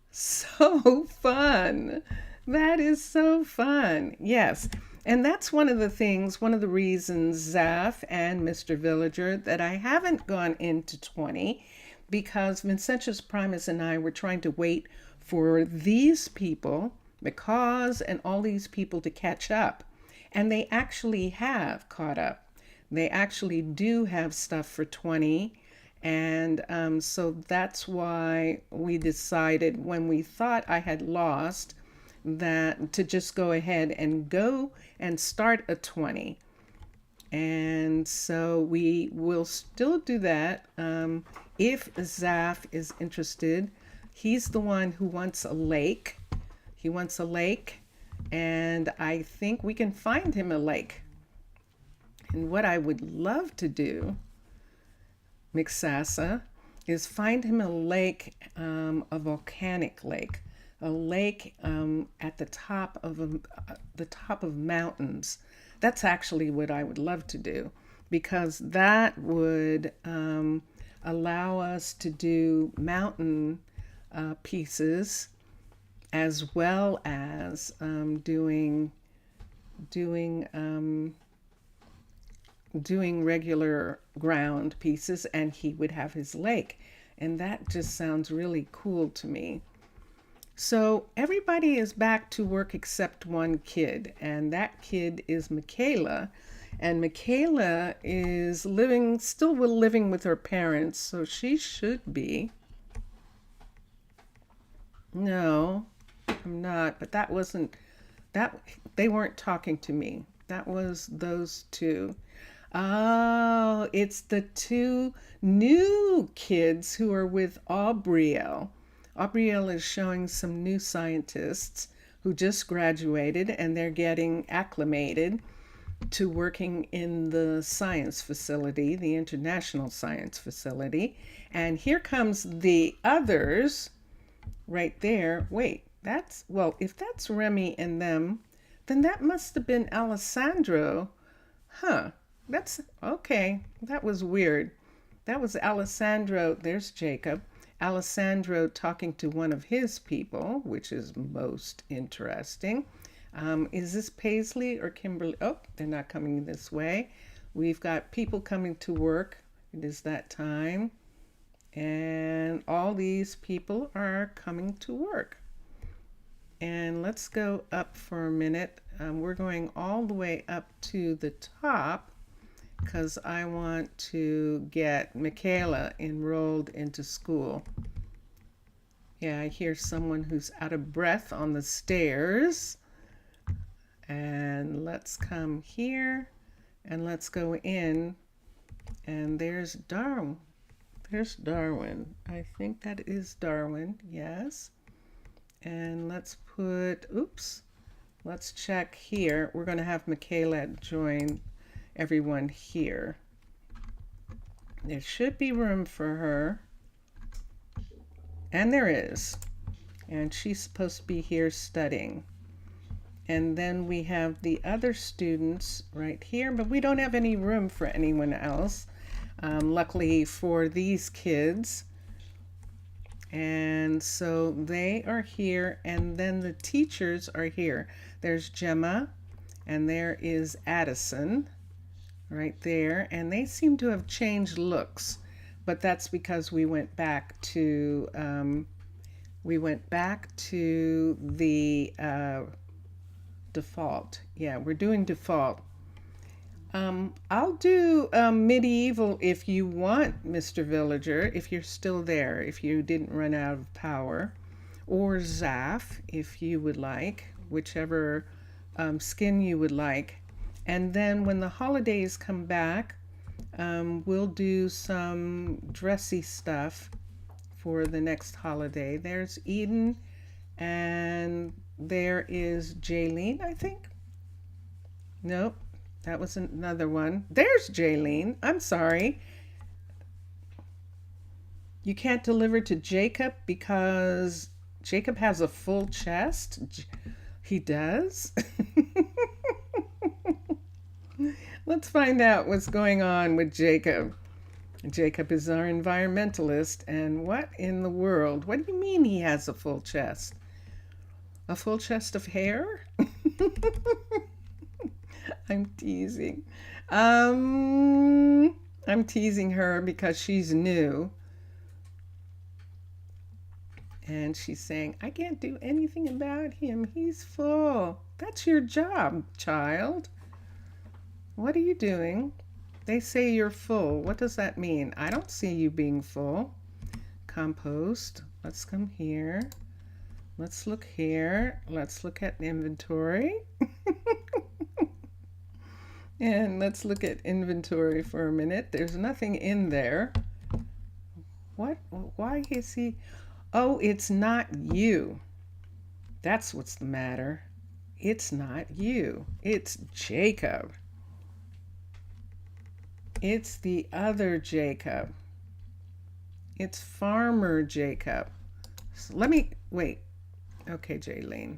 fun. That is so fun. Yes. And that's one of the things, one of the reasons, Zaf and Mr. Villager, that I haven't gone into 20, because Vincentius Primus and I were trying to wait for these people because and all these people to catch up. And they actually have caught up. They actually do have stuff for 20. And so that's why we decided when we thought I had lost that to just go ahead and go and start a 20. And so we will still do that. If Zaf is interested, he's the one who wants a lake. He wants a lake, and I think we can find him a lake. And what I would love to do, Mixasa, is find him a lake, a volcanic lake, a lake at the top of the top of mountains. That's actually what I would love to do, because that would allow us to do mountain pieces as well as doing regular ground pieces, and he would have his lake. And that just sounds really cool to me. So everybody is back to work except one kid, and that kid is Michaela. And Michaela is still living with her parents, so she should be. No, I'm not, but that wasn't, that, they weren't talking to me. That was those two. Oh, it's the two new kids who are with Aubrielle. Aubrielle is showing some new scientists who just graduated, and they're getting acclimated to working in the science facility, the International Science Facility. And here comes the others right there. Wait, well, if that's Remy and them, then that must have been Alessandro. Huh, that's okay. That was weird. That was Alessandro. There's Jacob. Alessandro talking to one of his people, which is most interesting. Is this Paisley or Kimberly? Oh, they're not coming this way. We've got people coming to work. It is that time. And all these people are coming to work. And let's go up for a minute. We're going all the way up to the top because I want to get Michaela enrolled into school. Yeah, I hear someone who's out of breath on the stairs. And let's come here and let's go in. And there's Darwin. There's Darwin. I think that is Darwin, yes. And let's let's check here. We're going to have Michaela join everyone here. There should be room for her. And there is. And she's supposed to be here studying. And then we have the other students right here, but we don't have any room for anyone else. Luckily for these kids. And so they are here, and then the teachers are here. There's Gemma, and there is Addison right there. And they seem to have changed looks, but that's because we went back to the default. Yeah, we're doing default. I'll do medieval if you want, Mr. Villager, if you're still there, if you didn't run out of power, or Zaf, if you would like, whichever skin you would like. And then when the holidays come back, we'll do some dressy stuff for the next holiday. There's Eden, and there is Jaylene, I think. Nope. That was another one. There's Jaylene. I'm sorry. You can't deliver to Jacob because Jacob has a full chest. He does? Let's find out what's going on with Jacob. Jacob is our environmentalist. And what in the world? What do you mean he has a full chest? A full chest of hair? I'm teasing. I'm teasing her because she's new. And she's saying, I can't do anything about him. He's full. That's your job, child. What are you doing? They say you're full. What does that mean? I don't see you being full. Compost. Let's come here. Let's look here. Let's look at inventory. And let's look at inventory for a minute. There's nothing in there. What? Why is he? Oh, it's not you. That's what's the matter. It's not you. It's Jacob. It's the other Jacob. It's Farmer Jacob. So let me wait. Okay, Jaylene.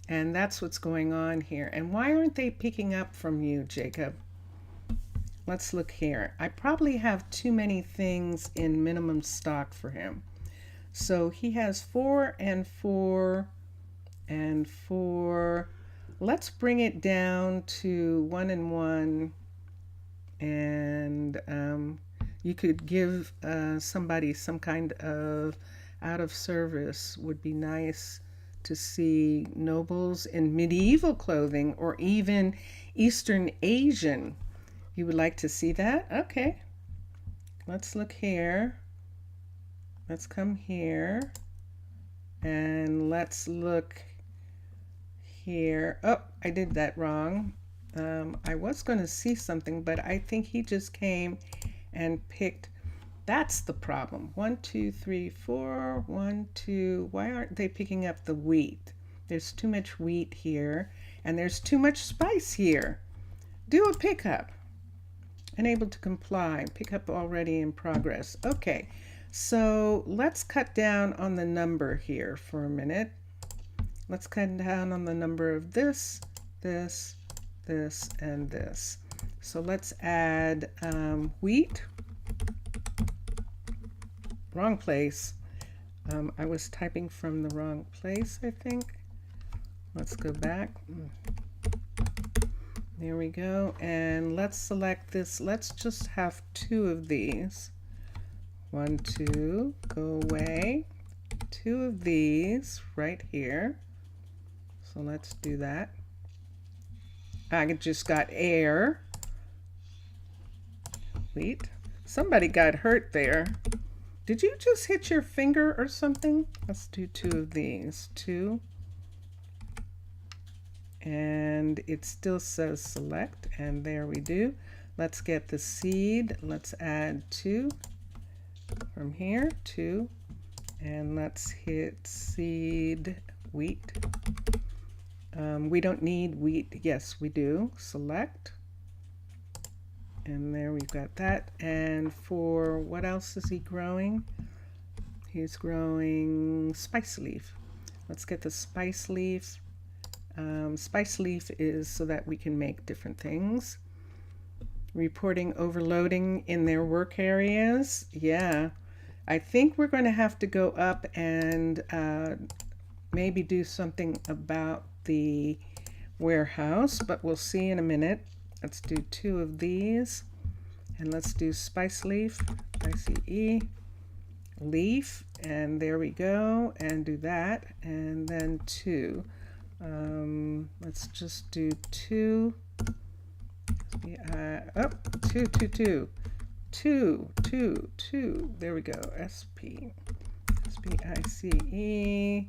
And that's what's going on here. And why aren't they picking up from you, Jacob? Let's look here. I probably have too many things in minimum stock for him. So he has 4 and 4 and 4. Let's bring it down to 1 and 1. And you could give somebody some kind of out of service. Would be nice to see nobles in medieval clothing or even Eastern Asian. You would like to see that? Okay. Let's look here. Let's come here. And let's look here. Oh, I did that wrong. I was going to see something, but I think he just came and picked. That's the problem. 1, 2, 3, 4. 1, 2. Why aren't they picking up the wheat? There's too much wheat here, and there's too much spice here. Do a pickup. Unable to comply. Pickup already in progress. Okay, so let's cut down on the number here for a minute. Let's cut down on the number of this, this, this, and this. So let's add wheat. Wrong place. I was typing from the wrong place, I think. Let's go back. There we go. And let's select this. Let's just have 2 of these. 1, 2, go away. 2 of these right here. So let's do that. I just got air. Wait, somebody got hurt there. Did you just hit your finger or something? Let's do 2 of these. 2. And it still says select, and there we do. Let's get the seed. Let's add 2 from here, 2. And let's hit seed wheat. We don't need wheat. Yes, we do. Select. And there we've got that. And for what else is he growing? He's growing spice leaf. Let's get the spice leaf. Spice leaf is so that we can make different things. Reporting overloading in their work areas. Yeah, I think we're going to have to go up and maybe do something about the warehouse, but we'll see in a minute. Let's do 2 of these, and let's do spice leaf, ICE, leaf, and there we go, and do that, and then 2. Let's just do 2. 2, 2, 2. 2, 2, 2. There we go. SP, SPICE,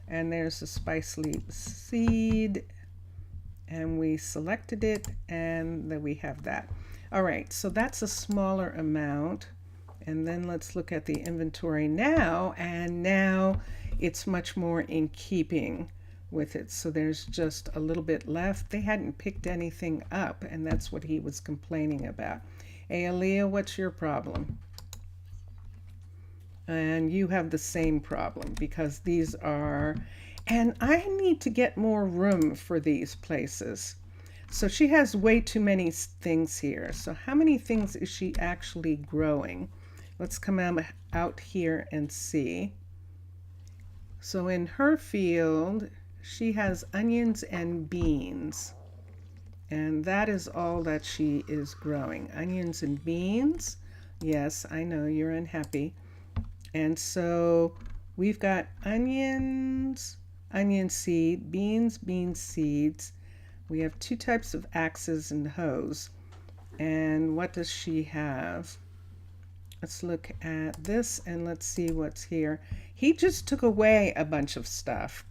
and there's the spice leaf seed. And we selected it, and then we have that. All right, so that's a smaller amount. And then let's look at the inventory now, and now it's much more in keeping with it. So there's just a little bit left. They hadn't picked anything up, and that's what he was complaining about. Hey, Aaliyah, what's your problem? And you have the same problem because these are... And I need to get more room for these places. So she has way too many things here. So how many things is she actually growing? Let's come out here and see. So in her field, she has onions and beans. And that is all that she is growing. Onions and beans. Yes, I know you're unhappy. And so we've got onions, onion seed, beans, bean seeds. We have two types of axes and hoes. And what does she have? Let's look at this and let's see what's here. He just took away a bunch of stuff.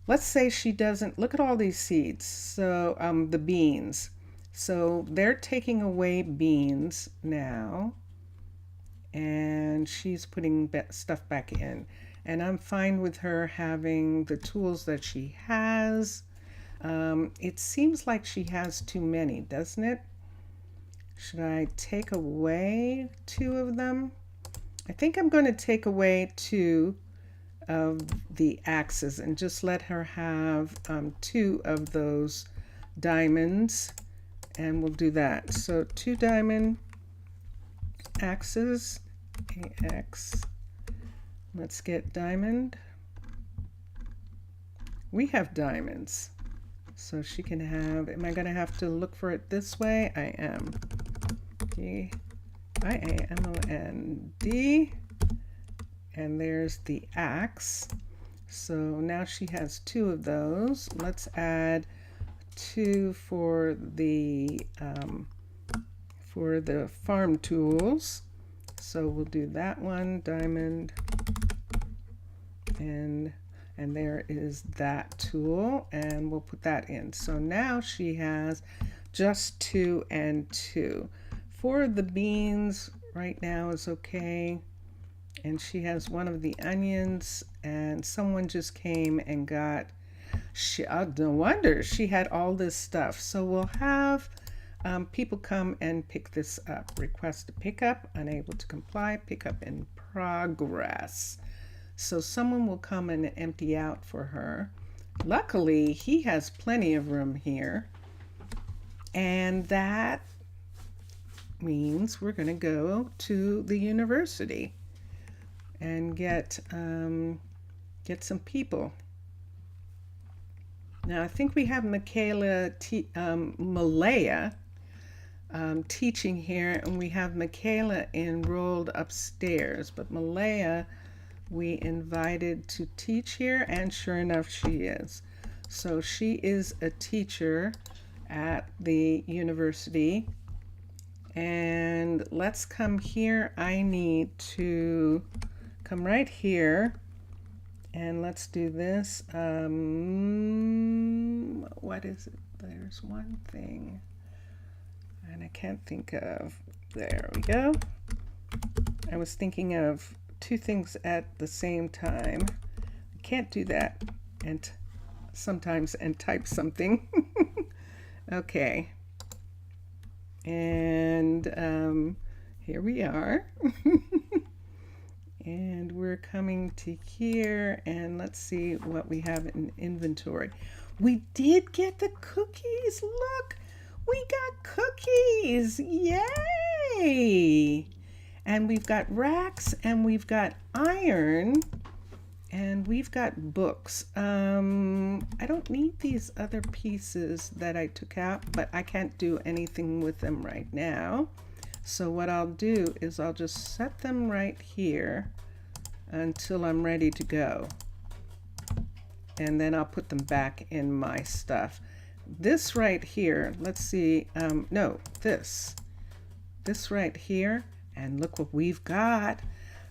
Let's say she doesn't, look at all these seeds. So the beans. So they're taking away beans now. And she's putting stuff back in. And I'm fine with her having the tools that she has. It seems like she has too many, doesn't it? Should I take away two of them? I think I'm going to take away two of the axes and just let her have two of those diamonds, and we'll do that. So 2 diamond axes, AX. Let's get diamond. We have diamonds. So she can have, am I going to have to look for it this way? I am. D-I-A-M-O-N-D. And there's the axe. So now she has 2 of those. Let's add 2 for the farm tools. So we'll do that one, diamond, and there is that tool, and we'll put that in. So now she has just 2 and 2. For the beans right now is okay. And she has one of the onions, and someone just came and got, no wonder she had all this stuff. So we'll have people come and pick this up. Request to pick up, unable to comply, pick up in progress. So someone will come and empty out for her. Luckily, he has plenty of room here. And that means we're going to go to the university and get some people. Now I think we have Malaya teaching here, and we have Michaela enrolled upstairs, but Malaya we invited to teach here, and sure enough she is. So she is a teacher at the university. And let's come here. I need to come right here, and let's do this. What is it? There's one thing and I can't think of. There we go. I was thinking of 2 things at the same time. I can't do that and sometimes and type something. Okay. And here we are. And we're coming to here, and let's see what we have in inventory. We did get the cookies. Look, we got cookies. Yay! And we've got racks, and we've got iron, and we've got books. I don't need these other pieces that I took out, but I can't do anything with them right now. So what I'll do is I'll just set them right here until I'm ready to go. And then I'll put them back in my stuff. This right here, let's see, no, this right here, and look what we've got.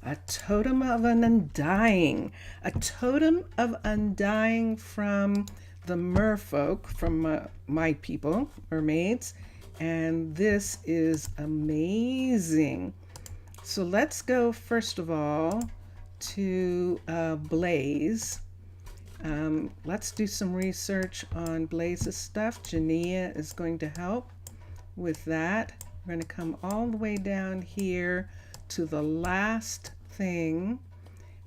A totem of an undying. A totem of undying from the merfolk, from my people, mermaids. And this is amazing. So let's go first of all to Blaze. Let's do some research on Blaze's stuff. Jania is going to help with that. We're going to come all the way down here to the last thing,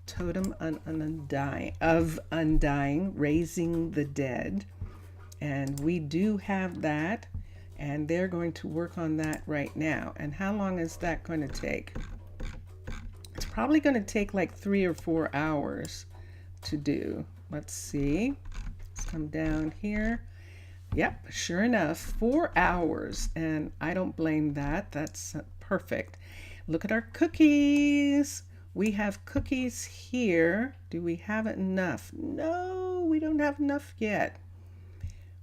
totem of undying, raising the dead. And we do have that. And they're going to work on that right now. And how long is that going to take? It's probably going to take like 3 or 4 hours to do. Let's see. Let's come down here. Yep, sure enough, 4 hours. And I don't blame that. That's perfect. Look at our cookies. We have cookies here. Do we have enough? No, we don't have enough yet.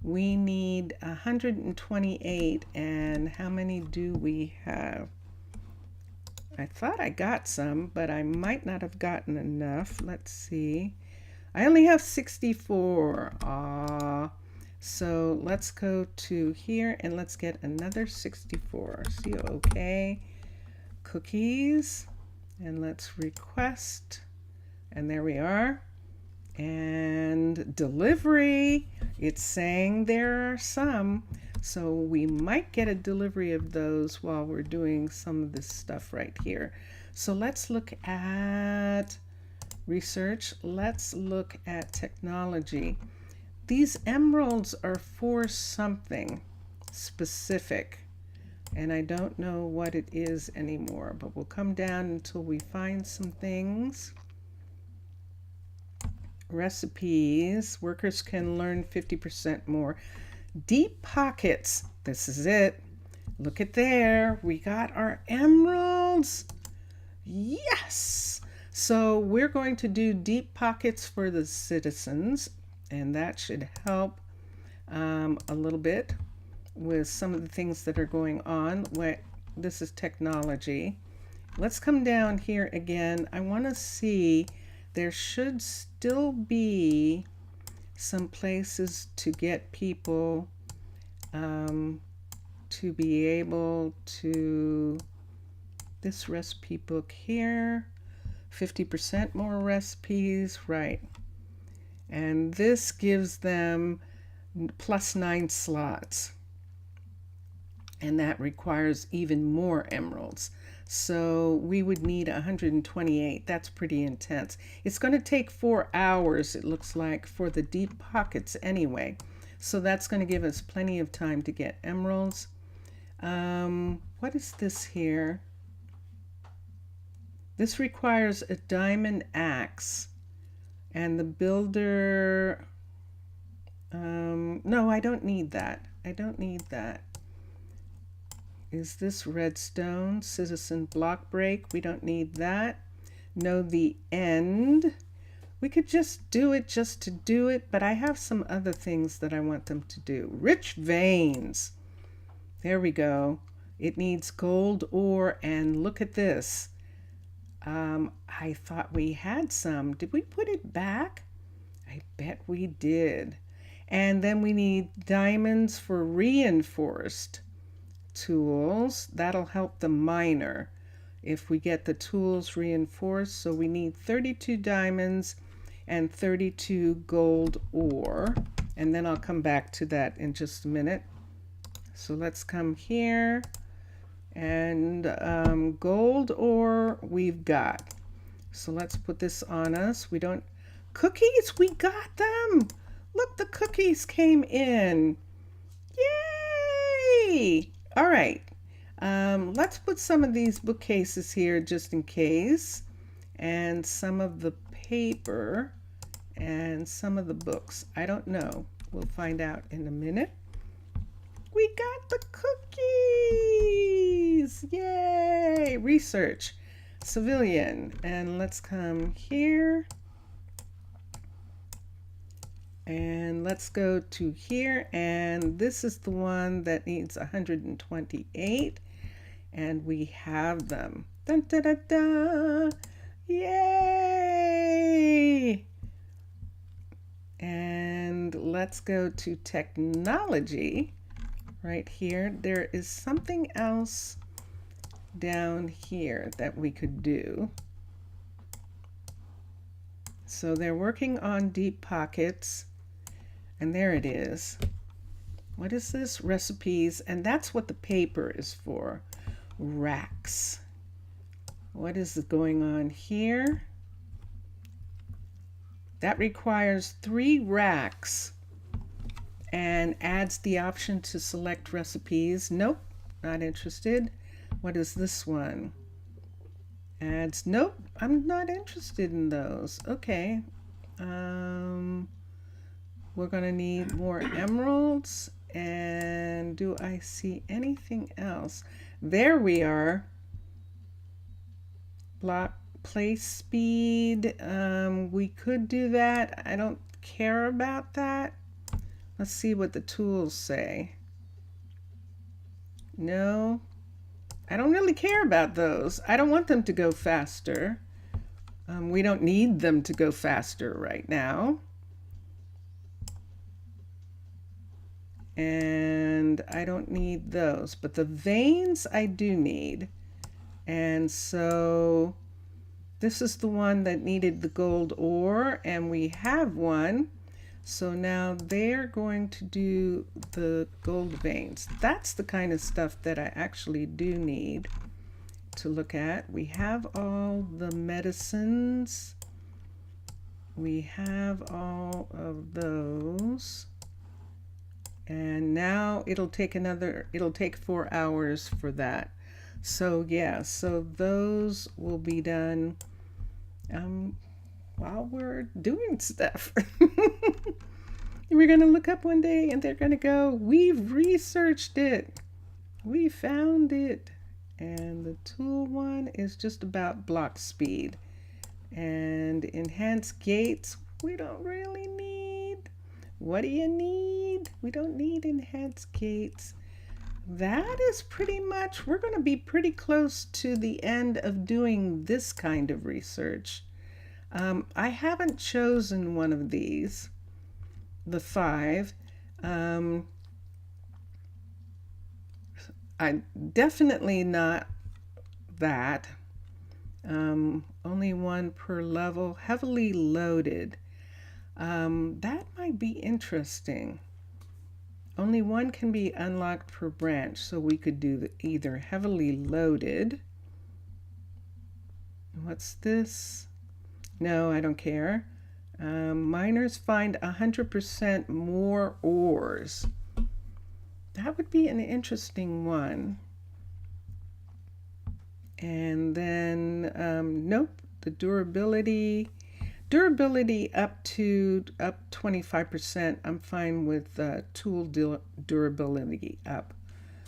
We need 128, and how many do we have? I thought I got some, but I might not have gotten enough. Let's see. I only have 64. So let's go to here and let's get another 64. Okay. Cookies. And let's request. And there we are. And delivery. It's saying there are some. So we might get a delivery of those while we're doing some of this stuff right here. So let's look at research. Let's look at technology. These emeralds are for something specific, and I don't know what it is anymore, but we'll come down until we find some things. Recipes. Workers can learn 50% more. Deep pockets. This is it. Look at there. We got our emeralds. Yes. So we're going to do deep pockets for the citizens, and that should help a little bit with some of the things that are going on. This is technology. Let's come down here again. I want to see, there should still be some places to get people to be able to, this recipe book here, 50% more recipes, right? And this gives them +9 slots. And that requires even more emeralds. So we would need 128. That's pretty intense. It's going to take 4 hours, it looks like, for the deep pockets anyway. So that's going to give us plenty of time to get emeralds. What is this here? This requires a diamond axe. And the builder, no, I don't need that. I don't need that. Is this redstone? Citizen block break. We don't need that. Know the end. We could just do it just to do it, but I have some other things that I want them to do. Rich veins. There we go. It needs gold ore, and look at this. I thought we had some. Did we put it back? I bet we did. And then we need diamonds for reinforced tools. That'll help the miner if we get the tools reinforced. So we need 32 diamonds and 32 gold ore. And then I'll come back to that in just a minute. So let's come here. And gold ore we've got. So let's put this on us. We don't, cookies, we got them. Look, the cookies came in. Yay! All right. Let's put some of these bookcases here just in case. And some of the paper and some of the books. I don't know. We'll find out in a minute. We got the cookies! Yay! Research. Civilian. And let's come here. And let's go to here. And this is the one that needs 128. And we have them. Dun, da, da, da. Yay! And let's go to technology. Right here, there is something else down here that we could do. So they're working on deep pockets, and there it is. What is this? Recipes, and that's what the paper is for. Racks. What is going on here? That requires 3 racks. And adds the option to select recipes. Nope, not interested. What is this one? Adds, nope, I'm not interested in those. Okay. We're gonna need more emeralds. And do I see anything else? There we are. Block Play speed, we could do that. I don't care about that. Let's see what the tools say. No, I don't really care about those. I don't want them to go faster. We don't need them to go faster right now. And I don't need those, but the veins I do need. And so this is the one that needed the gold ore, and we have one. So now they're going to do the gold veins. That's the kind of stuff that I actually do need to look at. We have all the medicines. We have all of those. And now it'll take 4 hours for that. So yeah, so those will be done while we're doing stuff. We're gonna look up one day and they're gonna go, we've researched it. We found it. And the tool one is just about block speed. And enhanced gates, we don't really need. What do you need? We don't need enhanced gates. That is pretty much, we're going to be pretty close to the end of doing this kind of research. I haven't chosen one of these, the 5. I definitely not that. Only one per level, heavily loaded. That might be interesting. Only one can be unlocked per branch, so we could do either heavily loaded. What's this? No, I don't care. Miners find 100% more ores. That would be an interesting one. And then, nope, the durability up 25%. I'm fine with tool durability up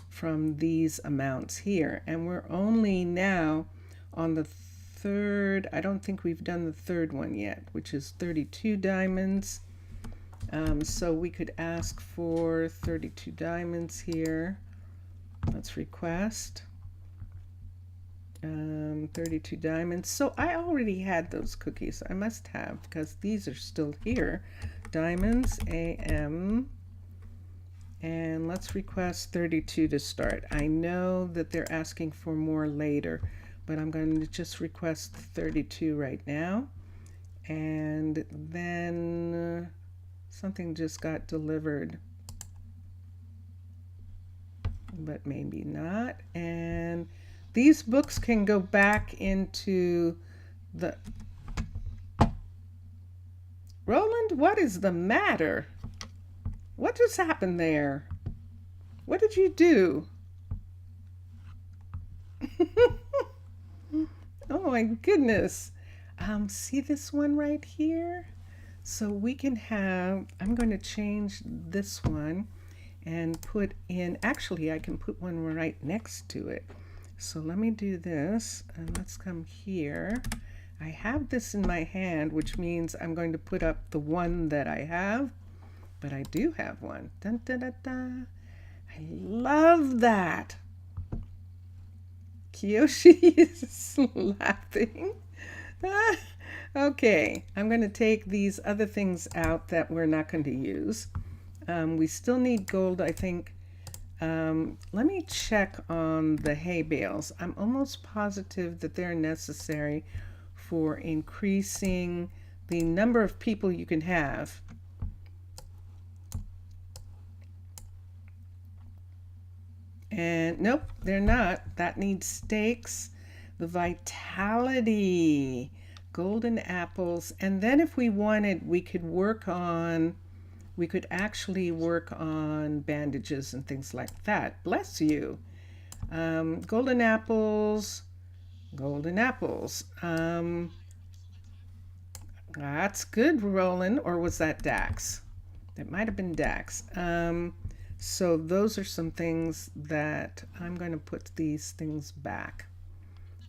from these amounts here. And we're only now on the 3rd. I don't think we've done the 3rd one yet, which is 32 diamonds. So we could ask for 32 diamonds here. Let's request 32 diamonds. So I already had those cookies. I must have, because these are still here. Diamonds AM, and let's request 32 to start. I know that they're asking for more later, but I'm going to just request 32 right now. And then something just got delivered, but maybe not. And these books can go back into the... Roland, what is the matter? What just happened there? What did you do? Oh my goodness. See this one right here? So we can have, I'm going to change this one and put in, actually I can put one right next to it. So let me do this, and let's come here. I have this in my hand, which means I'm going to put up the one that I have, but I do have one. Dun, dun, dun, dun. I love that. Kiyoshi is laughing. Okay, I'm going to take these other things out that we're not going to use. We still need gold, I think. Let me check on the hay bales. I'm almost positive that they're necessary for increasing the number of people you can have. And nope, they're not. That needs steaks. The vitality, golden apples. And then if we wanted, we could actually work on bandages and things like that. Bless you. Golden apples, golden apples. That's good, Roland. Or was that Dax? That might have been Dax. So those are some things that I'm going to put these things back.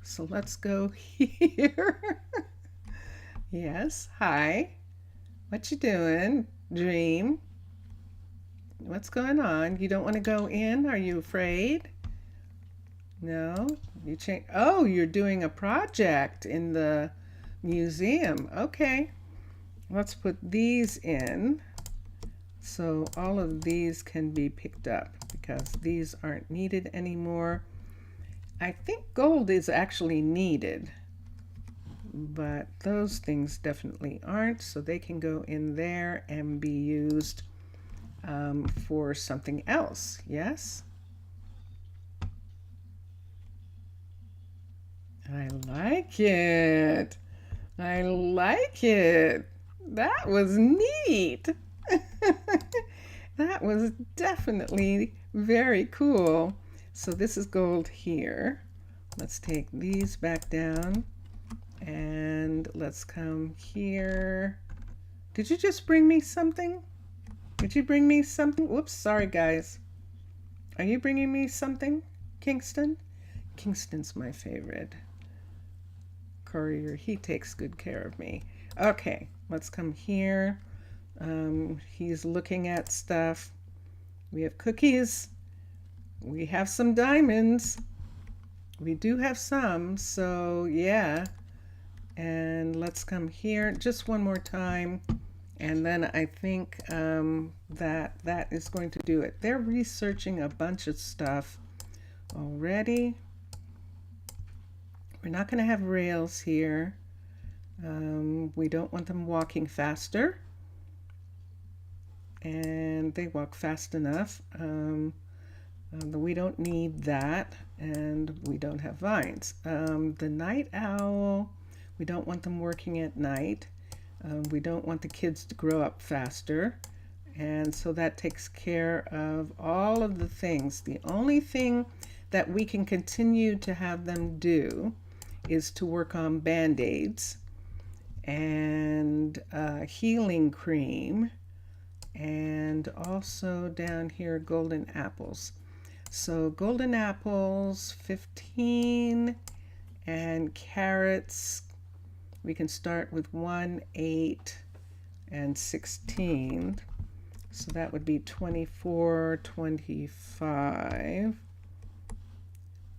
So let's go here. Yes, hi. What you doing, Dream? What's going on? You don't want to go in? Are you afraid? No? You change. Oh, you're doing a project in the museum. Okay. Let's put these in. So all of these can be picked up because these aren't needed anymore. I think gold is actually needed, but those things definitely aren't, so they can go in there and be used for something else. Yes? I like it. I like it. That was neat. That was definitely very cool. So this is gold here. Let's take these back down and let's come here. Did you just bring me something? Did you bring me something? Whoops, sorry guys. Are you bringing me something, Kingston? Kingston's my favorite courier. He takes good care of me. Okay, let's come here. He's looking at stuff. We have cookies. We have some diamonds. We do have some, so yeah. And let's come here just one more time. And then I think that is going to do it. They're researching a bunch of stuff already. We're not going to have rails here. We don't want them walking faster. And they walk fast enough. But we don't need that. And we don't have vines. The night owl, we don't want them working at night. We don't want the kids to grow up faster. And so that takes care of all of the things. The only thing that we can continue to have them do is to work on band-aids and healing cream, and also down here golden apples. So golden apples 15, and carrots we can start with 1, 8, and 16. So that would be 24, 25.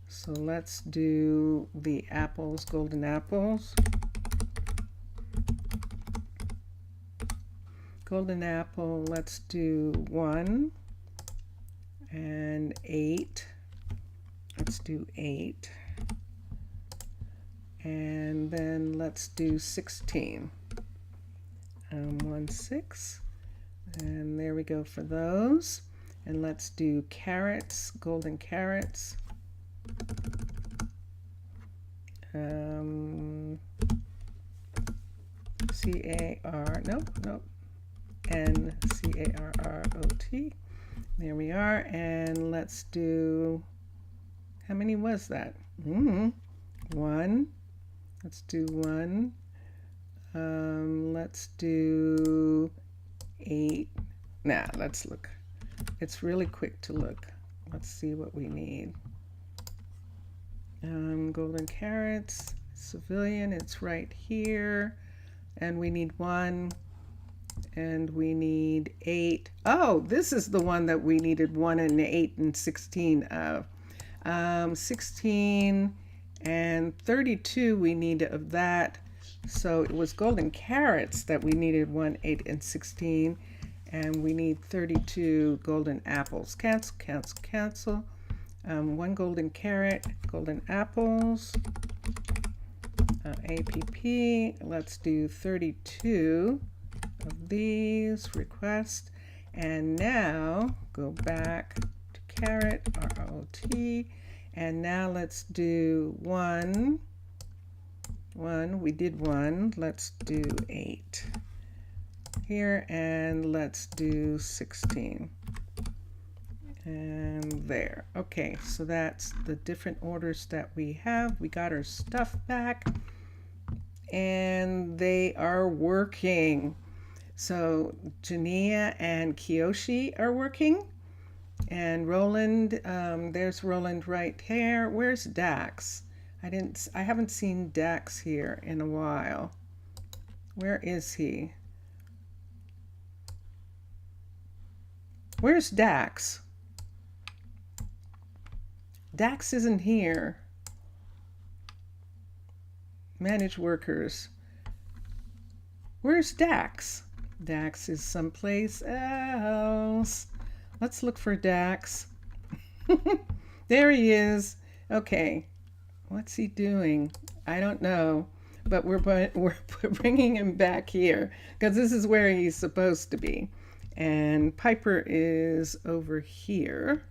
So let's do the apples, golden apples. Golden apple, let's do 1 and 8. Let's do 8. And then let's do 16. 1, 6. And there we go for those. And let's do carrots, golden carrots. C-A-R, nope. N-C-A-R-R-O-T. There we are. And let's do, how many was that? 1. Let's do 1. Let's do 8. Nah, let's look. It's really quick to look. Let's see what we need. Golden carrots, civilian, it's right here. And we need 1. And we need 8. Oh, this is the one that we needed 1 and 8 and 16 of. 16 and 32 we need of that. So it was golden carrots that we needed 1, 8, and 16. And we need 32 golden apples. Cancel, cancel, cancel. 1 golden carrot, golden apples. APP. Let's do 32 of these. Request. And now go back to carrot, ROT. And now let's do 1. We did 1. Let's do 8 here, and let's do 16. And there. Okay, so that's the different orders that we have. We got our stuff back, and they are working. So Jania and Kiyoshi are working, and Roland, there's Roland right here. Where's Dax? I haven't seen Dax here in a while. Where is he? Where's Dax? Dax isn't here. Manage workers. Where's Dax? Dax is someplace else. Let's look for Dax. There he is. Okay. What's he doing? I don't know. But we're bringing him back here because this is where he's supposed to be. And Piper is over here.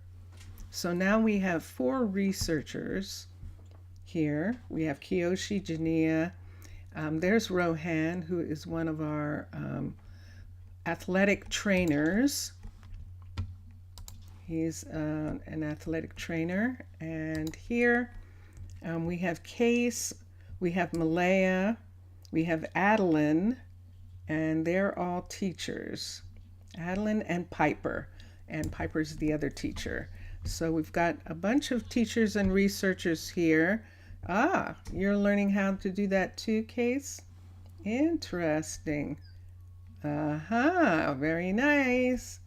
So now we have 4 researchers here. We have Kiyoshi, Jania. There's Rohan, who is one of our athletic trainers. He's an athletic trainer. And here we have Case, we have Malaya, we have Adeline, and they're all teachers. Adeline and Piper. And Piper's the other teacher. So we've got a bunch of teachers and researchers here. Ah, you're learning how to do that too, Case? Interesting. Very nice.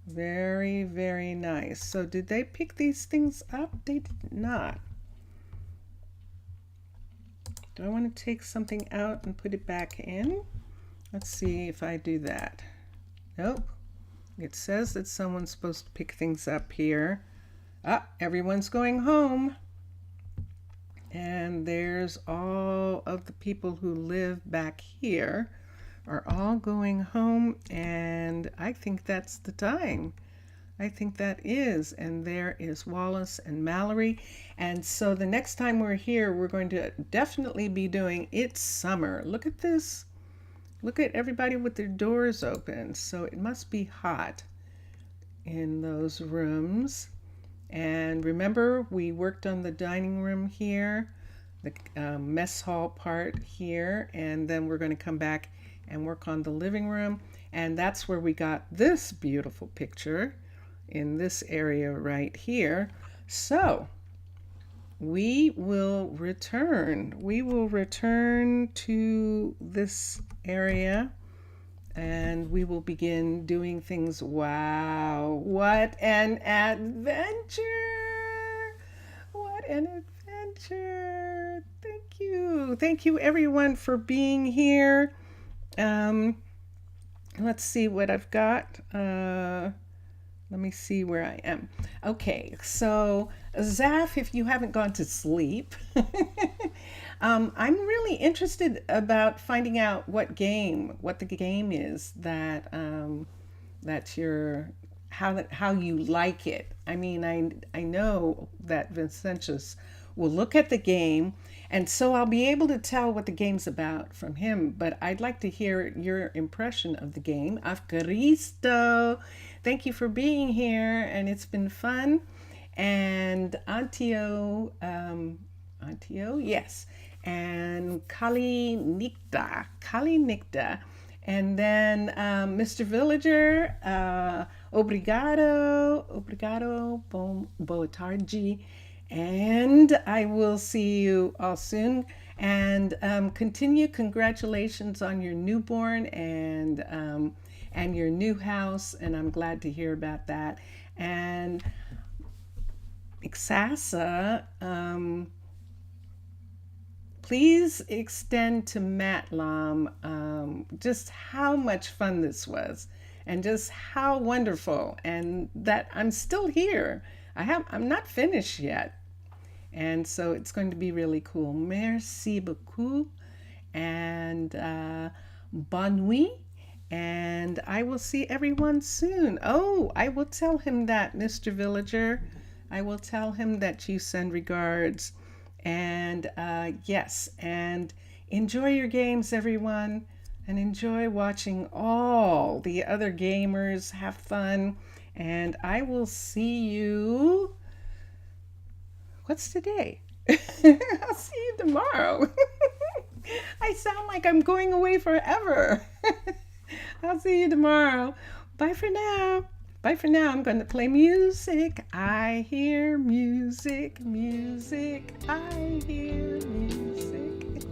Very, very nice. So did they pick these things up? They did not. Do I want to take something out and put it back in? Let's see if I do that. Nope. It says that someone's supposed to pick things up here. Ah, everyone's going home. And there's all of the people who live back here are all going home, and I think that's the time. I think that is. And there is Wallace and Mallory. And so the next time we're here, we're going to definitely be doing It's Summer. Look at this. Look at everybody with their doors open. So it must be hot in those rooms. And remember, we worked on the dining room here, the mess hall part here, and then we're going to come back and work on the living room. And that's where we got this beautiful picture in this area right here. So we will return. We will return to this area and we will begin doing things. Wow, what an adventure! What an adventure! Thank you. Thank you everyone for being here. Let's see what I've got. Let me see where I am. Okay, so Zaf, if you haven't gone to sleep, I'm really interested about finding out what the game is that that you're how you like it. I mean, I know that Vincentius will look at the game, and so I'll be able to tell what the game's about from him. But I'd like to hear your impression of the game. Afcaristo, thank you for being here, and it's been fun. And Antio, yes, and Kali Nikta, and then Mr. Villager, obrigado, boa tarde, and I will see you all soon. And continue. Congratulations on your newborn and your new house, and I'm glad to hear about that. And Ixasa, please extend to Matlam just how much fun this was and just how wonderful, and that I'm still here. I'm not finished yet. And so it's going to be really cool. Merci beaucoup and bonne nuit. And I will see everyone soon. Oh, I will tell him that, Mr. Villager. I will tell him that you send regards. And yes, and enjoy your games, everyone. And enjoy watching all the other gamers. Have fun. And I will see you. What's today? I'll see you tomorrow. I sound like I'm going away forever. I'll see you tomorrow. Bye for now. Bye for now. I'm going to play music. I hear music, music. I hear music.